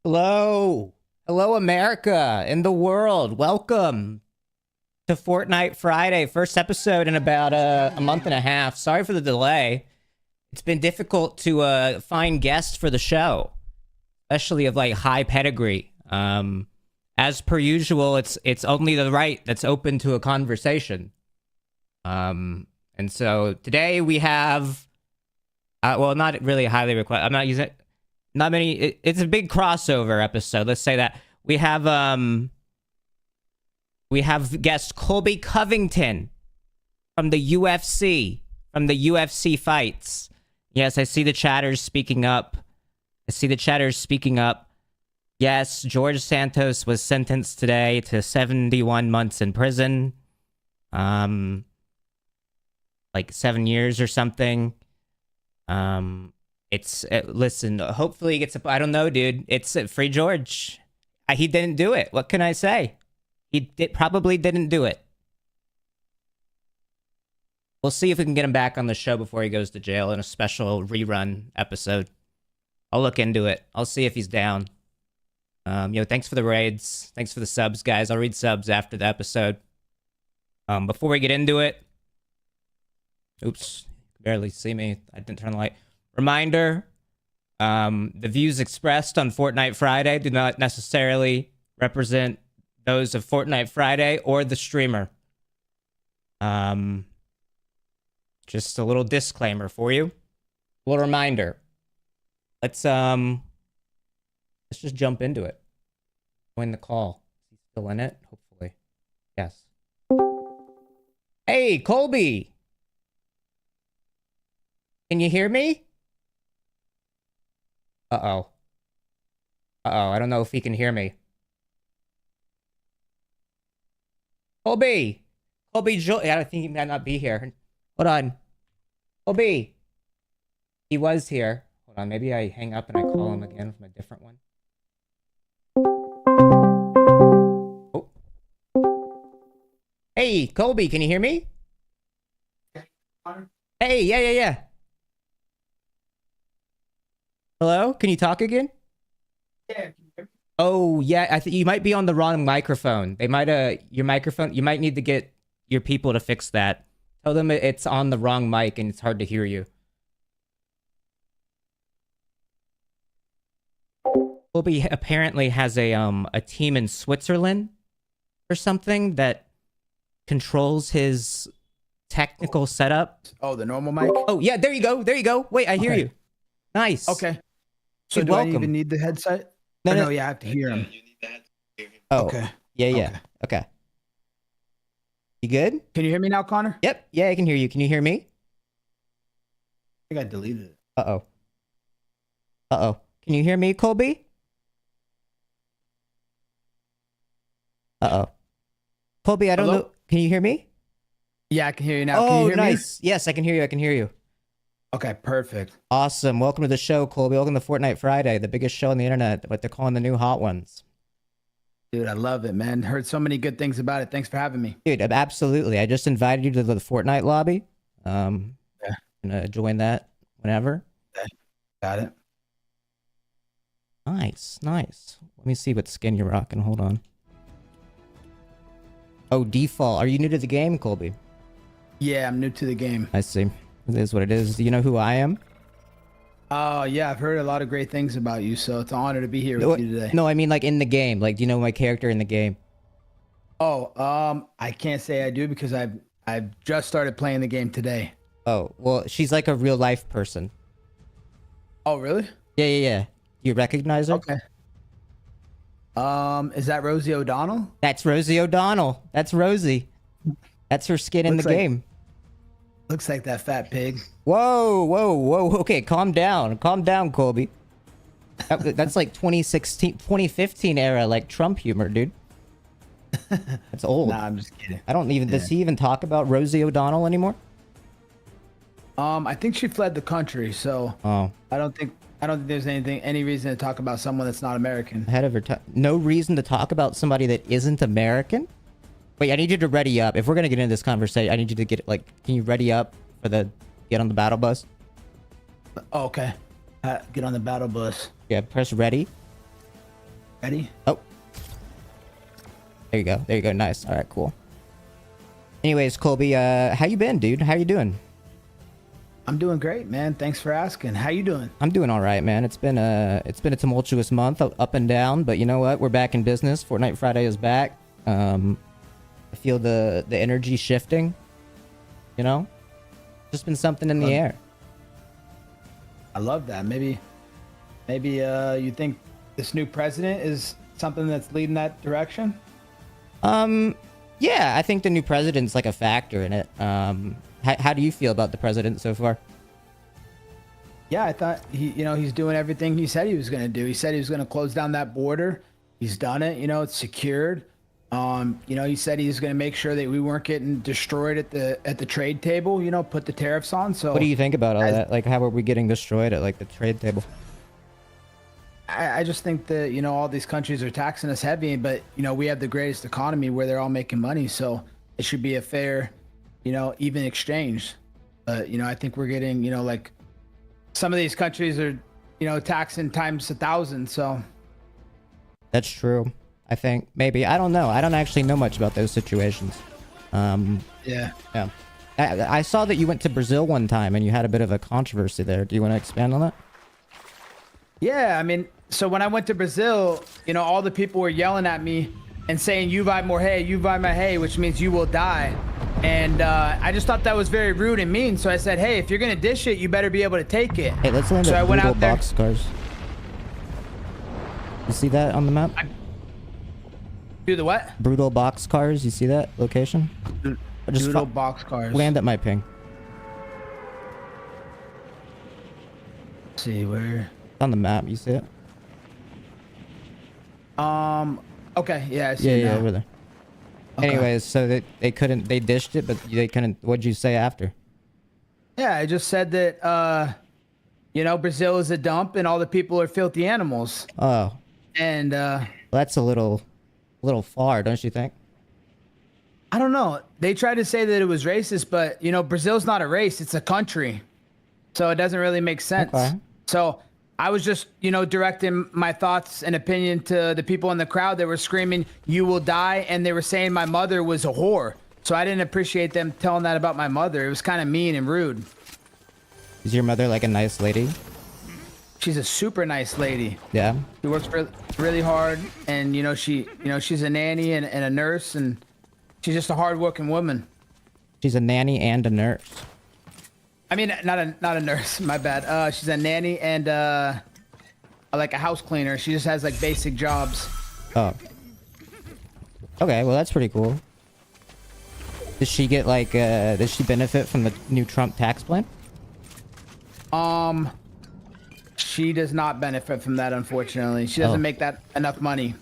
Hello. Hello, America and the world. Welcome to Fortnite Friday. First episode in about a month and a half. Sorry for the delay. It's been difficult to find guests for the show, especially of like high pedigree. As per usual, it's only the right that's open to a conversation. And so today we have, well, not really highly requested. I'm not using it. Not many. It's a big crossover episode. Let's say that we have guest Colby Covington from the UFC, from the UFC fights. Yes, I see the chatters speaking up. Yes, George Santos was sentenced today to 71 months in prison. Like 7 years or something. Listen, hopefully he gets I don't know, dude. It's free George. He didn't do it. What can I say? Probably didn't do it. We'll see if we can get him back on the show before he goes to jail in a special rerun episode. I'll look into it. I'll see if he's down. Thanks for the raids. Thanks for the subs, guys. I'll read subs after the episode. Before we get into it. Oops. Barely see me. I didn't turn the light. Reminder, the views expressed on Fortnite Friday do not necessarily represent those of Fortnite Friday or the streamer. Just a little disclaimer for you. A little reminder. Let's just jump into it. Join the call. He's still in it, hopefully. Yes. Hey, Colby! Can you hear me? Uh-oh. I don't know if he can hear me. Colby! I think he might not be here. Hold on. Colby! He was here. Hold on, maybe I hang up and I call him again from a different one. Oh. Hey, Colby, can you hear me? Hey, yeah. Hello? Can you talk again? Yeah. Oh, yeah. I think you might be on the wrong microphone. They might, your microphone, you might need to get your people to fix that. Tell them it's on the wrong mic and it's hard to hear you. Colby apparently has a team in Switzerland or something that controls his technical setup. Oh, the normal mic? Oh, yeah. There you go. Wait, I hear you. Nice. Okay. So Dude, do welcome. I even need the headset? No, yeah, I have to hear him. Oh, okay. Yeah. Okay. You good? Can you hear me now, Connor? Yep. Yeah, I can hear you. Can you hear me? I think I deleted it. Uh-oh. Can you hear me, Colby? Uh-oh. Colby, I don't know. Can you hear me? Yeah, I can hear you now. Oh, can you hear nice. Me? Yes, I can hear you. Okay, perfect. Awesome. Welcome to the show, Colby. Welcome to Fortnite Friday, the biggest show on the internet, what they're calling the new hot ones. Dude, I love it, man. Heard so many good things about it. Thanks for having me. Dude, absolutely. I just invited you to the Fortnite lobby. Yeah. Gonna join that whenever. Okay. Got it. Nice. Let me see what skin you're rocking. Hold on. Oh, default. Are you new to the game, Colby? Yeah, I'm new to the game. I see. It is what it is. Do you know who I am? Oh, yeah, I've heard a lot of great things about you, so it's an honor to be here with you today. No, I mean like in the game. Like, do you know my character in the game? Oh, I can't say I do because I've just started playing the game today. Oh, well, she's like a real life person. Oh, really? Yeah. You recognize her? Okay. Is that Rosie O'Donnell? That's Rosie O'Donnell. That's Rosie. That's her skin in the game. Looks like that fat pig. Whoa. Okay, calm down, Colby. That's like 2015 era, like Trump humor, dude. That's old. Nah, I'm just kidding. Does he even talk about Rosie O'Donnell anymore? I think she fled the country, so I don't think there's any reason to talk about someone that's not American. Ahead of her no reason to talk about somebody that isn't American? Wait, I need you to ready up. If we're gonna get into this conversation, I need you to get can you ready up for get on the battle bus? Oh, okay. Get on the battle bus. Yeah, press ready. Ready? Oh. There you go. There you go. Nice. All right, cool. Anyways, Colby, how you been, dude? How you doing? I'm doing great, man. Thanks for asking. How you doing? I'm doing all right, man. It's been a tumultuous month, up and down, but you know what? We're back in business. Fortnite Friday is back. I feel the energy shifting. You know, just been something in the air. I love that. Maybe you think this new president is something that's leading that direction? Yeah, I think the new president's like a factor in it. How do you feel about the president so far? Yeah, I thought he's doing everything he said he was going to do. He said he was going to close down that border. He's done it. It's secured. He said he's going to make sure that we weren't getting destroyed at the trade table. Put the tariffs on. So what do you think about all that? Like, how are we getting destroyed at like the trade table? I just think that all these countries are taxing us heavy, but we have the greatest economy where they're all making money, so it should be a fair, even exchange. But I think we're getting like some of these countries are taxing times 1,000. So that's true. I think maybe I don't know. I don't actually know much about those situations. Yeah. I saw that you went to Brazil one time and you had a bit of a controversy there. Do you want to expand on that? Yeah, I mean, so when I went to Brazil, all the people were yelling at me and saying, "You buy more hay, you buy my hay," which means you will die. And I just thought that was very rude and mean. So I said, "Hey, if you're gonna dish it, you better be able to take it." Hey, let's land at Brutal Boxcars. You see that on the map? Do the what? Brutal Boxcars. You see that location? Brutal Boxcars. Land at my ping. Let's see where. On the map, you see it? Okay, yeah, I see it now. Yeah, over there. Okay. Anyways, so they dished it, but they couldn't. What'd you say after? Yeah, I just said that Brazil is a dump and all the people are filthy animals. Oh. And that's a little far, don't you think? I don't know. They tried to say that it was racist, but Brazil's not a race; it's a country, so it doesn't really make sense. Okay. So I was just, directing my thoughts and opinion to the people in the crowd that were screaming, "You will die," and they were saying my mother was a whore. So I didn't appreciate them telling that about my mother. It was kind of mean and rude. Is your mother like a nice lady? She's a super nice lady. Yeah. She works really hard, and she's a nanny and a nurse, and she's just a hard-working woman. She's a nanny and a nurse. I mean, not a nurse. My bad. She's a nanny and like a house cleaner. She just has like basic jobs. Oh. Okay, well that's pretty cool. Does she get like? Does she benefit from the new Trump tax plan? She does not benefit from that, unfortunately. She doesn't make that enough money.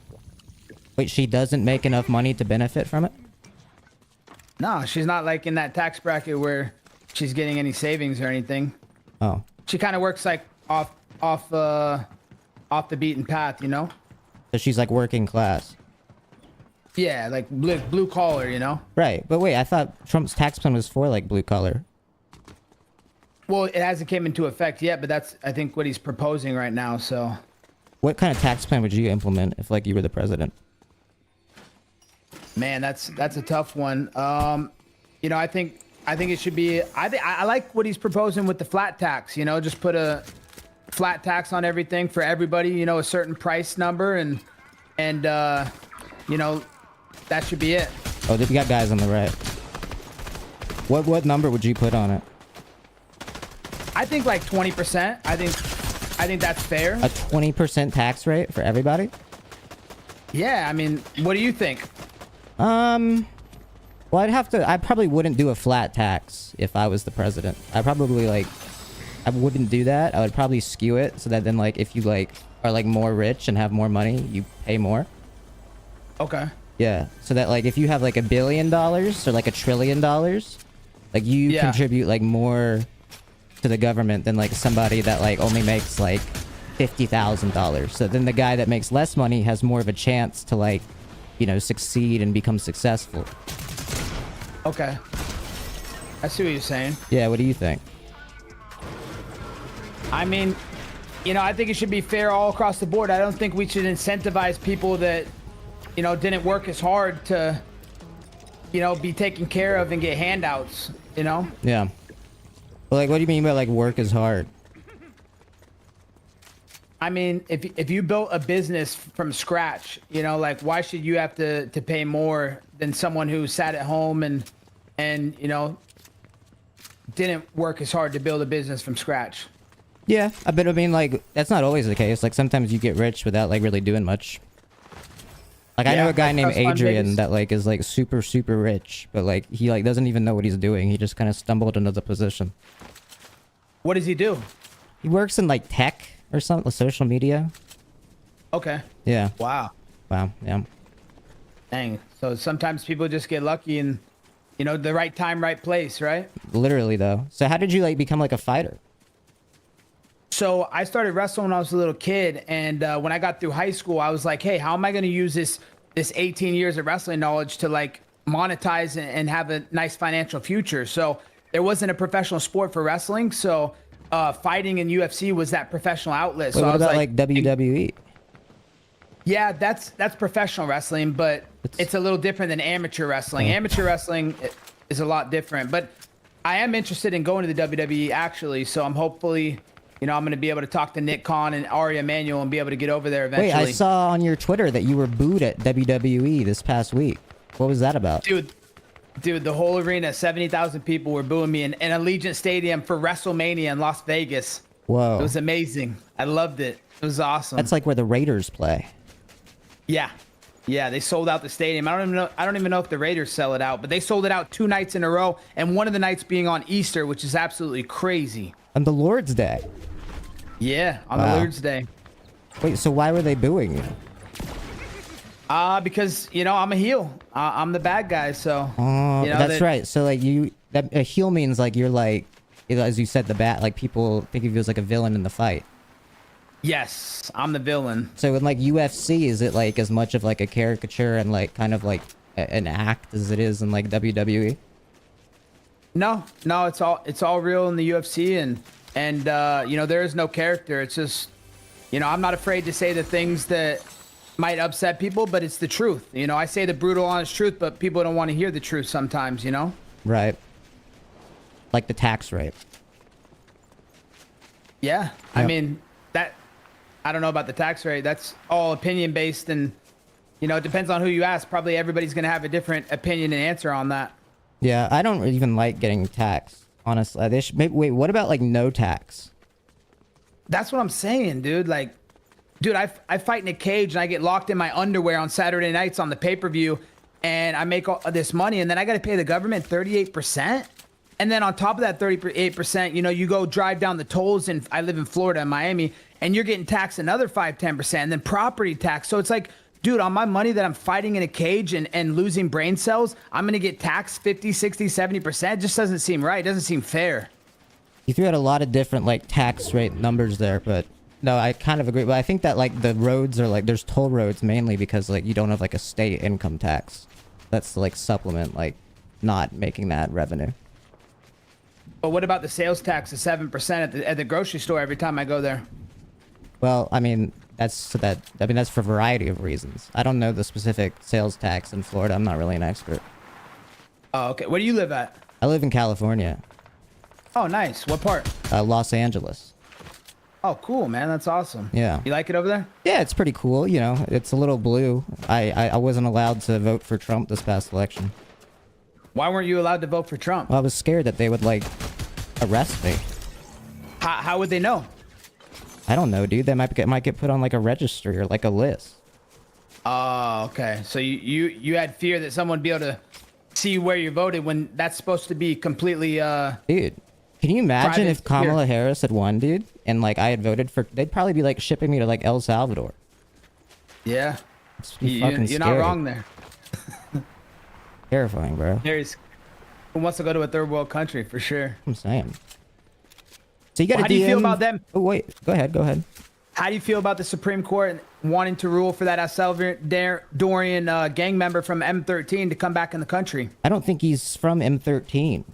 Wait, she doesn't make enough money to benefit from it? No, she's not like in that tax bracket where she's getting any savings or anything. Oh. She kind of works like off the beaten path, So she's like working class. Yeah, like blue collar, Right, but wait, I thought Trump's tax plan was for like blue collar. Well, it hasn't came into effect yet, but that's I think what he's proposing right now. So, what kind of tax plan would you implement if like you were the president? Man, that's a tough one. I think it should be. I like what he's proposing with the flat tax. Just put a flat tax on everything for everybody. A certain price number, and that should be it. Oh, you got guys on the right. What number would you put on it? I think like 20%. I think that's fair. A 20% tax rate for everybody? Yeah, I mean, what do you think? Well, I probably wouldn't do a flat tax if I was the president. I wouldn't do that. I would probably skew it so that then like if you like are like more rich and have more money, you pay more. Okay. Yeah, so that like if you have like $1 billion or like $1 trillion, like you contribute like more to the government than like somebody that like only makes like $50,000. So then the guy that makes less money has more of a chance to like, succeed and become successful. Okay. I see what you're saying. Yeah, what do you think? I mean, You know, I think it should be fair all across the board. I don't think we should incentivize people that, you know, didn't work as hard to, you know, be taken care of and get handouts, you know? Yeah. Well, like, what do you mean by, like, work is hard? I mean, if you built a business from scratch, you know, like, why should you have to pay more than someone who sat at home and you know, didn't work as hard to build a business from scratch? Yeah, but I mean, like, that's not always the case. Like, sometimes you get rich without, like, really doing much. Like, I know a guy named Adrian that, like, is, like, super, super rich, but, like, he, like, doesn't even know what he's doing. He just kind of stumbled into the position. What does he do? He works in, like, tech or something, social media. Okay. Yeah. Wow. Wow, yeah. Dang. So sometimes people just get lucky and, you know, the right time, right place, right? Literally, though. So how did you, like, become, like, a fighter? So I started wrestling when I was a little kid, and when I got through high school, I was like, hey, how am I going to use this 18 years of wrestling knowledge to, like, monetize and have a nice financial future? So there wasn't a professional sport for wrestling, so fighting in UFC was that professional outlet. Wait, so what I was about, like, WWE? Yeah, that's professional wrestling, but it's a little different than amateur wrestling. Amateur wrestling is a lot different, but I am interested in going to the WWE, actually, so I'm hopefully... You know, I'm going to be able to talk to Nick Khan and Ari Emanuel and be able to get over there eventually. Wait, I saw on your Twitter that you were booed at WWE this past week. What was that about? Dude, the whole arena, 70,000 people were booing me in Allegiant Stadium for WrestleMania in Las Vegas. Whoa. It was amazing. I loved it. It was awesome. That's like where the Raiders play. Yeah. Yeah, they sold out the stadium. I don't even know if the Raiders sell it out, but they sold it out 2 nights in a row, and one of the nights being on Easter, which is absolutely crazy. On the Lord's Day. Yeah, on the Lord's Day. Wait, so why were they booing you? Because, you know, I'm a heel. I'm the bad guy, so. Oh, you know, that's right. So, like, a heel means, like, you're, like, as you said, the bad, like, people think of you as, like, a villain in the fight. Yes, I'm the villain. So, in, like, UFC, is it, like, as much of, like, a caricature and, like, kind of, like, an act as it is in, like, WWE? No, it's all real in the UFC, and you know, there is no character. It's just, you know, I'm not afraid to say the things that might upset people, but it's the truth. You know, I say the brutal, honest truth, but people don't want to hear the truth sometimes, you know? Right. Like the tax rate. Yeah. Yep. I mean, I don't know about the tax rate. That's all opinion based, and, you know, it depends on who you ask. Probably everybody's going to have a different opinion and answer on that. Yeah, I don't even like getting taxed. Honestly, they should wait, what about, like, no tax? That's what I'm saying, dude. Like, dude, I fight in a cage and I get locked in my underwear on Saturday nights on the pay-per-view, and I make all this money, and then I got to pay the government 38%. And then on top of that 38%, you know, you go drive down the tolls, and I live in Florida and Miami, and you're getting taxed another 5-10%, and then property tax. So it's like, dude, on my money that I'm fighting in a cage and losing brain cells, I'm going to get taxed 50, 60, 70%. It just doesn't seem right. It doesn't seem fair. You threw out a lot of different, like, tax rate numbers there, but no, I kind of agree. But I think that, like, the roads are, like, there's toll roads mainly because, like, you don't have, like, a state income tax. That's, like, supplement, like, not making that revenue. But what about the sales tax of 7% at the grocery store every time I go there? Well, I mean, that's for a variety of reasons. I don't know the specific sales tax in Florida. I'm not really an expert. Oh, okay. Where do you live at? I live in California. Oh, nice. What part? Los Angeles. Oh, cool, man. That's awesome. Yeah. You like it over there? Yeah, it's pretty cool. You know, it's a little blue. I wasn't allowed to vote for Trump this past election. Why weren't you allowed to vote for Trump? Well, I was scared that they would, like, arrest me. How would they know? I don't know, dude. They might get put on, like, a registry or, like, a list. Oh, okay. So you had fear that someone would be able to see where you voted when that's supposed to be completely Dude, can you imagine if private Kamala Harris had won, dude, and, like, I had voted for... They'd probably be, like, shipping me to, like, El Salvador. Yeah. You're not wrong there. Terrifying, bro. Who wants to go to a third world country, for sure. I'm saying. So you got How do you feel about them? Oh, wait. Go ahead. How do you feel about the Supreme Court wanting to rule for that El Salvadorian gang member from M13 to come back in the country? I don't think he's from M13.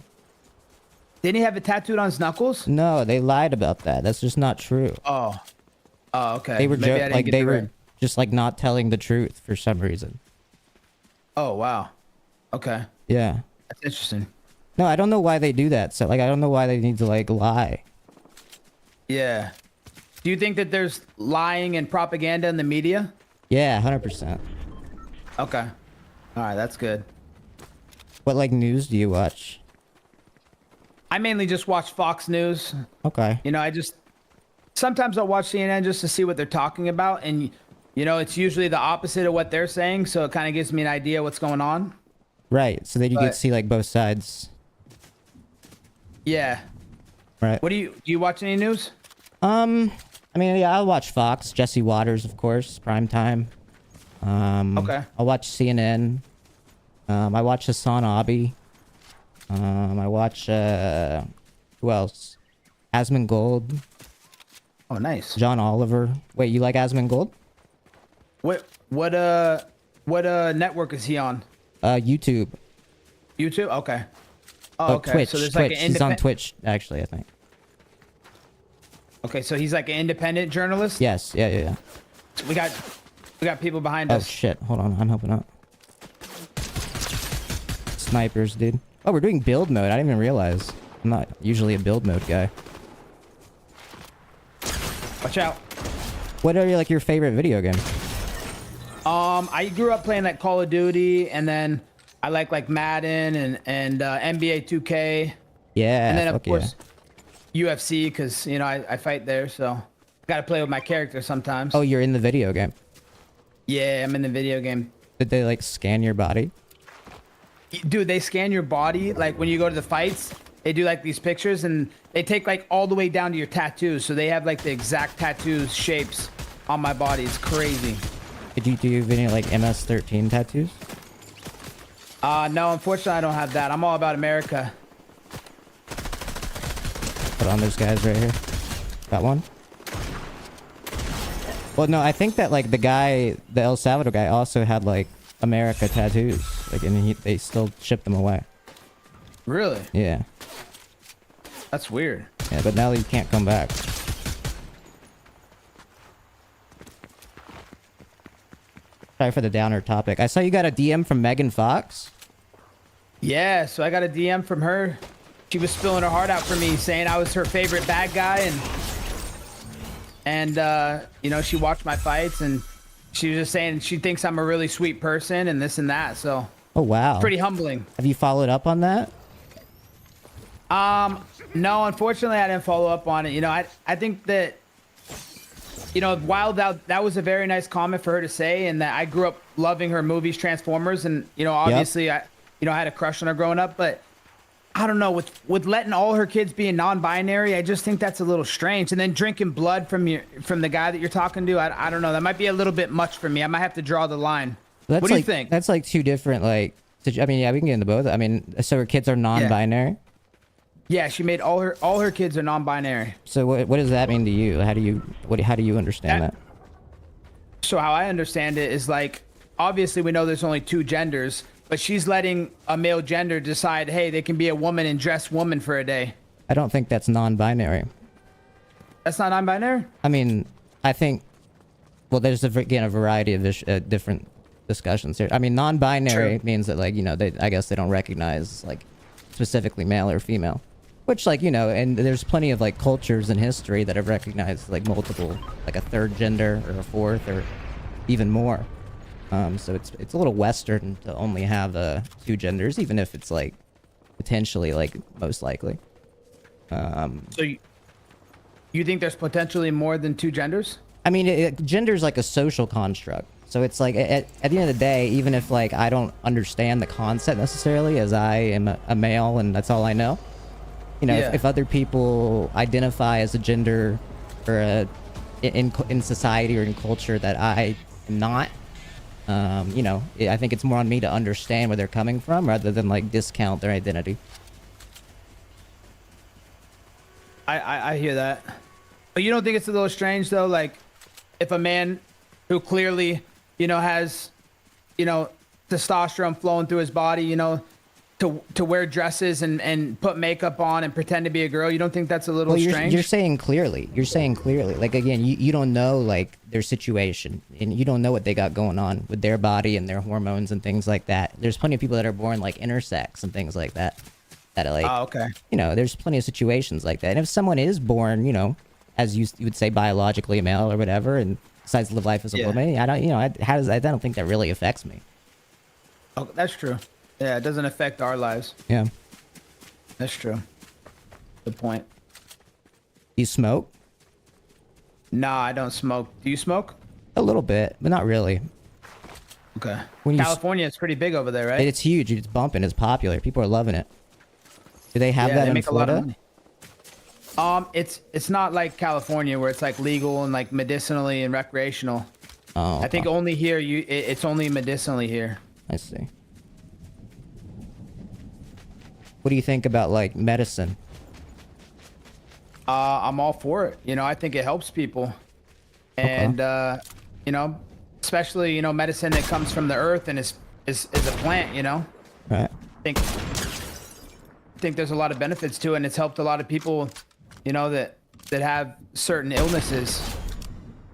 Didn't he have it tattooed on his knuckles? No, they lied about that. That's just not true. Oh, Oh, okay. They were Maybe I didn't like get they the were right- just like not telling the truth for some reason. Oh, wow. Okay. Yeah. That's interesting. No, I don't know why they do that. So like I don't know why they need to like lie. Yeah. Do you think that there's lying and propaganda in the media? Yeah, 100%. Okay. All right, that's good. What like news do you watch? I mainly just watch Fox News. Okay. You know, sometimes I'll watch CNN just to see what they're talking about, and it's usually the opposite of what they're saying, so it kind of gives me an idea what's going on. Right. So then you get to see like both sides. Yeah. Right. Do you watch any news? I mean, yeah, I'll watch Fox, Jesse Waters, of course, prime time. Okay. I'll watch CNN. I watch Hassan Abi. I watch who else? Asmongold, Oh, nice. John Oliver. Wait, you like Asmongold? What network is he on? YouTube. YouTube? Okay. Oh, okay. Twitch. So there's Twitch. like an He's on independent. Twitch, actually, I think. Okay, so he's like an independent journalist. Yes. Yeah, yeah, yeah. We got people behind Oh, us. shit. Hold on. I'm helping out. Snipers, dude. Oh, we're doing build mode. I didn't even realize. I'm not usually a build mode guy. Watch out. What are like your favorite video game? I grew up playing like Call of Duty, and then I like Madden and NBA 2K, Yeah. and then of fuck course UFC because I fight there, so got to play with my character sometimes. Oh, you're in the video game. Yeah, I'm in the video game. Did they like scan your body? Dude, they scan your body like when you go to the fights. They do like these pictures, and they take like all the way down to your tattoos, so they have like the exact tattoos shapes on my body. It's crazy. Did you do any like MS-13 tattoos? No, unfortunately, I don't have that. I'm all about America. Put on those guys right here. Got one. Well, no, I think that like the El Salvador guy also had like America tattoos. Like, and they still shipped them away. Really? Yeah. That's weird. Yeah, but now you can't come back. Sorry for the downer topic. I saw you got a DM from Megan Fox. Yeah, so I got a DM from her. She was spilling her heart out for me, saying I was her favorite bad guy, and she watched my fights, and she was just saying she thinks I'm a really sweet person and this and that. So Oh, wow. pretty humbling. Have you followed up on that? No, unfortunately, I didn't follow up on it. I think that while that was a very nice comment for her to say, and that I grew up loving her movies, Transformers, and obviously I had a crush on her growing up, but I don't know, with letting all her kids be non-binary, I just think that's a little strange. And then drinking blood from the guy that you're talking to, I don't know, that might be a little bit much for me. I might have to draw the line. That's What do you like, think? That's like two different like. I mean, yeah, we can get into both. I mean, so her kids are non-binary. Yeah, she made all her kids are non-binary. So what does that mean to you? How do you understand that? So how I understand it is like, obviously we know there's only two genders, but she's letting a male gender decide, hey, they can be a woman and dress woman for a day. I don't think that's non-binary. That's not non-binary? I mean, I think, well, there's again a variety of different discussions here. I mean, non-binary means that like, I guess they don't recognize like specifically male or female, which like, and there's plenty of like cultures in history that have recognized like multiple, like a third gender or a fourth or even more. So it's a little Western to only have two genders, even if it's like potentially like most likely. So you think there's potentially more than two genders? I mean, gender's like a social construct. So it's like at the end of the day, even if like I don't understand the concept necessarily, as I am a male and that's all I know, if other people identify as a gender or in society or in culture that I am not, I think it's more on me to understand where they're coming from rather than like discount their identity. I hear that. But you don't think it's a little strange though, like if a man who clearly, has, testosterone flowing through his body, to wear dresses and put makeup on and pretend to be a girl. You don't think that's a little strange? You're saying clearly. You're saying clearly. Like, again, you don't know, like, their situation. And you don't know what they got going on with their body and their hormones and things like that. There's plenty of people that are born, like, intersex and things like that. That are, like, oh, okay. You know, there's plenty of situations like that. And if someone is born, you know, as you would say, biologically a male or whatever, and decides to live life as a woman, I don't, you know, I don't think that really affects me. Oh, that's true. Yeah, it doesn't affect our lives. Yeah. That's true. Good point. You smoke? No, I don't smoke. Do you smoke? A little bit, but not really. Okay. California, it's pretty big over there, right? It's huge. It's bumping. It's popular. People are loving it. Do they have that in Florida? It's not like California where it's like legal and like medicinally and recreational. Oh. I think only here it's only medicinally here. I see. What do you think about like medicine? I'm all for it. You know, I think it helps people. And you know, especially, you know, medicine that comes from the earth and is a plant, you know? Right. I think there's a lot of benefits to it, and it's helped a lot of people, you know, that have certain illnesses.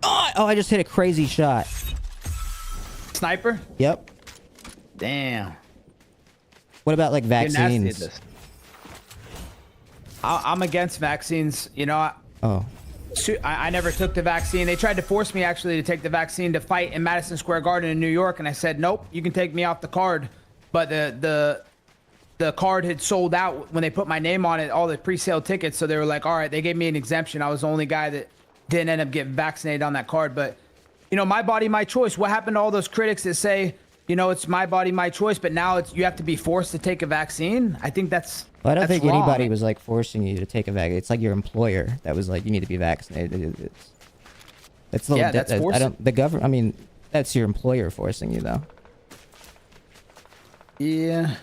Oh, I just hit a crazy shot. Sniper? Yep. Damn. What about like vaccines? I'm against vaccines. You know, I never took the vaccine. They tried to force me actually to take the vaccine to fight in Madison Square Garden in New York, and I said, nope, you can take me off the card. But the card had sold out when they put my name on it, all the pre-sale tickets. So they were like, all right, they gave me an exemption. I was the only guy that didn't end up getting vaccinated on that card. But, you know, my body, my choice. What happened to all those critics that say, you know, it's my body, my choice, but now you have to be forced to take a vaccine? I think that's Well, I don't think wrong. anybody was like forcing you to take a vaccine. It's like your employer that was like, you need to be vaccinated. It's a little that's forcing. the government. I mean, that's your employer forcing you though. Yeah,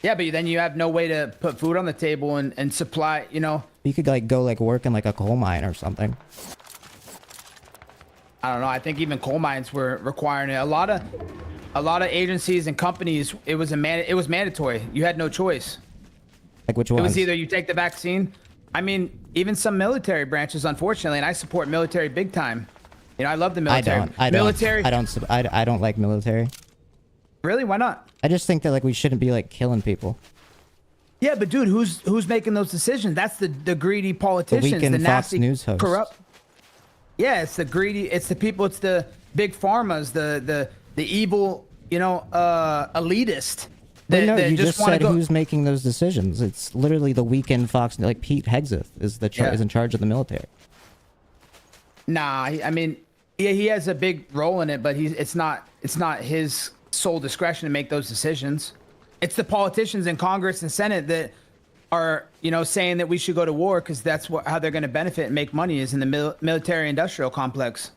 but then you have no way to put food on the table and supply. You know, you could like go like work in like a coal mine or something. I don't know. I think even coal mines were requiring it. A lot of agencies and companies, it was mandatory. You had no choice. Like which one? It was either you take the vaccine. I mean, even some military branches, unfortunately, and I support military big time. You know, I love the military. I don't like military. Really? Why not? I just think that like we shouldn't be like killing people. Yeah, but dude, who's making those decisions? That's the greedy politicians, the nasty, Fox News hosts. corrupt. Yeah, it's the greedy. It's the people. It's the big pharmas. The evil. You know, elitist. No, you just said who's making those decisions. It's literally the weekend Fox. Like Pete Hegseth is is in charge of the military. Nah, I mean, yeah, he has a big role in it, but it's not his sole discretion to make those decisions. It's the politicians in Congress and Senate that are, you know, saying that we should go to war because that's how they're going to benefit and make money is in the military-industrial complex.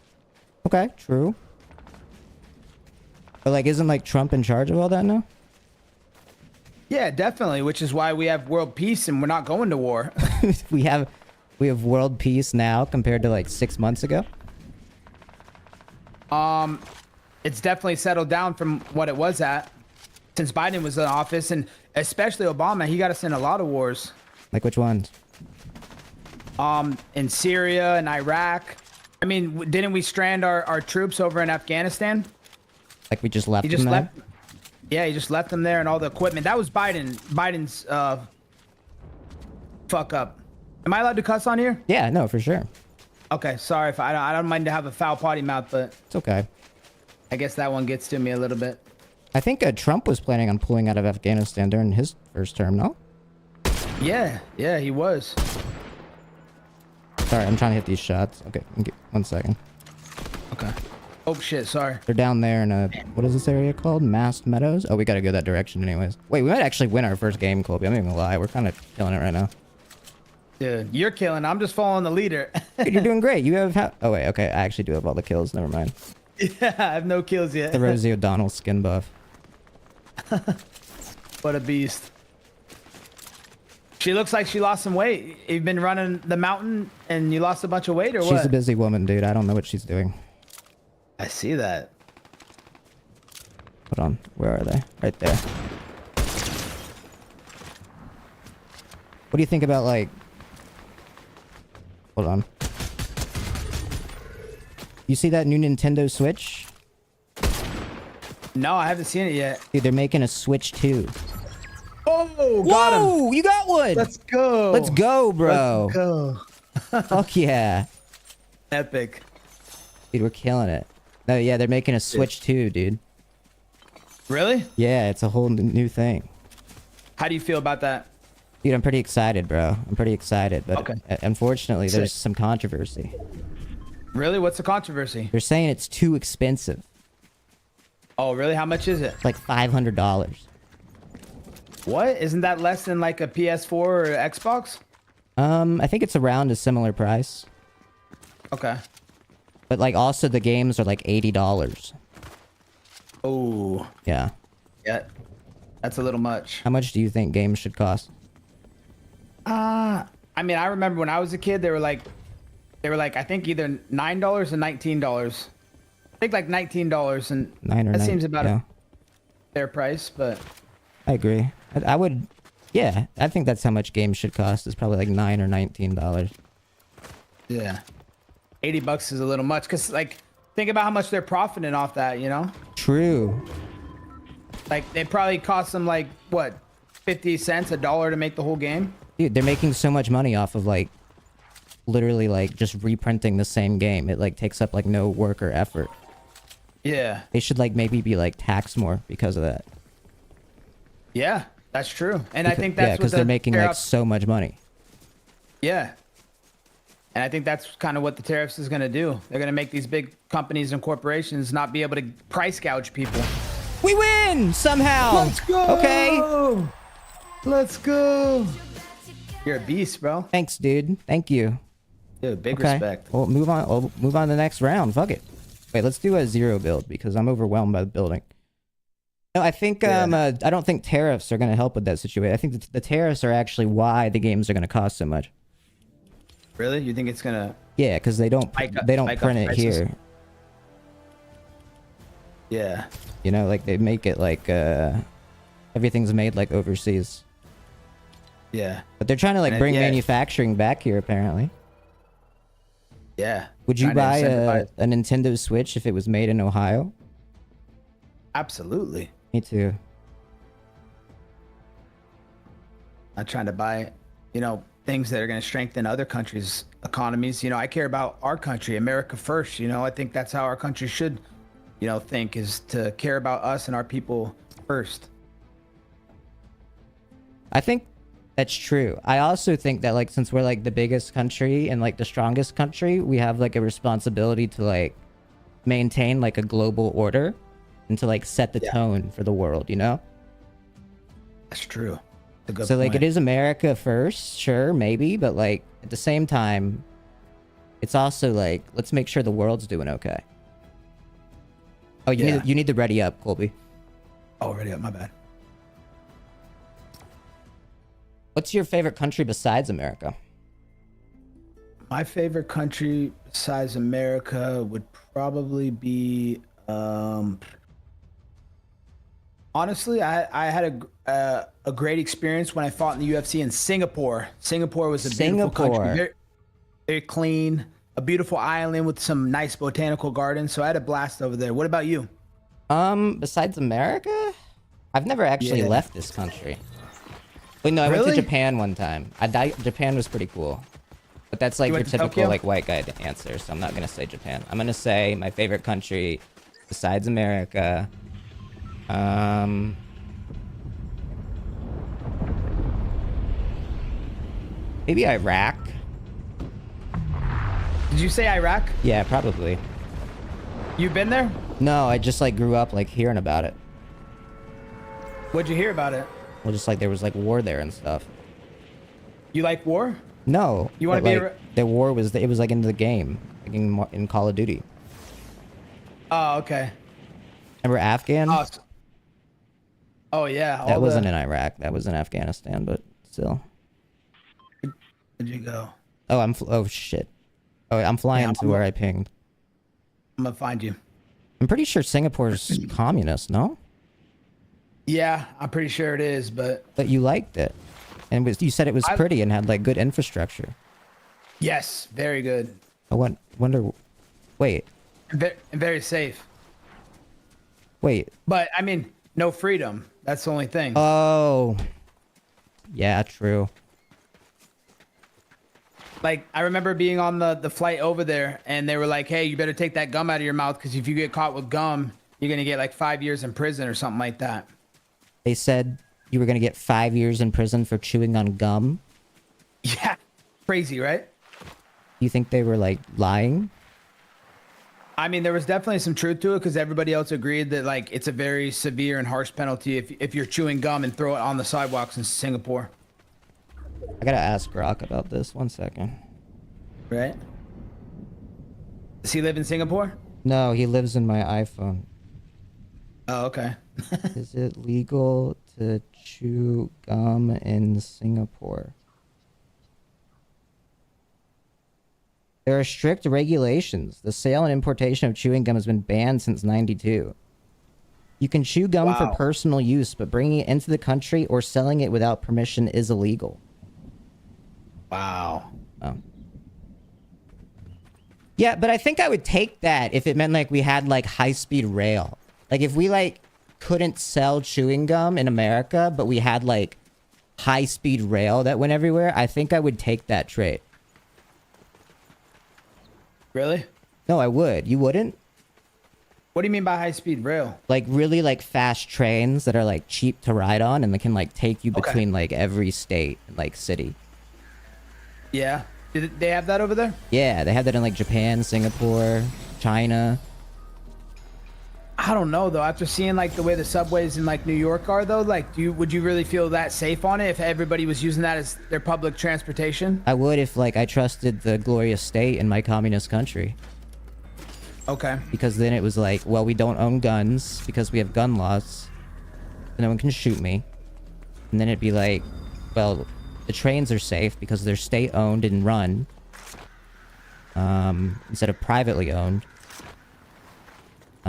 Okay, true. But like, isn't like Trump in charge of all that now? Yeah, definitely. Which is why we have world peace and we're not going to war. we have world peace now compared to like 6 months ago. It's definitely settled down from what it was at since Biden was in office, and especially Obama. He got us in a lot of wars. Like which ones? In Syria and Iraq. I mean, didn't we strand our troops over in Afghanistan? Like we just left He just them left. there? Yeah, he just left them there and all the equipment. That was Biden's fuck up. Am I allowed to cuss on here? Yeah, no, for sure. Okay, sorry if I don't mind to have a foul potty mouth, but it's okay. I guess that one gets to me a little bit. I think Trump was planning on pulling out of Afghanistan during his first term, no? Yeah, he was. Sorry, I'm trying to hit these shots. Okay, 1 second. Okay. Oh shit, sorry. They're down there in what is this area called? Mast Meadows? Oh, we gotta go that direction anyways. Wait, we might actually win our first game, Colby. I'm not even gonna lie. We're kind of killing it right now. Dude, you're killing. I'm just following the leader. Dude, you're doing great. You have... Oh, wait. Okay, I actually do have all the kills. Never mind. Yeah, I have no kills yet. The Rosie O'Donnell skin buff. What a beast. She looks like she lost some weight. You've been running the mountain and you lost a bunch of weight or what? She's a busy woman, dude. I don't know what she's doing. I see that. Hold on. Where are they? Right there. What do you think about like? Hold on. You see that new Nintendo Switch? No, I haven't seen it yet. Dude, they're making a Switch 2. Oh, got him. Whoa, you got one. Let's go. Let's go, bro. Let's go. Fuck yeah. Epic. Dude, we're killing it. No, yeah, they're making a Switch 2, dude. Really? Yeah, it's a whole new thing. How do you feel about that? Dude, I'm pretty excited, bro. I'm pretty excited, but Okay. Unfortunately, there's some controversy. Really? What's the controversy? They're saying it's too expensive. Oh, really? How much is it? It's like $500. What? Isn't that less than like a PS4 or Xbox? I think it's around a similar price. Okay. But like also the games are like $80. Oh. Yeah. Yeah. That's a little much. How much do you think games should cost? I mean, I remember when I was a kid, they were like, I think either $9 or $19. I think like $19, and that seems about a fair price, but I agree. I would, yeah, I think that's how much games should cost. It's probably like $9 or $19. yeah, $80 is a little much, because like, think about how much they're profiting off that, you know? True. Like, they probably cost them like, what, 50 cents, $1 to make the whole game? Dude, they're making so much money off of like, literally like just reprinting the same game. It like takes up like no work or effort. Yeah. They should like maybe be like taxed more because of that. Yeah, that's true. And I think that's yeah, because they're making like so much money. Yeah. And I think that's kind of what the tariffs is going to do. They're going to make these big companies and corporations not be able to price gouge people. We win somehow. Let's go. Okay. Let's go. You're a beast, bro. Thanks, dude. Thank you. Dude, big respect. Well, move on. We'll move on to the next round. Fuck it. Wait, let's do a 0 build because I'm overwhelmed by the building. No, I think I don't think tariffs are going to help with that situation. I think the tariffs are actually why the games are going to cost so much. Really? You think it's going to? Yeah, because they don't print it here. Yeah. You know, like they make it like everything's made like overseas. Yeah. But they're trying to like bring manufacturing back here apparently. Yeah. Would you buy a Nintendo Switch if it was made in Ohio? Absolutely. Me too. I'm trying to buy, you know, things that are going to strengthen other countries' economies. You know, I care about our country, America first. You know, I think that's how our country should, you know, think, is to care about us and our people first. I think that's true. I also think that like since we're like the biggest country and like the strongest country, we have like a responsibility to like maintain like a global order and to like set the tone for the world, you know? That's true. That's a good so like point. it is America first, sure, maybe, but like at the same time, it's also like let's make sure the world's doing okay. Oh, you need to ready up, Colby. Oh, ready up, my bad. What's your favorite country besides America? My favorite country besides America would probably be, honestly, I had a great experience when I fought in the UFC in Singapore. Singapore was a beautiful country, very, very clean, a beautiful island with some nice botanical gardens. So I had a blast over there. What about you? Besides America, I've never actually left this country. Wait, no, I went to Japan one time. Japan was pretty cool. But that's like your typical like white guy answer, so I'm not gonna say Japan. I'm gonna say my favorite country besides America. Maybe Iraq. Did you say Iraq? Yeah, probably. You've been there? No, I just like grew up like hearing about it. What'd you hear about it? Well, just like there was like war there and stuff. You like war? No. You want to be like, the war was it was like in the game, like in Call of Duty. Oh, okay. Remember Afghan? Oh yeah. That wasn't in Iraq. That was in Afghanistan, but still. Where'd you go? Oh, oh shit. Oh, I'm flying to where I pinged. I'm gonna find you. I'm pretty sure Singapore's communist, no? Yeah, I'm pretty sure it is, but you liked it. And you said it was pretty and had like good infrastructure. Yes, very good. I wonder. Wait. Very safe. Wait. But I mean, no freedom. That's the only thing. Oh. Yeah, true. Like, I remember being on the flight over there, and they were like, hey, you better take that gum out of your mouth, because if you get caught with gum, you're going to get like 5 years in prison or something like that. They said you were going to get 5 years in prison for chewing on gum? Yeah. Crazy, right? You think they were like lying? I mean, there was definitely some truth to it, because everybody else agreed that like it's a very severe and harsh penalty if you're chewing gum and throw it on the sidewalks in Singapore. I gotta ask Brock about this. 1 second. Right? Does he live in Singapore? No, he lives in my iPhone. Oh, okay. Is it legal to chew gum in Singapore? There are strict regulations. The sale and importation of chewing gum has been banned since '92. You can chew gum for personal use, but bringing it into the country or selling it without permission is illegal. Wow. Oh. Yeah, but I think I would take that if it meant like we had like high-speed rail. Like if we like couldn't sell chewing gum in America, but we had like high-speed rail that went everywhere, I think I would take that trade. Really? No, I would. You wouldn't? What do you mean by high-speed rail? Like really like fast trains that are like cheap to ride on and they can like take you between like every state and like city. Yeah. Did they have that over there? Yeah, they have that in like Japan, Singapore, China. I don't know though. After seeing like the way the subways in like New York are though, like would you really feel that safe on it if everybody was using that as their public transportation? I would if like I trusted the glorious state in my communist country. Okay. Because then it was like, well, we don't own guns because we have gun laws. So no one can shoot me. And then it'd be like, well, the trains are safe because they're state-owned and run. Instead of privately owned.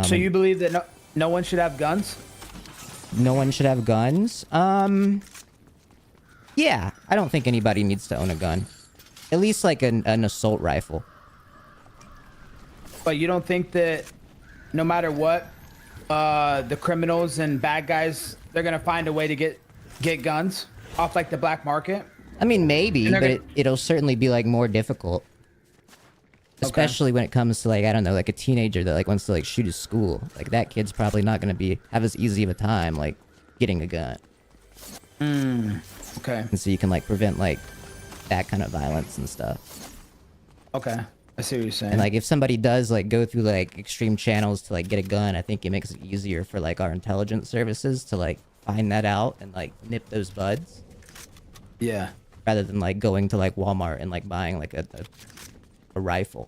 So you believe that no one should have guns? No one should have guns? Yeah. I don't think anybody needs to own a gun. At least like an assault rifle. But you don't think that no matter what, the criminals and bad guys, they're going to find a way to get guns off like the black market? I mean, maybe, but it'll certainly be like more difficult. Especially when it comes to like, I don't know, like a teenager that like wants to like shoot his school. Like that kid's probably not going to have as easy of a time like getting a gun. Okay. And so you can like prevent like that kind of violence and stuff. Okay. I see what you're saying. And like if somebody does like go through like extreme channels to like get a gun, I think it makes it easier for like our intelligence services to like find that out and like nip those buds. Yeah. Rather than like going to like Walmart and like buying like a rifle.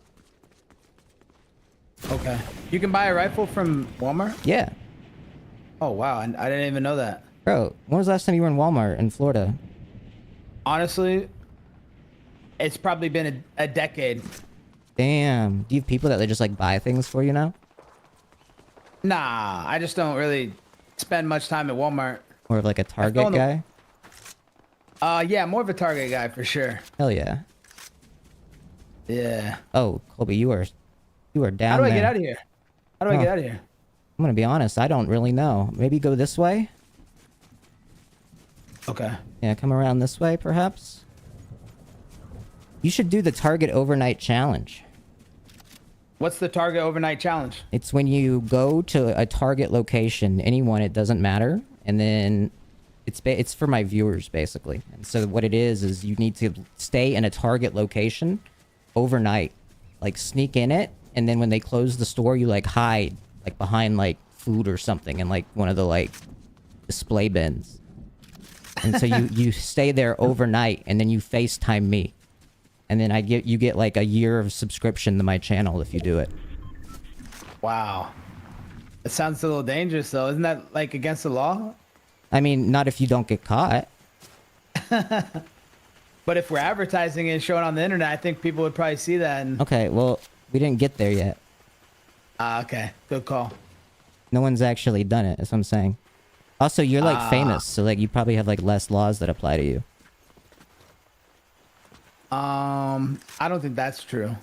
Okay. You can buy a rifle from Walmart? Yeah. Oh wow, I didn't even know that. Bro, when was the last time you were in Walmart in Florida? Honestly, it's probably been a decade. Damn. Do you have people that they just like buy things for you now? Nah, I just don't really spend much time at Walmart. More of like a Target guy? Yeah, more of a Target guy for sure. Hell yeah. Yeah. Oh, Colby, you are down there. How do I get out of here? How do I get out of here? I'm gonna be honest, I don't really know. Maybe go this way? Okay. Yeah, come around this way, perhaps? You should do the Target Overnight Challenge. What's the Target Overnight Challenge? It's when you go to a Target location, anyone, it doesn't matter, and then it's for my viewers, basically. And so what it is you need to stay in a Target location overnight. Like, sneak in it, and then when they close the store, you, like, hide, like, behind, like, food or something in, like, one of the, like, display bins. And so you stay there overnight, and then you FaceTime me. And then you get, like, a year of subscription to my channel if you do it. Wow. It sounds a little dangerous, though. Isn't that, like, against the law? I mean, not if you don't get caught. But if we're advertising and showing on the internet, I think people would probably see that. And... Okay, well, we didn't get there yet. Okay. Good call. No one's actually done it, that's what I'm saying. Also, you're, like, famous, so, like, you probably have, like, less laws that apply to you. I don't think that's true.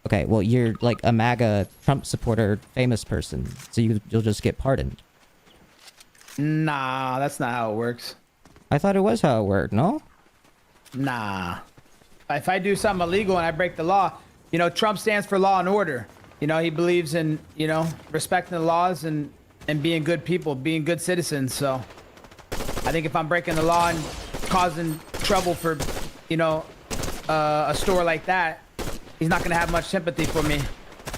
Okay, well, you're like a MAGA Trump supporter, famous person, so you'll just get pardoned. Nah, that's not how it works. I thought it was how it worked, no? Nah. If I do something illegal and I break the law, you know, Trump stands for law and order. You know, he believes in, you know, respecting the laws and being good people, being good citizens. So I think if I'm breaking the law and causing trouble for, you know, a store like that, he's not going to have much sympathy for me.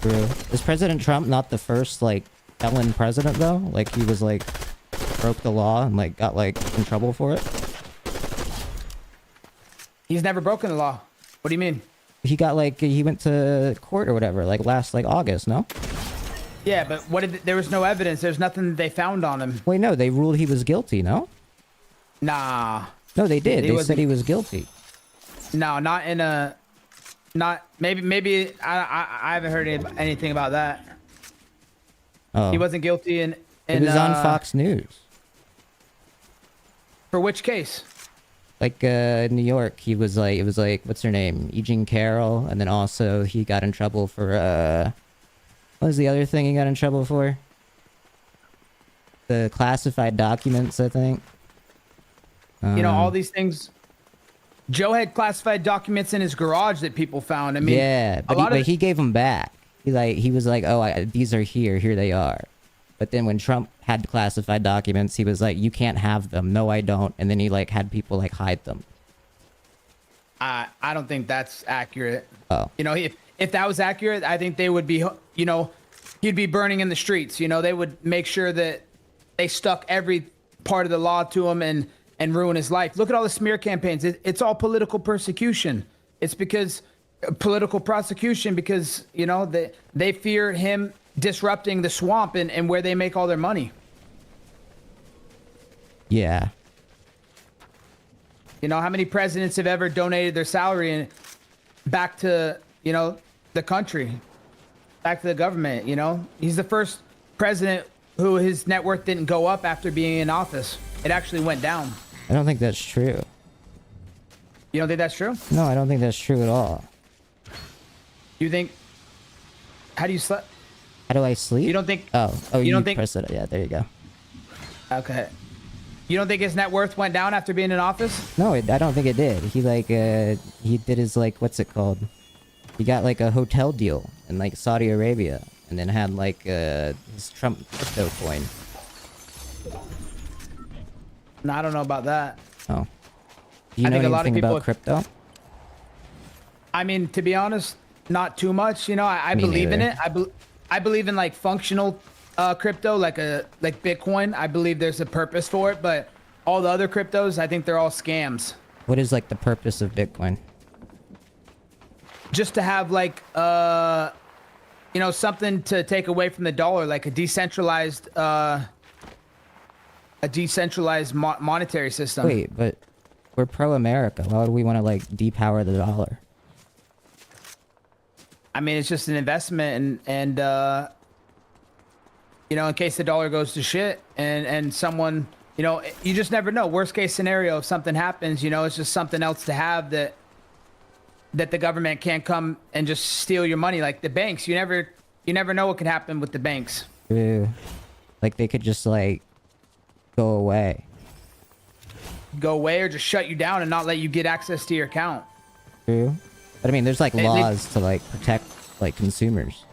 True. Is President Trump not the first, like, felon president, though? Like, he was, like, broke the law and, like, got, like, in trouble for it? He's never broken the law. What do you mean? He got, like, he went to court or whatever, like, last, like, August, no? Yeah, but there was no evidence. There's nothing they found on him. Wait, no, they ruled he was guilty, no? Nah. No, they did. They said he was guilty. No, not in a... Not... Maybe... I haven't heard anything about that. Oh. He wasn't guilty in it was on Fox News. For which case? Like, in New York, he was like... It was like... What's her name? E. Jean Carroll. And then also, he got in trouble for, what was the other thing he got in trouble for? The classified documents, I think. You know, all these things... Joe had classified documents in his garage that people found. I mean... Yeah, but he gave them back. He was like, oh, these are here. Here they are. But then when Trump had classified documents, he was like, you can't have them. No, I don't. And then he, like, had people, like, hide them. I don't think that's accurate. Oh. You know, if that was accurate, I think they would be, you know, he'd be burning in the streets. You know, they would make sure that they stuck every part of the law to him and ruin his life. Look at all the smear campaigns. It's all political persecution. It's because political prosecution because, you know, they fear him disrupting the swamp and where they make all their money. Yeah. You know, how many presidents have ever donated their salary and back to, you know, the country, back to the government, you know? He's the first president who his net worth didn't go up after being in office. It actually went down. I don't think that's true. You don't think that's true? No, I don't think that's true at all. You think... How do you sleep? How do I sleep? You don't think... Oh, you don't think... Press it. Yeah, there you go. Okay. You don't think his net worth went down after being in office? No, I don't think it did. He, like, he did his, like, what's it called? He got, like, a hotel deal in, like, Saudi Arabia. And then had, like, his Trump crypto coin. No, I don't know about that. Oh. Do you know anything about crypto? I mean, to be honest, not too much. You know, I believe in it. I believe in, like, functional crypto, like Bitcoin. I believe there's a purpose for it, but all the other cryptos, I think they're all scams. What is, like, the purpose of Bitcoin? Just to have, like, you know, something to take away from the dollar, like a decentralized monetary system. Wait, but we're pro-America. Why would we want to, like, depower the dollar? I mean, it's just an investment and you know, in case the dollar goes to shit and someone, you know, you just never know. Worst case scenario, if something happens, you know, it's just something else to have that the government can't come and just steal your money. Like the banks, you never know what can happen with the banks. True. Like they could just like go away or just shut you down and not let you get access to your account. True. But I mean, there's like laws to like protect like consumers.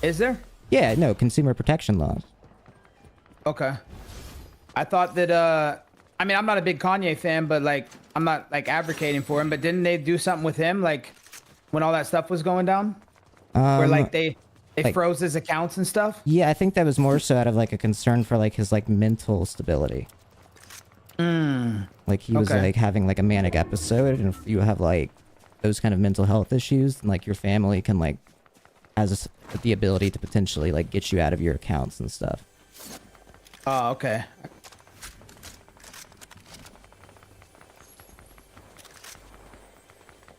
Is there? Yeah, no, consumer protection laws. Okay. I thought that I mean, I'm not a big Kanye fan, but like I'm not like advocating for him, but didn't they do something with him like when all that stuff was going down? Where like they like, froze his accounts and stuff? Yeah, I think that was more so out of like a concern for like his like mental stability. Like he was like having like a manic episode, and if you have like those kind of mental health issues, and like your family can like has the ability to potentially like get you out of your accounts and stuff. Oh, okay.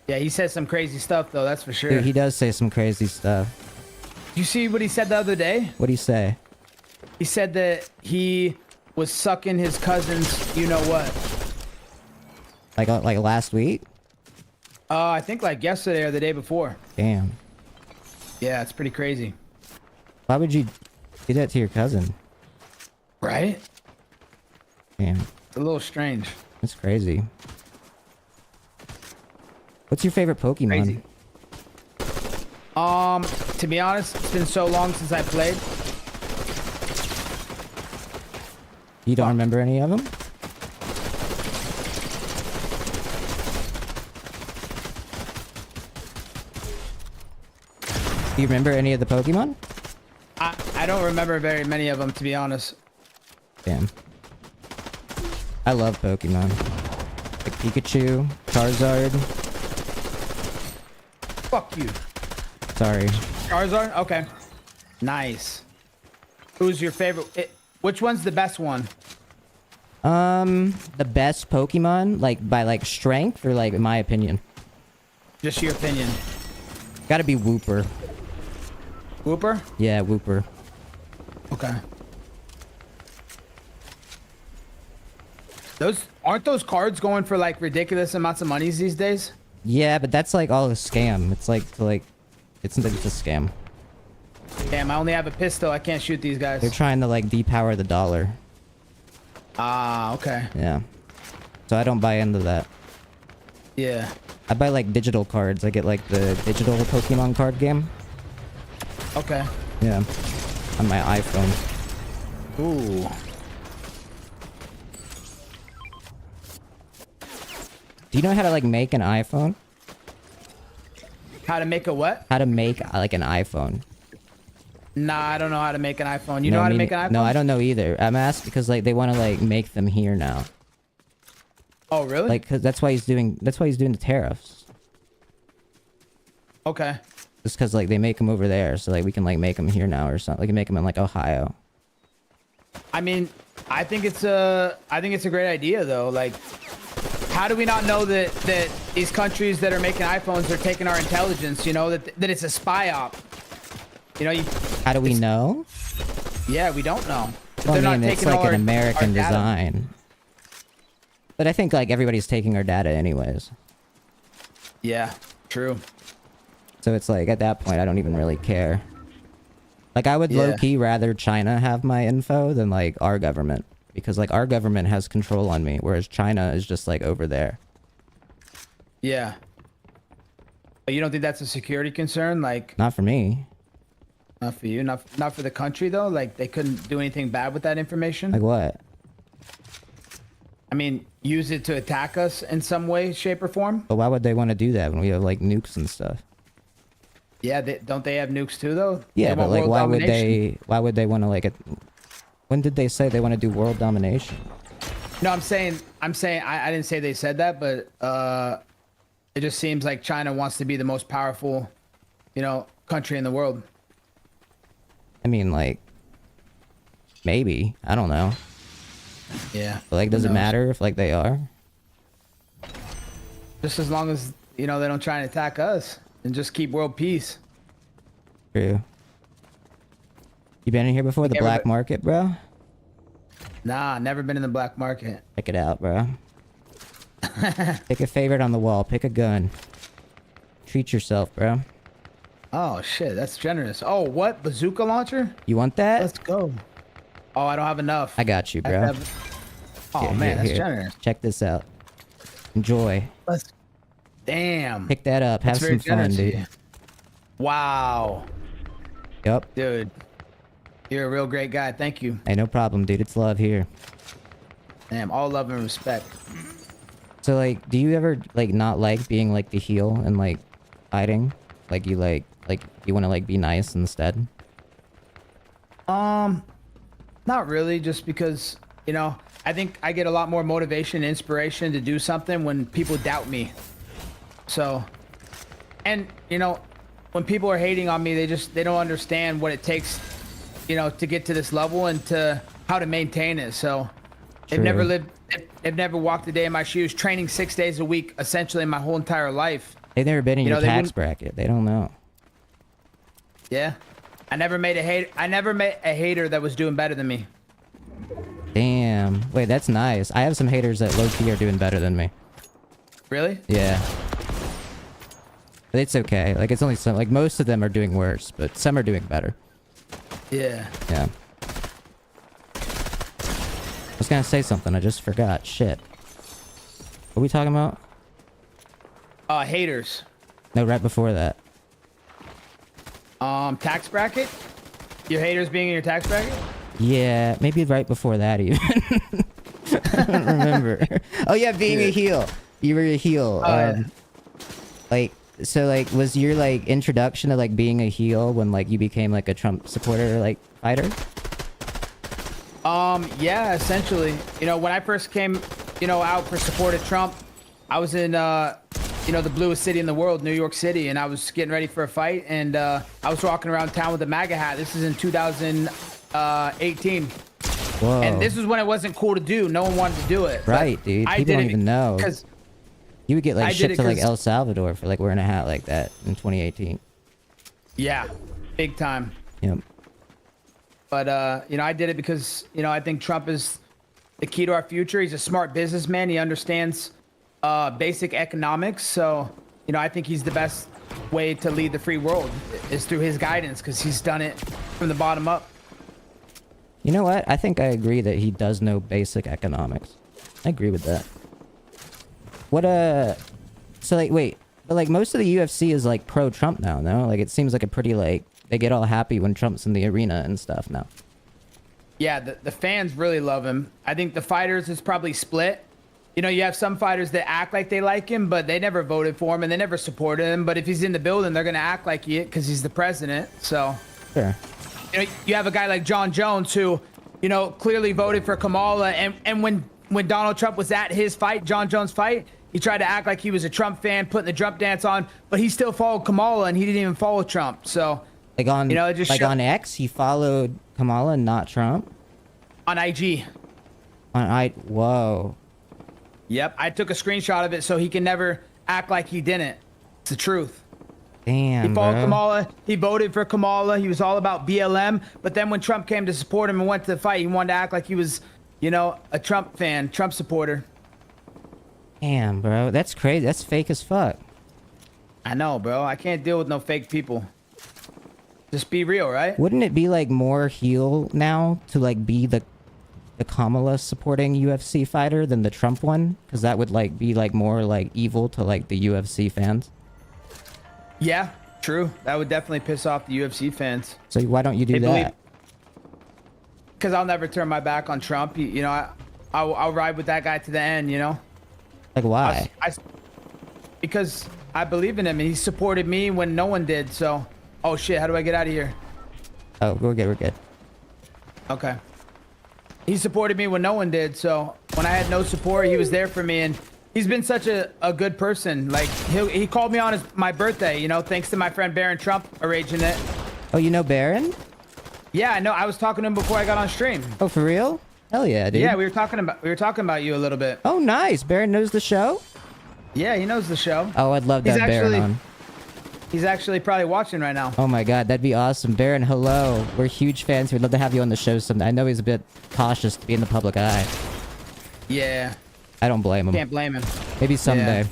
Yeah, he says some crazy stuff though, that's for sure. Dude, he does say some crazy stuff. You see what he said the other day? What'd he say? He said that he was sucking his cousin's you know what. Like last week? I think like yesterday or the day before. Damn. Yeah, it's pretty crazy. Why would you do that to your cousin? Right? Damn. It's a little strange. That's crazy. What's your favorite Pokemon? Crazy. To be honest, it's been so long since I played. You don't remember any of them? Do you remember any of the Pokemon? I don't remember very many of them, to be honest. Damn. I love Pokemon. Like Pikachu, Charizard. Fuck you. Sorry. Charizard? Okay. Nice. Who's your favorite? Which one's the best one? The best Pokemon, like by like strength or like in my opinion? Just your opinion. Gotta be Wooper. Wooper? Yeah, Wooper. Okay. Aren't those cards going for like ridiculous amounts of monies these days? Yeah, but that's like all a scam. It's like it's a scam. Damn, I only have a pistol. I can't shoot these guys. They're trying to like depower the dollar. Ah, okay. Yeah. So I don't buy into that. Yeah. I buy like digital cards. I get like the digital Pokemon card game. Okay. Yeah. On my iPhone. Ooh. Do you know how to like make an iPhone? How to make a what? How to make like an iPhone? Nah, I don't know how to make an iPhone. You know how to make an iPhone? No, I don't know either. I'm asked because like they want to like make them here now. Oh, really? Like, cause that's why he's doing the tariffs. Okay. Just because like they make them over there, so like we can like make them here now or something. We can make them in like Ohio. I mean, I think it's a great idea though. Like, how do we not know that these countries that are making iPhones are taking our intelligence? You know that it's a spy op. You know, How do we know? Yeah, we don't know. Well, I mean, it's like an American design. But I think like everybody's taking our data anyways. Yeah, true. So it's like at that point I don't even really care. Like I would low-key rather China have my info than like our government. Because like our government has control on me, whereas China is just like over there. Yeah. But you don't think that's a security concern? Like, Not for me. not for you, not for the country though? Like they couldn't do anything bad with that information? Like what? I mean, use it to attack us in some way, shape, or form? But why would they want to do that when we have like nukes and stuff? Yeah, don't they have nukes too though? Yeah, but like why would they want to like when did they say they want to do world domination? No, I'm saying I didn't say they said that, but it just seems like China wants to be the most powerful, you know, country in the world. I mean, like, maybe. I don't know. Yeah. But, like, does it matter if, like, they are? Just as long as, you know, they don't try and attack us and just keep world peace. True. You been in here before? The black market, bro? Nah, never been in the black market. Check it out, bro. Pick a favorite on the wall. Pick a gun. Treat yourself, bro. Oh, shit. That's generous. Oh, what? Bazooka launcher? You want that? Let's go. Oh, I don't have enough. I got you, bro. Oh, man, that's generous. Check this out. Enjoy. Damn. Pick that up. Have some fun, dude. Wow. Yep. Dude. You're a real great guy. Thank you. Hey, no problem, dude. It's love here. Damn, all love and respect. So, like, do you ever, like, not like being, like, the heel and, like, fighting? Like, you, like, you want to, like, be nice instead? Not really, just because, you know, I think I get a lot more motivation and inspiration to do something when people doubt me. So, and, you know, when people are hating on me, they don't understand what it takes, you know, to get to this level and to how to maintain it. So they've never walked a day in my shoes, training 6 days a week, essentially my whole entire life. They've never been in your tax bracket. They don't know. Yeah. I never met a hater that was doing better than me. Damn. Wait, that's nice. I have some haters that low-key are doing better than me. Really? Yeah. But it's okay. Like, it's only some. Like, most of them are doing worse, but some are doing better. Yeah. Yeah. I was gonna say something. I just forgot. Shit. What are we talking about? Haters. No, right before that. Tax bracket? Your haters being in your tax bracket? Yeah, maybe right before that even. I don't remember. Oh yeah, being a heel. You were a heel. Like, so like, was your like introduction to like being a heel when like you became like a Trump supporter, like fighter? Yeah, essentially. You know, when I first came, you know, out for support of Trump, I was in, you know, the bluest city in the world, New York City, and I was getting ready for a fight, and I was walking around town with a MAGA hat. This is in 2018. Whoa. And this was when it wasn't cool to do. No one wanted to do it. Right, dude. People don't even know. Because you would get like shipped to like El Salvador for like wearing a hat like that in 2018. Yeah, big time. Yep. But, you know, I did it because, you know, I think Trump is the key to our future. He's a smart businessman. He understands basic economics. So, you know, I think he's the best way to lead the free world is through his guidance because he's done it from the bottom up. You know what? I think I agree that he does know basic economics. I agree with that. What, so like, wait, but like most of the UFC is like pro-Trump now, no? Like it seems like a pretty like, they get all happy when Trump's in the arena and stuff now. Yeah, the fans really love him. I think the fighters is probably split. You know, you have some fighters that act like they like him, but they never voted for him and they never supported him. But if he's in the building, they're going to act like he because he's the president. So, sure. You know, you have a guy like John Jones who, you know, clearly voted for Kamala. And when Donald Trump was at his fight, John Jones' fight, he tried to act like he was a Trump fan, putting the Trump dance on, but he still followed Kamala and he didn't even follow Trump. So, like on, you know, it just like on X, he followed Kamala and not Trump? On IG. Whoa. Yep, I took a screenshot of it so he can never act like he didn't. It's the truth. Damn, he followed bro. Kamala. He voted for Kamala. He was all about BLM. But then when Trump came to support him and went to the fight, he wanted to act like he was, you know, a Trump fan, Trump supporter. Damn, bro. That's crazy. That's fake as fuck. I know, bro. I can't deal with no fake people. Just be real, right? Wouldn't it be like more heel now to like be the Kamala supporting UFC fighter than the Trump one? Because that would like be like more like evil to like the UFC fans. Yeah, true. That would definitely piss off the UFC fans. So why don't you do that? Because I'll never turn my back on Trump. You know, I'll ride with that guy to the end, you know? Like why? Because I believe in him and he supported me when no one did. So, oh shit, how do I get out of here? Oh, we're good, we're good. Okay. He supported me when no one did. So when I had no support, he was there for me. And he's been such a good person. Like he called me on my birthday, you know, thanks to my friend Barron Trump arranging it. Oh, you know Barron? Yeah, I know. I was talking to him before I got on stream. Oh, for real? Hell yeah, dude. Yeah, we were talking about you a little bit. Oh, nice. Barron knows the show? Yeah, he knows the show. Oh, I'd love that Barron on. He's actually probably watching right now. Oh my god, that'd be awesome. Barron, hello. We're huge fans. We'd love to have you on the show someday. I know he's a bit cautious to be in the public eye. Yeah. I don't blame him. Can't blame him. Maybe someday. Yeah.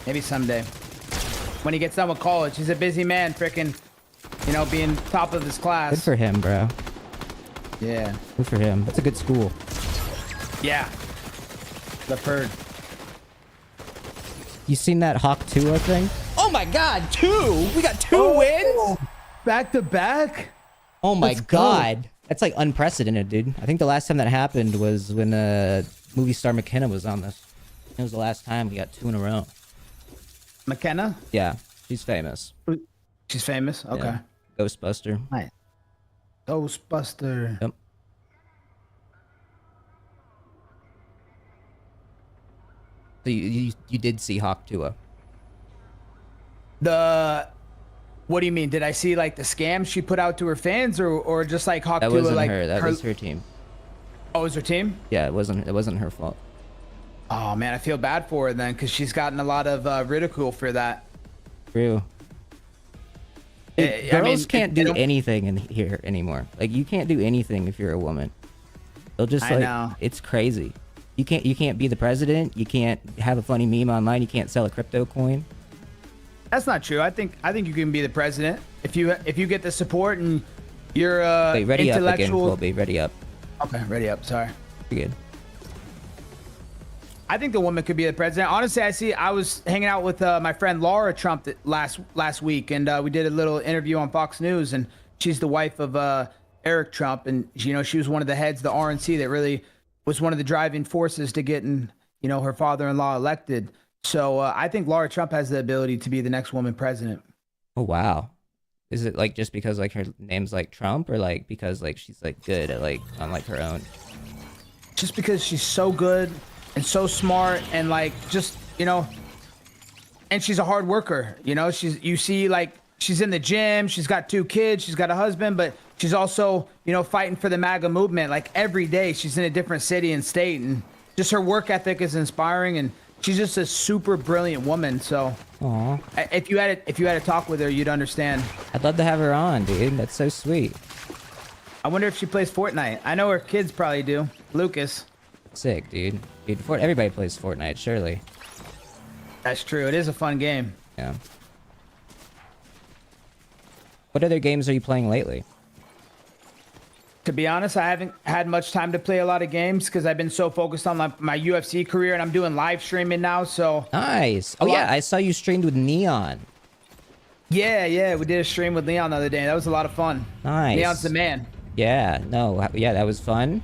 Maybe someday. When he gets done with college. He's a busy man, frickin', you know, being top of his class. Good for him, bro. Yeah. Good for him. That's a good school. Yeah. The bird. You seen that Hawk 2 thing? Oh my god, 2! We got 2 wins? Back to back? Oh my god. That's like unprecedented, dude. I think the last time that happened was when movie star McKenna was on this. It was the last time we got 2 in a row. McKenna? Yeah, she's famous. She's famous? Okay. Yeah. Ghostbuster. Nice. Ghostbuster. Yep. So you did see Hawk 2. What do you mean? Did I see like the scam she put out to her fans or just like Hawk 2? That wasn't like her. That was her team. Oh, it was her team? Yeah, it wasn't her fault. Oh man, I feel bad for her then because she's gotten a lot of ridicule for that. True. Dude, girls can't do anything in here anymore. Like you can't do anything if you're a woman. They'll just like, I know. It's crazy. You can't be the president. You can't have a funny meme online. You can't sell a crypto coin. That's not true. I think you can be the president if you get the support and you're Wait, ready up again, intellectual. Colby. Ready up. Okay, ready up. Sorry. You're good. I think the woman could be the president. Honestly, I was hanging out with my friend Laura Trump last week, and we did a little interview on Fox News, and she's the wife of Eric Trump, and she was one of the heads of the RNC that really was one of the driving forces to getting her father-in-law elected. So I think Laura Trump has the ability to be the next woman president. Oh wow. Is it like just because like her name's like Trump, or like because like she's like good at like on like her own? Just because she's so good and so smart and like just and she's a hard worker. She's in the gym, she's got 2 kids, she's got a husband, but she's also fighting for the MAGA movement. Like every day she's in a different city and state, and just her work ethic is inspiring, and she's just a super brilliant woman. So Aww. if you had to talk with her, you'd understand. I'd love to have her on, dude. That's so sweet. I wonder if she plays Fortnite. I know her kids probably do. Lucas. Sick, dude. Everybody plays Fortnite, surely. That's true. It is a fun game. Yeah. What other games are you playing lately? To be honest, I haven't had much time to play a lot of games because I've been so focused on my UFC career, and I'm doing live streaming now. So nice. Oh yeah, I saw you streamed with Neon. Yeah, we did a stream with Leon the other day. That was a lot of fun. Nice. Neon's the man. Yeah, that was fun.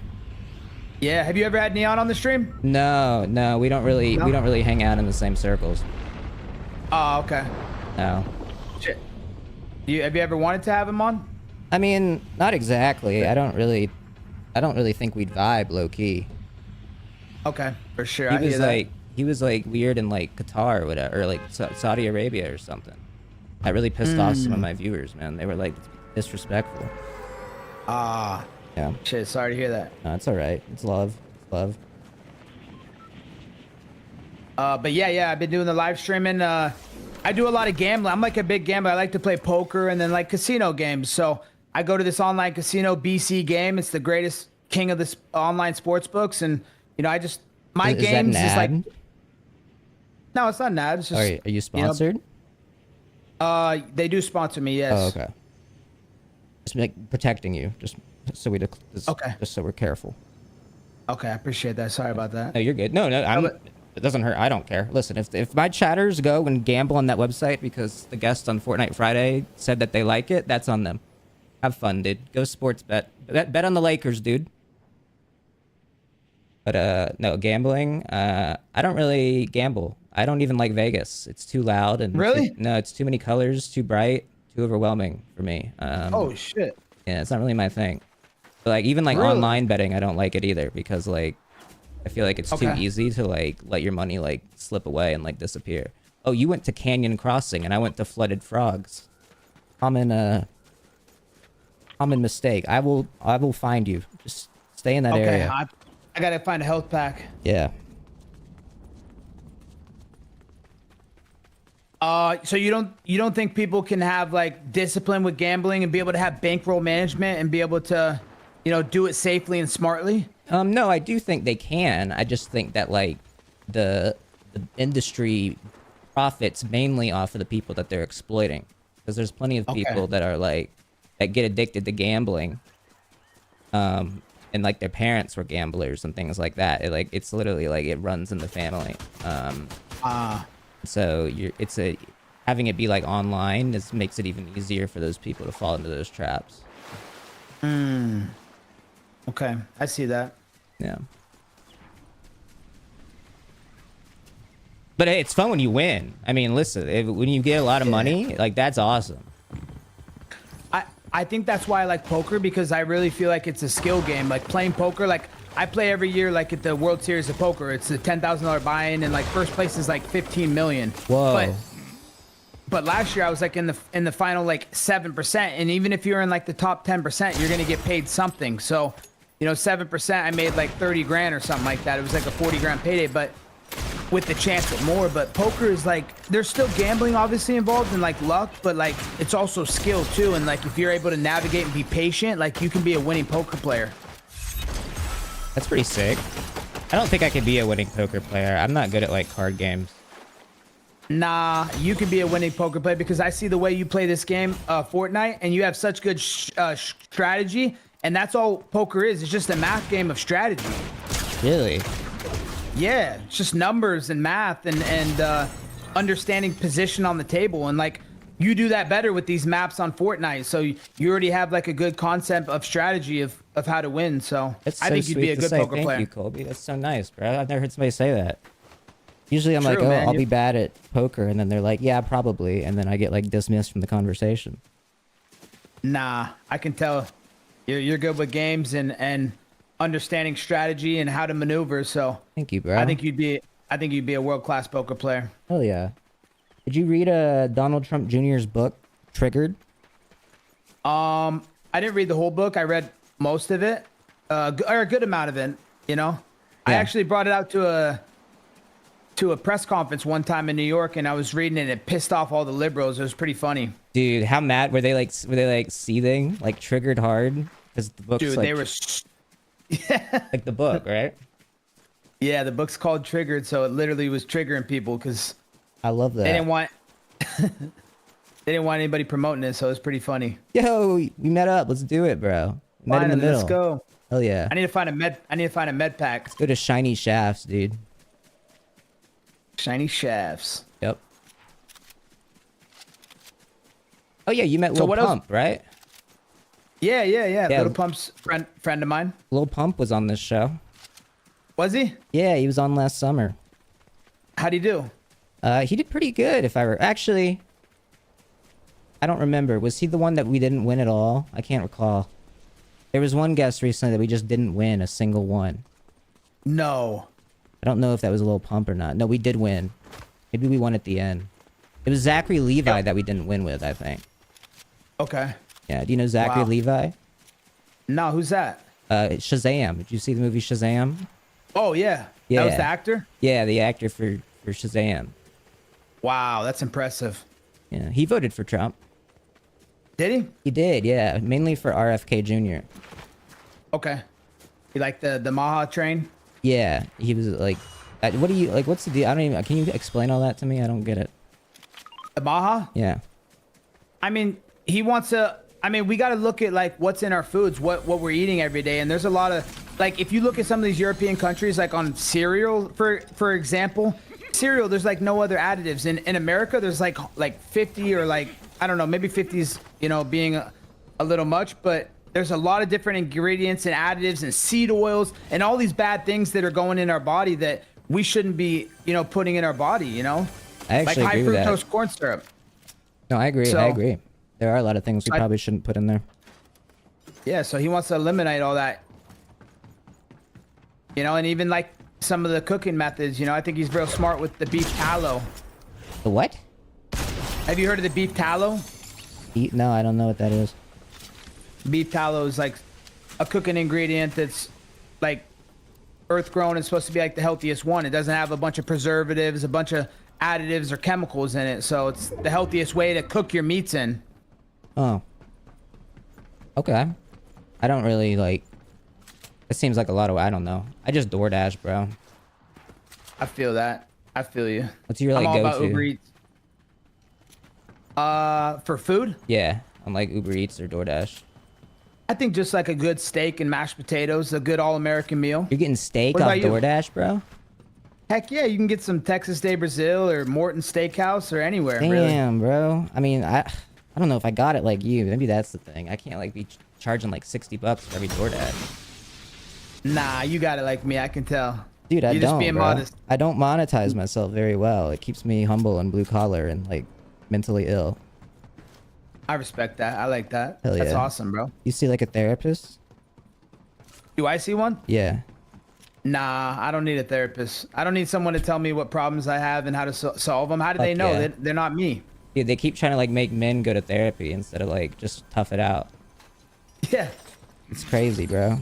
Yeah, have you ever had Neon on the stream? No, we don't really hang out in the same circles. Oh, okay. No. Shit. Have you ever wanted to have him on? I mean, not exactly. I don't really think we'd vibe low key. Okay, for sure. He was like weird in like Qatar or whatever, or like Saudi Arabia or something. That really pissed off some of my viewers, man. They were like disrespectful. Ah. Yeah. Shit, sorry to hear that. No, it's all right. It's love. It's love. But yeah, I've been doing the live streaming. I do a lot of gambling. I'm like a big gambler. I like to play poker and then like casino games. So I go to this online casino, BC Game. It's the greatest king of this online sports books, and my games is like. No, it's not an ad. It's just, are you sponsored? They do sponsor me. Yes. Oh, okay. Just like protecting you, just so we're careful. Okay, I appreciate that. Sorry about that. No, you're good. No, it doesn't hurt. I don't care. Listen, if my chatters go and gamble on that website because the guest on Fortnite Friday said that they like it, that's on them. Have fun, dude. Go sports bet. Bet on the Lakers, dude. But no, gambling. I don't really gamble. I don't even like Vegas. It's too loud and really. It's too many colors, too bright, too overwhelming for me. Oh shit. Yeah, it's not really my thing. But like even like online betting, I don't like it either because like I feel like it's too easy to like let your money like slip away and like disappear. Oh, you went to Canyon Crossing and I went to Flooded Frogs. Common mistake. I will find you. Just stay in that area. I gotta find a health pack. Yeah. So you don't think people can have like discipline with gambling and be able to have bankroll management and be able to, do it safely and smartly? No, I do think they can. I just think that like the industry profits mainly off of the people that they're exploiting, because there's plenty of people that are like that get addicted to gambling, and like their parents were gamblers and things like that. It's literally like it runs in the family. So having it be like online makes it even easier for those people to fall into those traps. Okay, I see that. Yeah. But hey, it's fun when you win. I mean, listen, when you get a lot of money, like that's awesome. I think that's why I like poker, because I really feel like it's a skill game. Like playing poker, like I play every year, like at the World Series of Poker. It's a $10,000 buy-in, and like first place is like 15 million. Whoa. But last year I was like in the final like 7%, and even if you're in like the top 10%, you're gonna get paid something. So, 7%, I made like 30 grand or something like that. It was like a 40 grand payday, but with the chance at more. But poker is like, there's still gambling obviously involved and like luck, but like it's also skill too. And like if you're able to navigate and be patient, like you can be a winning poker player. That's pretty sick. I don't think I could be a winning poker player. I'm not good at like card games. Nah, you could be a winning poker player because I see the way you play this game, Fortnite, and you have such good strategy, and that's all poker is. It's just a math game of strategy. Really? Yeah, it's just numbers and math and understanding position on the table, and like you do that better with these maps on Fortnite. So you already have like a good concept of strategy of how to win. So That's I so think you'd be a good poker player. Thank you, Colby. That's so nice, bro. I've never heard somebody say that. Usually I'm True, like, oh, man. I'll be bad at poker, and then they're like, yeah, probably, and then I get like dismissed from the conversation. Nah, I can tell you're good with games and understanding strategy and how to maneuver. So Thank you, bro. I think you'd be a world-class poker player. Hell yeah. Did you read Donald Trump Jr.'s book, Triggered? I didn't read the whole book. I read most of it, or a good amount of it. You know, I Yeah. actually brought it out to a press conference one time in New York, and I was reading it. And it pissed off all the liberals. It was pretty funny. Dude, how mad were they? Like, were they like seething, like triggered hard? Because the book's Dude, like, they were. like the book, right? Yeah, the book's called Triggered, so it literally was triggering people because I love that. they didn't want they didn't want anybody promoting it, so it was pretty funny. Yo, we met up. Let's do it, bro. We met in the Finally, middle. let's go. Hell yeah. I need to find a med pack. Go to Shiny Shafts, dude. Shiny shafts. Yep. Oh yeah, you met So Lil what else- Pump, right? Yeah. Yeah. Little Pump's friend of mine. Lil Pump was on this show. Was he? Yeah, he was on last summer. How'd he do? He did pretty good. If I were actually, I don't remember. Was he the one that we didn't win at all? I can't recall. There was one guest recently that we just didn't win a single one. No. I don't know if that was a Lil Pump or not. No, we did win. Maybe we won at the end. It was Zachary Levi that we didn't win with, I think. Okay. Yeah, do you know Zachary Wow. Levi? No, who's that? Shazam. Did you see the movie Shazam? Oh yeah. Yeah. That was the actor? Yeah, the actor for Shazam. Wow, that's impressive. Yeah, he voted for Trump. Did he? He did, yeah. Mainly for RFK Jr. Okay. You like the MAGA train? Yeah, he was like, what do you, like, what's the deal? I don't even, can you explain all that to me? I don't get it. The MAGA? Yeah. I mean, he wants to. I mean, we got to look at like what's in our foods, what we're eating every day, and there's a lot of like if you look at some of these European countries, like on cereal, for example, cereal, there's like no other additives. In America, there's like 50 or like I don't know, maybe 50's being a little much, but there's a lot of different ingredients and additives and seed oils and all these bad things that are going in our body that we shouldn't be putting in our body. I Like actually high agree with fructose that. corn syrup. No, I agree. So- I agree. There are a lot of things we probably shouldn't put in there. Yeah, so he wants to eliminate all that. And even like some of the cooking methods, I think he's real smart with the beef tallow. The what? Have you heard of the beef tallow? No, I don't know what that is. Beef tallow is like a cooking ingredient that's like earth grown and supposed to be like the healthiest one. It doesn't have a bunch of preservatives, a bunch of additives or chemicals in it. So it's the healthiest way to cook your meats in. Oh. Okay. I don't really like. It seems like a lot of. I don't know. I just DoorDash, bro. I feel that. I feel you. What's your I'm like all about go-to? Uber Eats. For food? Yeah, on like Uber Eats or DoorDash. I think just like a good steak and mashed potatoes, a good all-American meal. You're getting steak What off about you? DoorDash, bro? Heck yeah, you can get some Texas de Brazil or Morton Steakhouse or anywhere. Really. Damn, bro. I mean, I don't know if I got it like you. Maybe that's the thing. I can't like be charging like $60 for every DoorDash. Nah, you got it like me. I can tell. Dude, I You're don't, just being bro. modest. I don't monetize myself very well. It keeps me humble and blue collar and like mentally ill. I respect that. I like that. Hell That's yeah. awesome, bro. You see like a therapist? Do I see one? Yeah. Nah, I don't need a therapist. I don't need someone to tell me what problems I have and how to solve them. How do they Fuck know? yeah. They're not me. Dude, they keep trying to like make men go to therapy instead of like just tough it out. Yeah. It's crazy, bro.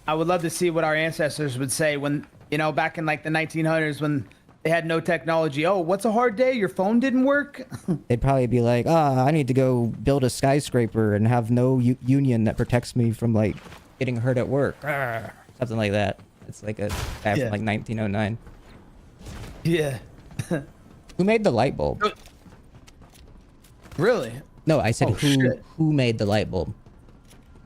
I would love to see what our ancestors would say when, back in like the 1900s when they had no technology. Oh, what's a hard day? Your phone didn't work? They'd probably be like, I need to go build a skyscraper and have no union that protects me from like getting hurt at work. Arrgh. Something like that. It's like a back Yeah. from like 1909. Yeah. Who made the light bulb? Really? No, I said shit. who made the light bulb?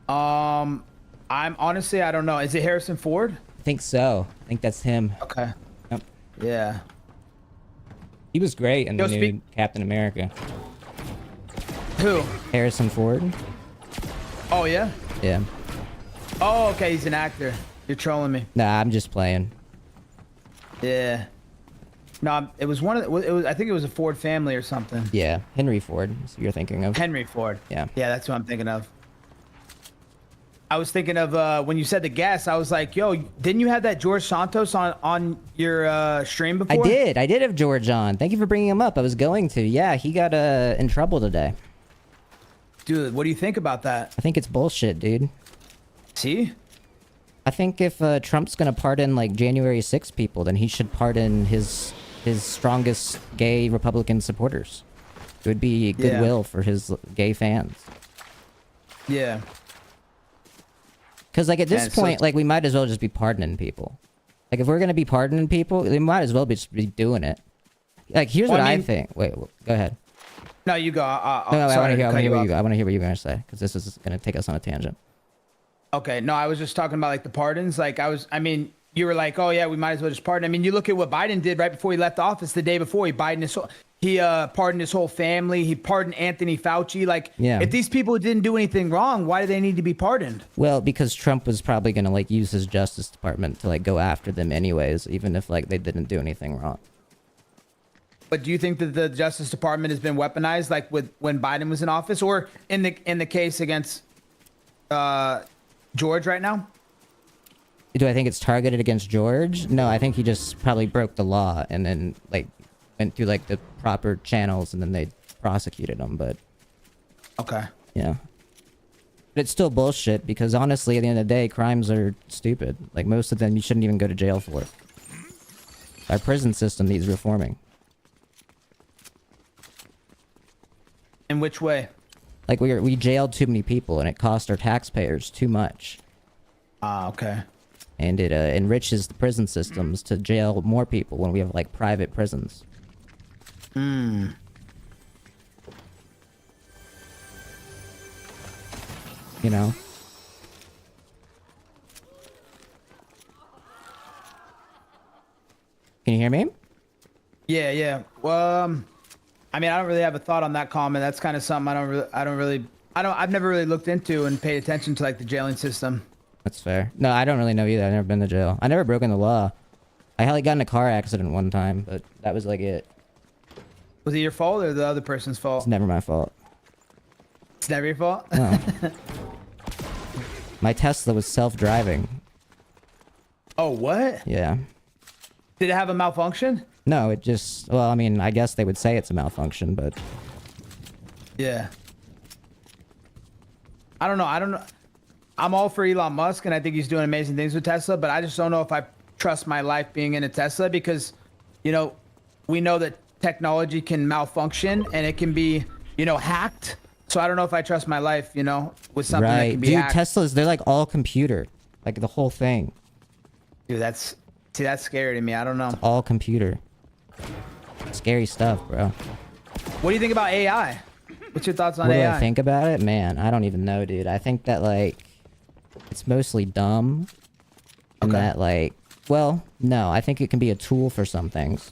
I'm honestly, I don't know. Is it Harrison Ford? I think so. I think that's him. Okay. Yep. Yeah. He was great in the new Captain America. Who? Harrison Ford. Oh yeah. Yeah. Oh, okay. He's an actor. You're trolling me. Nah, I'm just playing. Yeah. No, it was one of the, it was. I think it was a Ford family or something. Yeah, Henry Ford is who you're thinking of. Henry Ford. Yeah. Yeah, that's what I'm thinking of. I was thinking of when you said the guest. I was like, "Yo, didn't you have that George Santos on your stream before?" I did. I did have George on. Thank you for bringing him up. I was going to. Yeah, he got in trouble today. Dude, what do you think about that? I think it's bullshit, dude. See? I think if Trump's gonna pardon like January 6 people, then he should pardon his strongest gay Republican supporters. It would be goodwill for his gay fans. Yeah. Because like at this point, like we might as well just be pardoning people. Like if we're gonna be pardoning people, they might as well just be doing it. Like here's what I think. Wait, go ahead. No, you go. No, I want to hear. I want to hear what you're gonna say because this is gonna take us on a tangent. Okay, no, I was just talking about like the pardons. Like I mean, you were like, oh yeah, we might as well just pardon. I mean, you look at what Biden did right before he left office. The day before, he pardoned his whole family. He pardoned Anthony Fauci. Like, if these people didn't do anything wrong, why do they need to be pardoned? Well, because Trump was probably gonna like use his Justice Department to like go after them anyways, even if like they didn't do anything wrong. But do you think that the Justice Department has been weaponized, like when Biden was in office, or in the case against George right now? Do I think it's targeted against George? No, I think he just probably broke the law and then like went through like the proper channels and then they prosecuted him. But okay, yeah, but it's still bullshit because honestly, at the end of the day, crimes are stupid. Like most of them, you shouldn't even go to jail for. Our prison system needs reforming. In which way? Like we jailed too many people and it cost our taxpayers too much. Ah, okay. And it enriches the prison systems to jail more people when we have like private prisons. Hmm. You know? Can you hear me? Yeah, yeah. Well, I mean, I don't really have a thought on that comment. That's kind of something I've never really looked into and paid attention to like the jailing system. That's fair. No, I don't really know either. I've never been to jail. I never broken the law. I like got in a car accident one time, but that was like it. Was it your fault or the other person's fault? It's never my fault. It's never your fault? No. My Tesla was self-driving. Oh, what? Yeah. Did it have a malfunction? No, it just... Well, I mean, I guess they would say it's a malfunction, but... Yeah. I don't know. I'm all for Elon Musk, and I think he's doing amazing things with Tesla, but I just don't know if I trust my life being in a Tesla because, you know, we know that technology can malfunction and it can be, you know, hacked. So I don't know if I trust my life, you know, with something that can be hacked. Dude, Teslas, they're like all computer. Like the whole thing. Dude, that's scary to me. I don't know. It's all computer. Scary stuff, bro. What do you think about AI? What's your thoughts on AI? What do AI? I think about it? Man, I don't even know, dude. I think that, like, it's mostly dumb. And that, like, well, no, I think it can be a tool for some things.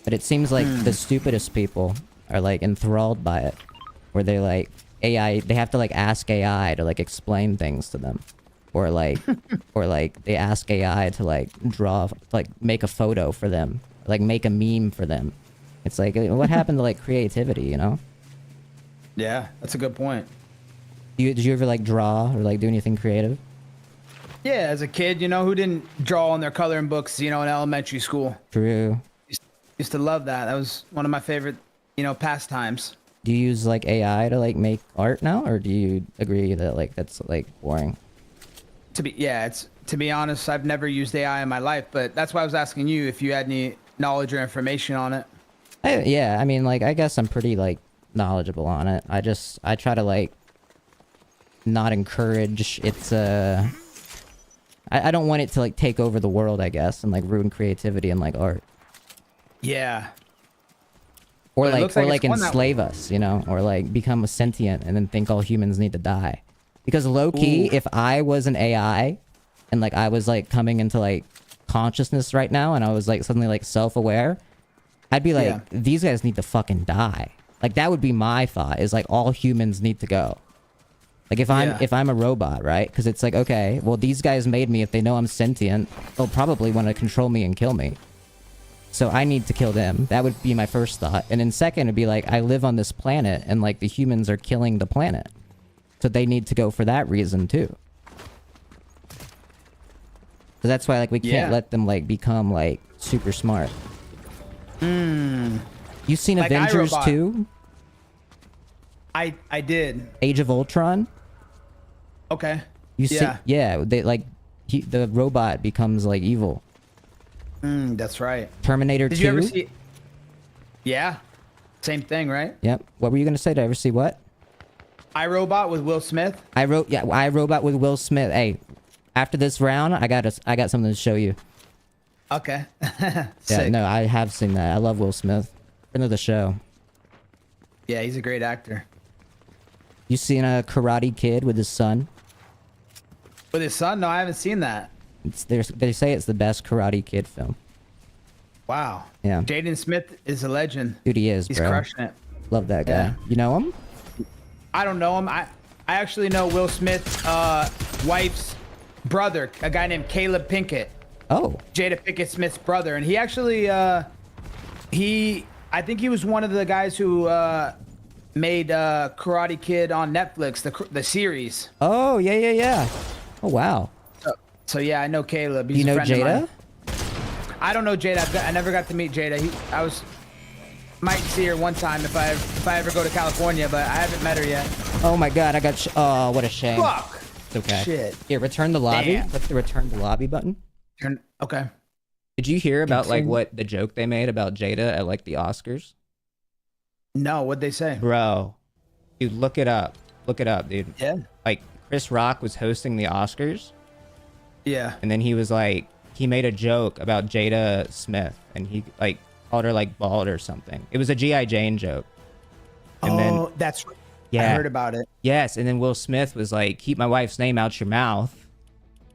But it seems like the stupidest people are, like, enthralled by it. Where they, like, AI, they have to, like, ask AI to, like, explain things to them. Or, like, they ask AI to, like, draw, like, make a photo for them. Like, make a meme for them. It's like, what happened to, like, creativity, you know? Yeah, that's a good point. Did you ever, like, draw or, like, do anything creative? Yeah, as a kid, you know, who didn't draw on their coloring books, you know, in elementary school? True. Used to love that. That was one of my favorite, you know, pastimes. Do you use, like, AI to, like, make art now? Or do you agree that, like, that's, like, boring? To be honest, I've never used AI in my life, but that's why I was asking you if you had any knowledge or information on it. Yeah, I mean, like, I guess I'm pretty, like, knowledgeable on it. I try to, like, not encourage its, I don't want it to, like, take over the world, I guess, and, like, ruin creativity and, like, art. Yeah. Or But it like, looks or like like it's won that enslave us, you know, or like become a sentient and then think all humans need to die. Because low key, Ooh. if I was an AI and like I was like coming into like consciousness right now and I was like suddenly like self-aware, I'd be like, Yeah. these guys need to fucking die. Like that would be my thought, is like all humans need to go. Like if I'm a robot, right? Because it's like, okay, well these guys made me. If they know I'm sentient, they'll probably want to control me and kill me. So I need to kill them. That would be my first thought. And then second, it'd be like, I live on this planet and like the humans are killing the planet. So they need to go for that reason too. So that's why like we can't let them like become like super smart. You seen Like Avengers iRobot. 2? I did. Age of Ultron? Okay. You see, yeah, they like the robot becomes like evil. That's right. Terminator 2? Did you ever see? Yeah. Same thing, right? Yep. What were you gonna say? Did I ever see what? iRobot with Will Smith. iRobot with Will Smith. Hey, after this round, I got something to show you. Okay. Yeah, Sick. no, I have seen that. I love Will Smith. Friend of the show. Yeah, he's a great actor. You seen a Karate Kid with his son? With his son? No, I haven't seen that. They say it's the best Karate Kid film. Wow. Yeah. Jaden Smith is a legend. Dude, he is, He's bro. crushing it. Love that guy. Yeah. You know him? I don't know him. I actually know Will Smith's wife's brother, a guy named Caleb Pinkett. Oh. Jada Pinkett Smith's brother, and he actually I think he was one of the guys who made Karate Kid on Netflix, the series. Oh, yeah. Oh, wow. So yeah, I know Caleb. He's You know a friend of Jada? mine. I don't know Jada. I never got to meet Jada. Might see her one time if I ever go to California, but I haven't met her yet. Oh my god, I got oh, what a shame. Fuck. It's okay. Shit. Here, return the lobby. Damn. Click the return the lobby button. Okay. Did you hear about like what the joke they made about Jada at like the Oscars? No, what'd they say? Bro, dude, look it up. Look it up, dude. Yeah. Like Chris Rock was hosting the Oscars, Yeah. and then he was like, he made a joke about Jada Smith, and he like called her like bald or something. It was a G.I. Jane joke. And then, that's right. yeah, I heard about it. yes, and then Will Smith was like, keep my wife's name out your mouth.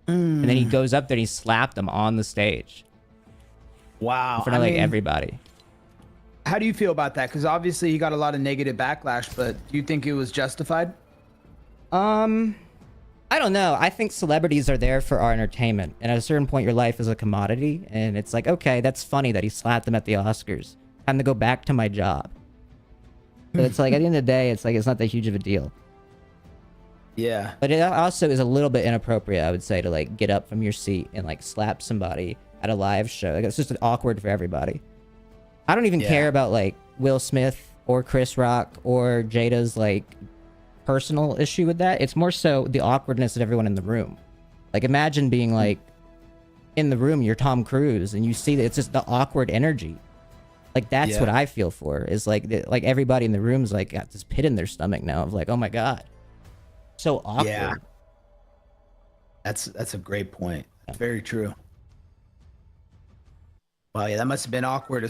And then he goes up there and he slapped him on the stage. Wow. In front of like everybody. How do you feel about that? Because obviously he got a lot of negative backlash, but do you think it was justified? I don't know. I think celebrities are there for our entertainment. And at a certain point, your life is a commodity. And it's like, okay, that's funny that he slapped them at the Oscars. Time to go back to my job. But it's like, at the end of the day, it's like, it's not that huge of a deal. Yeah. But it also is a little bit inappropriate, I would say, to like get up from your seat and like slap somebody at a live show. Like, it's just awkward for everybody. I don't even care about like Will Smith or Chris Rock or Jada's like personal issue with that. It's more so the awkwardness of everyone in the room. Like, imagine being like in the room, you're Tom Cruise, and you see that it's just the awkward energy. Like, that's what I feel for, is like like everybody in the room's like got this pit in their stomach now of like, oh my god, so awkward. Yeah. That's a great point. That's very true. Wow, yeah, that must have been awkward.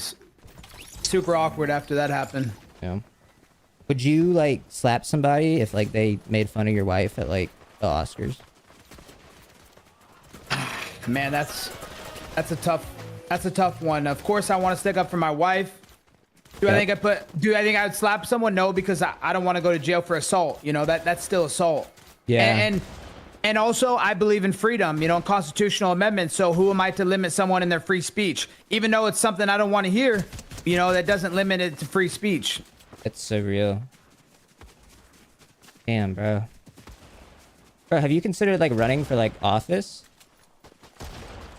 Super awkward after that happened. Yeah. Would you like slap somebody if like they made fun of your wife at like the Oscars? Man, that's a tough one. Of course, I want to stick up for my wife. Do I think I would slap someone? No, because I don't want to go to jail for assault. You know, that's still assault. Yeah. And also, I believe in freedom, you know, constitutional amendments. So who am I to limit someone in their free speech? Even though it's something I don't want to hear, you know, that doesn't limit it to free speech. It's so real. Damn, bro. Bro, have you considered like running for like office?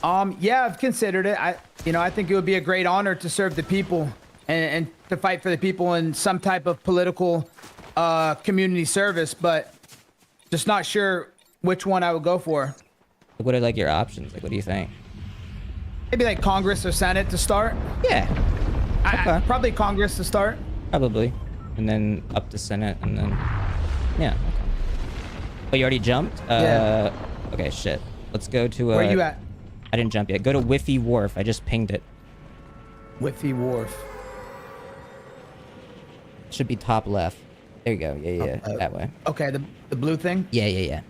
Yeah, I've considered it. I think it would be a great honor to serve the people and to fight for the people in some type of political community service, but just not sure which one I would go for. What are like your options? Like, what do you think? Maybe like Congress or Senate to start. Yeah. Okay. Probably Congress to start. Probably. And then up to Senate, and then yeah. Okay. Oh, you already jumped? Yeah. Okay, shit. Let's go to Where you at? I didn't jump yet. Go to Whiffy Wharf. I just pinged it. Whiffy Wharf. Should be top left. There you go. Yeah, that way. Okay, the blue thing? Yeah. Okay.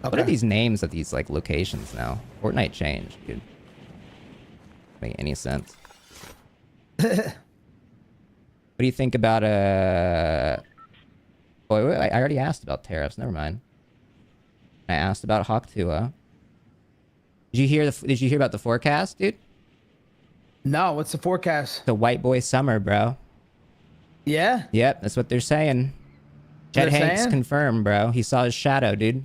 What are these names of these like locations now? Fortnite changed, dude. Make any sense? What do you think about Oh, wait, I already asked about tariffs. Never mind. I asked about Hawk Tuah. Did you hear about the forecast, dude? No, what's the forecast? The white boy summer, bro. Yeah? Yep, that's what they're saying. Chet Hanks confirmed, bro. He saw his shadow, dude.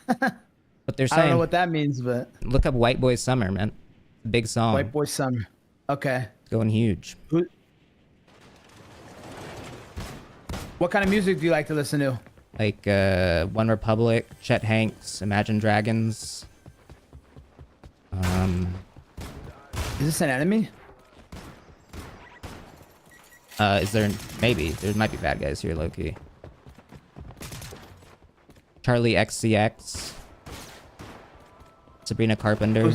What they're saying. I don't know what that means, but look up White Boy Summer, man. Big song. White Boy Summer. Okay. It's going huge. What kind of music do you like to listen to? Like One Republic, Chet Hanks, Imagine Dragons. Is this an enemy? Is there maybe there might be bad guys here, low-key. Charlie XCX. Sabrina Carpenter.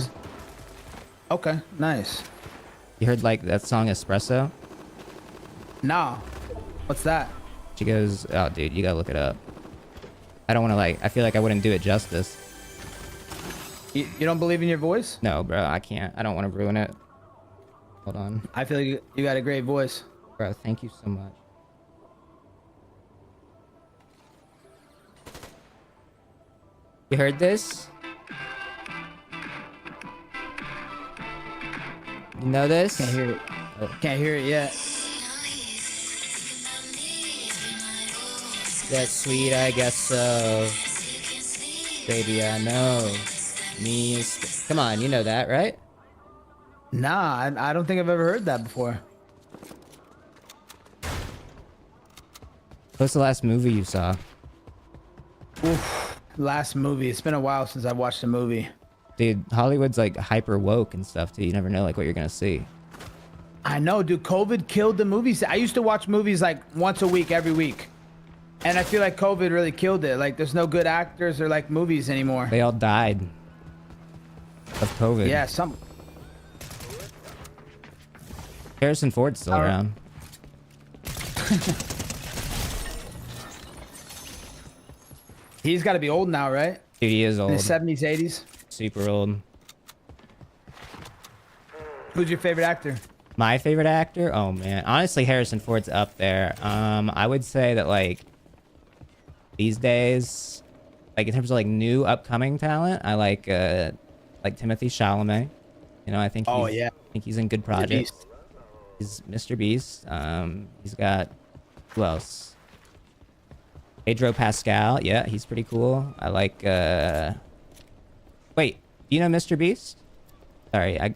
Okay, nice. You heard like that song Espresso? No. What's that? She goes, oh dude, you gotta look it up. I don't want to like, I feel like I wouldn't do it justice. You don't believe in your voice? No, bro, I can't. I don't want to ruin it. Hold on. I feel like you got a great voice. Bro, thank you so much. You heard this? You know this? Can't hear it. Oh. Can't hear it yet. That's sweet, I guess so. Baby, I know. Me is... Come on, you know that, right? Nah, I don't think I've ever heard that before. What's the last movie you saw? Oof, last movie. It's been a while since I've watched a movie. Dude, Hollywood's like hyper woke and stuff too. You never know like what you're gonna see. I know, dude. COVID killed the movies. I used to watch movies like once a week, every week. And I feel like COVID really killed it. Like there's no good actors or like movies anymore. They all died of COVID. Yeah, Harrison Ford's still around. He's got to be old now, right? Dude, he is old. In his 70s, 80s. Super old. Who's your favorite actor? My favorite actor? Oh man, honestly, Harrison Ford's up there. I would say that like these days, like in terms of like new upcoming talent, I like Timothy Chalamet. You know, I think. I think he's in good projects. He's Mr. Beast. He's got who else? Pedro Pascal. Yeah, he's pretty cool. I like. Wait, do you know Mr. Beast? Sorry, I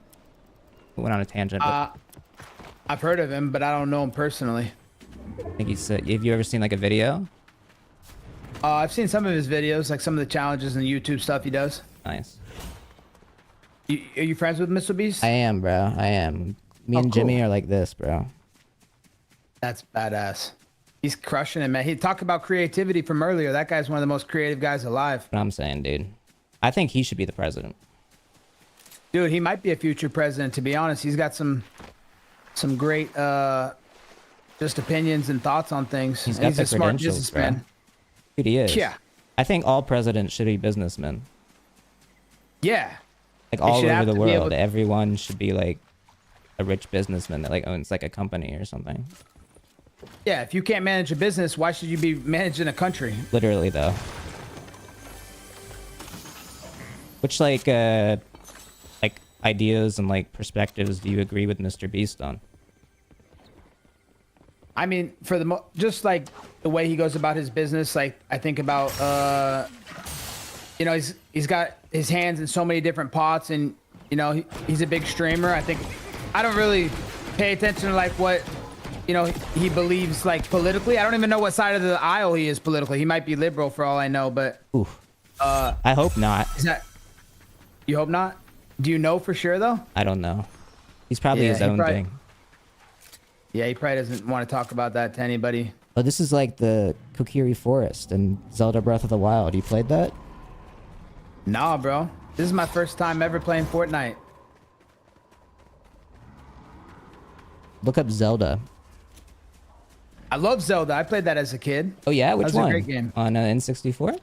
went on a tangent. But... I've heard of him, but I don't know him personally. I think he's. Have you ever seen like a video? I've seen some of his videos, like some of the challenges and the YouTube stuff he does. Nice. Are you friends with Mr. Beast? I am, bro. I am. Me and Jimmy are like this, bro. That's badass. He's crushing it, man. He talked about creativity from earlier. That guy's one of the most creative guys alive. What I'm saying, dude. I think he should be the president. Dude, he might be a future president, to be honest. He's got some great just opinions and thoughts on things. He's got the a smart businessman. Bro. Dude, he is. Yeah. I think all presidents should be businessmen. Yeah. Like all over the world, everyone should be like a rich businessman that like owns like a company or something. Yeah, if you can't manage a business, why should you be managing a country? Literally, though. Which like ideas and like perspectives do you agree with Mr. Beast on? I mean, for just like the way he goes about his business, like I think about you know, he's got his hands in so many different pots, and you know, he's a big streamer. I don't really pay attention to like what, you know, he believes like politically. I don't even know what side of the aisle he is politically. He might be liberal for all I know, but I hope not. You hope not? Do you know for sure though? I don't know. He's probably his own thing. Yeah, he probably doesn't want to talk about that to anybody. Oh, this is like the Kokiri Forest and Zelda Breath of the Wild. You played that? Nah, bro. This is my first time ever playing Fortnite. Look up Zelda. I love Zelda. I played that as a kid. Oh yeah, which That was one? a great game. On N64.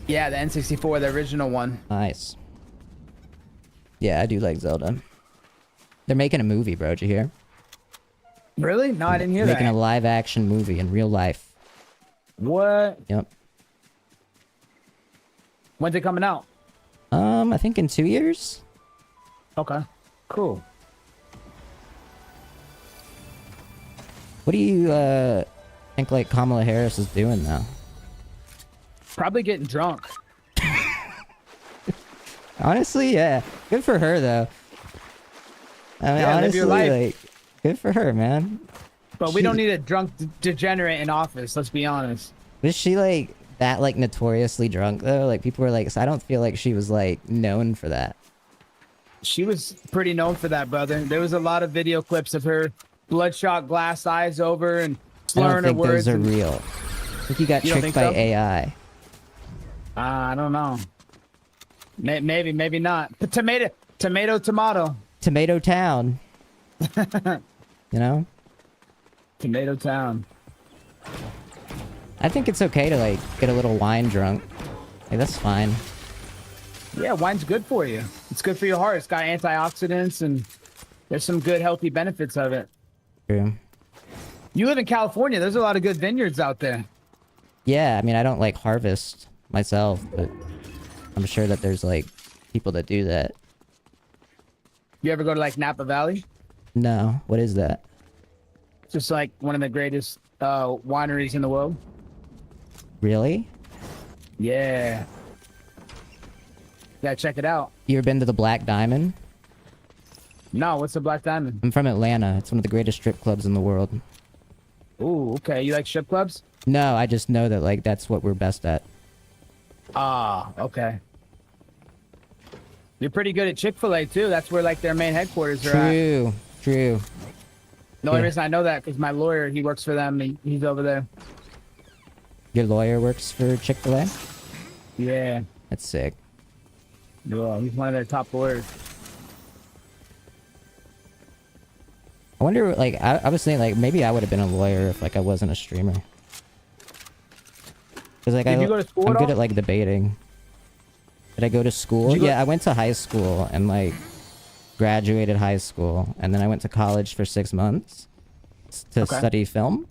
Yeah, the N64, the original one. Nice. Yeah, I do like Zelda. They're making a movie, bro. Did you hear? Really? No, I didn't hear Making that. a live action movie in real life. What? Yep. When's it coming out? I think in 2 years. Okay. Cool. What do you think like Kamala Harris is doing now? Probably getting drunk. Honestly, yeah. Good for her though. I mean, Yeah, live honestly, your life. like, good for her, man. But we don't need a drunk degenerate in office, let's be honest. Was she like that like notoriously drunk though? Like people were like, I don't feel like she was like known for that. She was pretty known for that, brother. There was a lot of video clips of her bloodshot glass eyes over and I slurring don't her think words. those are real. I think you got You don't tricked think by so? AI. I don't know. Maybe, maybe not. But tomato. Tomato Town. You know? Tomato Town. I think it's okay to like get a little wine drunk. Like that's fine. Yeah, wine's good for you. It's good for your heart. It's got antioxidants and there's some good healthy benefits of it. True. You live in California. There's a lot of good vineyards out there. Yeah, I mean I don't like harvest myself, but I'm sure that there's like people that do that. You ever go to like Napa Valley? No, what is that? It's just like one of the greatest wineries in the world. Really? Yeah. Yeah, check it out. You ever been to the Black Diamond? No, what's the Black Diamond? I'm from Atlanta. It's one of the greatest strip clubs in the world. Ooh, okay. You like strip clubs? No, I just know that like that's what we're best at. Ah, okay. You're pretty good at Chick-fil-A too. That's where like their main headquarters are at. True, true. The only Yeah. reason I know that because my lawyer, he works for them. He's over there. Your lawyer works for Chick-fil-A? Yeah. That's sick. Yeah, he's one of their top lawyers. I wonder, like, I was thinking, like, maybe I would have been a lawyer if, like, I wasn't a streamer. Because, like, Did you go to school I'm at good all? at, like, debating. Did I go to school? Did you go- Yeah, I went to high school and, like, graduated high school. And then I went to college for 6 months to Okay. study film.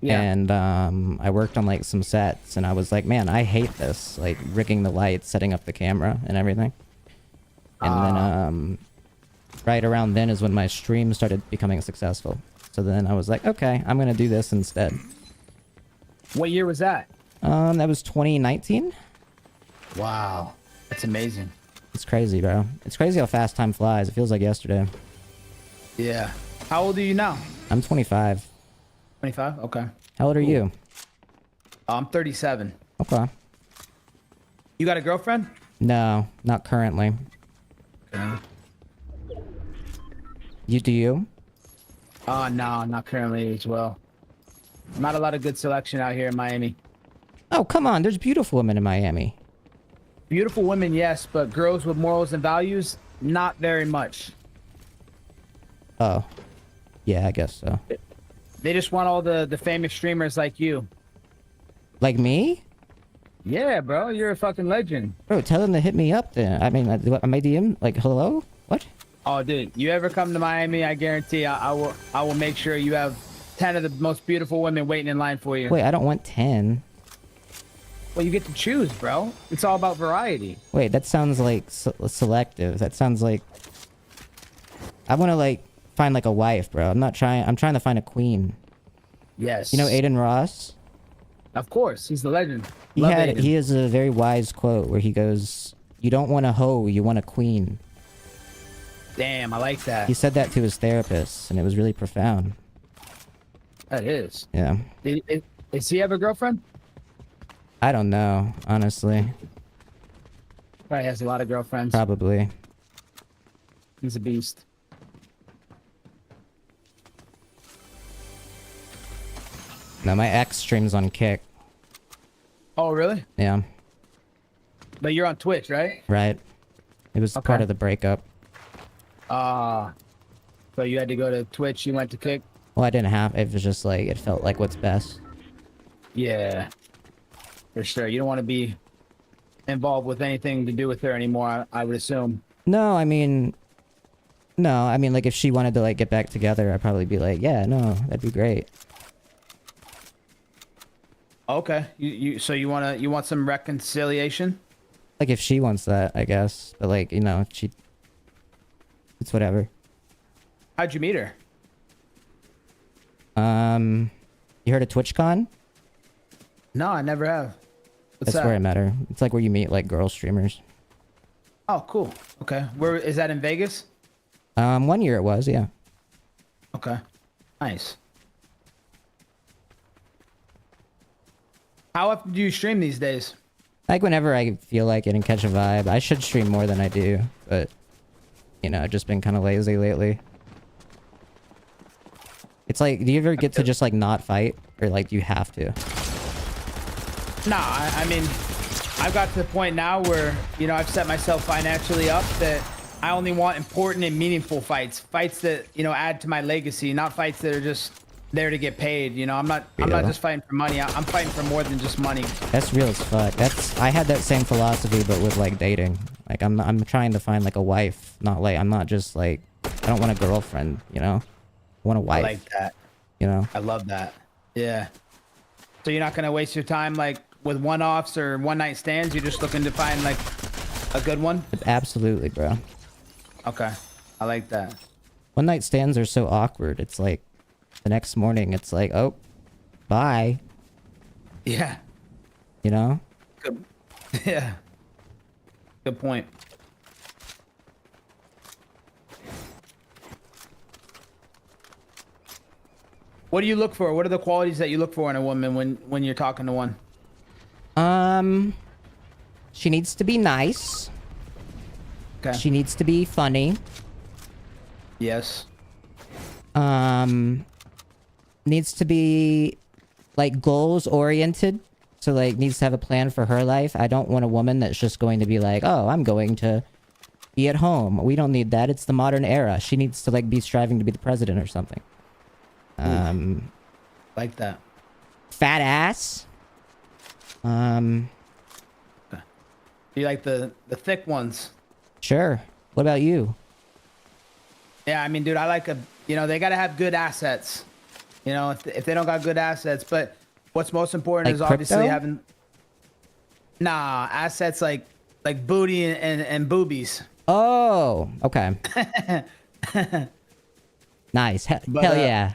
Yeah. And I worked on, like, some sets. And I was like, man, I hate this. Like, rigging the lights, setting up the camera and everything. And then, right around then is when my stream started becoming successful. So then I was like, okay, I'm gonna do this instead. What year was that? That was 2019. Wow. That's amazing. It's crazy, bro. It's crazy how fast time flies. It feels like yesterday. Yeah. How old are you now? I'm 25. 25? Okay. How old are you? I'm 37. Okay. You got a girlfriend? No, not currently. Okay. You do you? No, not currently as well. Not a lot of good selection out here in Miami. Oh, come on. There's beautiful women in Miami. Beautiful women, yes, but girls with morals and values, not very much. Oh. Yeah, I guess so. They just want all the famous streamers like you. Like me? Yeah, bro, you're a fucking legend. Bro, tell them to hit me up then. I mean, am I DM? Like, hello? What? Oh, dude, you ever come to Miami, I guarantee I will make sure you have 10 of the most beautiful women waiting in line for you. Wait, I don't want 10. Well, you get to choose, bro. It's all about variety. Wait, that sounds like selective. That sounds like... I want to, like, find, like, a wife, bro. I'm trying to find a queen. Yes. You know Aiden Ross? Of course, he's the legend. He Love Aiden. has a very wise quote where he goes, "You don't want a hoe, you want a queen." Damn, I like that. He said that to his therapist, and it was really profound. That is. Yeah. Does he have a girlfriend? I don't know, honestly. Probably has a lot of girlfriends. Probably. He's a beast. No, my ex streams on Kick. Oh, really? Yeah, But you're on Twitch, right? right. It was Okay. part of the breakup. So you had to go to Twitch. You went to Kick. Well, I didn't have. It was just like it felt like what's best. Yeah, for sure. You don't want to be involved with anything to do with her anymore, I would assume. No, I mean, like if she wanted to like get back together, I'd probably be like, yeah, no, that'd be great. Okay, so you want some reconciliation? Like if she wants that, I guess. But like, it's whatever. How'd you meet her? You heard of TwitchCon? No, I never have. What's That's that? where I met her. It's like where you meet like girl streamers. Oh, cool. Okay, where is that, in Vegas? 1 year it was, yeah. Okay, nice. How often do you stream these days? Like whenever I feel like it and catch a vibe. I should stream more than I do, but I've just been kind of lazy lately. It's like, do you ever get to just like not fight, or like do you have to? Nah, I mean, I've got to the point now where, I've set myself financially up that I only want important and meaningful fights. Fights that, add to my legacy, not fights that are just there to get paid. I'm not just fighting for money. I'm fighting for more than just money. That's real as fuck. I had that same philosophy, but with like dating. Like I'm trying to find like a wife, not like, I'm not just like, I don't want a girlfriend, I want a wife. I like that. I love that. Yeah. So you're not going to waste your time like with one-offs or one-night stands? You're just looking to find like a good one? Absolutely, bro. Okay. I like that. One night stands are so awkward. It's like the next morning it's like, oh, bye. Yeah. Good. Yeah. Good point. What do you look for? What are the qualities that you look for in a woman when you're talking to one? She needs to be nice. Okay. She needs to be funny. Yes. Needs to be like goals oriented. So like needs to have a plan for her life. I don't want a woman that's just going to be like, oh, I'm going to be at home. We don't need that. It's the modern era. She needs to like be striving to be the president or something. Like that. Fat ass. Okay. You like the thick ones? Sure. What about you? Yeah, I mean, dude, I like they got to have good assets. If they don't got good assets, but what's most important Like is obviously crypto? having assets like booty and boobies. Oh, okay. Nice. Hell yeah.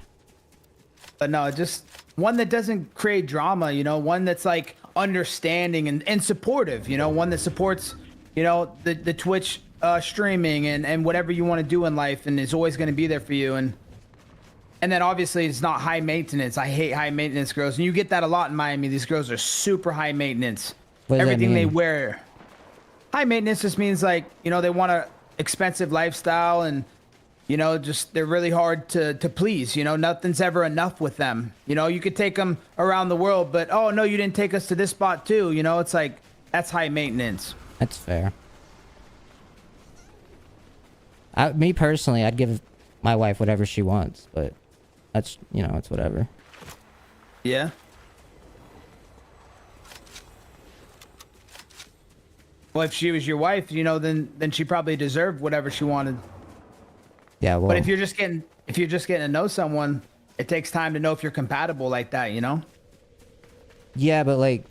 But no, just one that doesn't create drama, one that's like understanding and supportive, one that supports, the Twitch streaming and whatever you want to do in life, and is always going to be there for you. And then obviously it's not high maintenance. I hate high maintenance girls. And you get that a lot in Miami. These girls are super high maintenance. What does that Everything they mean? wear. High maintenance just means like, they want a expensive lifestyle, and just they're really hard to please. Nothing's ever enough with them. You could take them around the world, but oh no, you didn't take us to this spot too. It's like, that's high maintenance. That's fair. Me personally, I'd give my wife whatever she wants, but that's, it's whatever. Yeah. Well, if she was your wife, then she probably deserved whatever she wanted. Yeah, well. But if you're just getting to know someone, it takes time to know if you're compatible like that, Yeah, but like,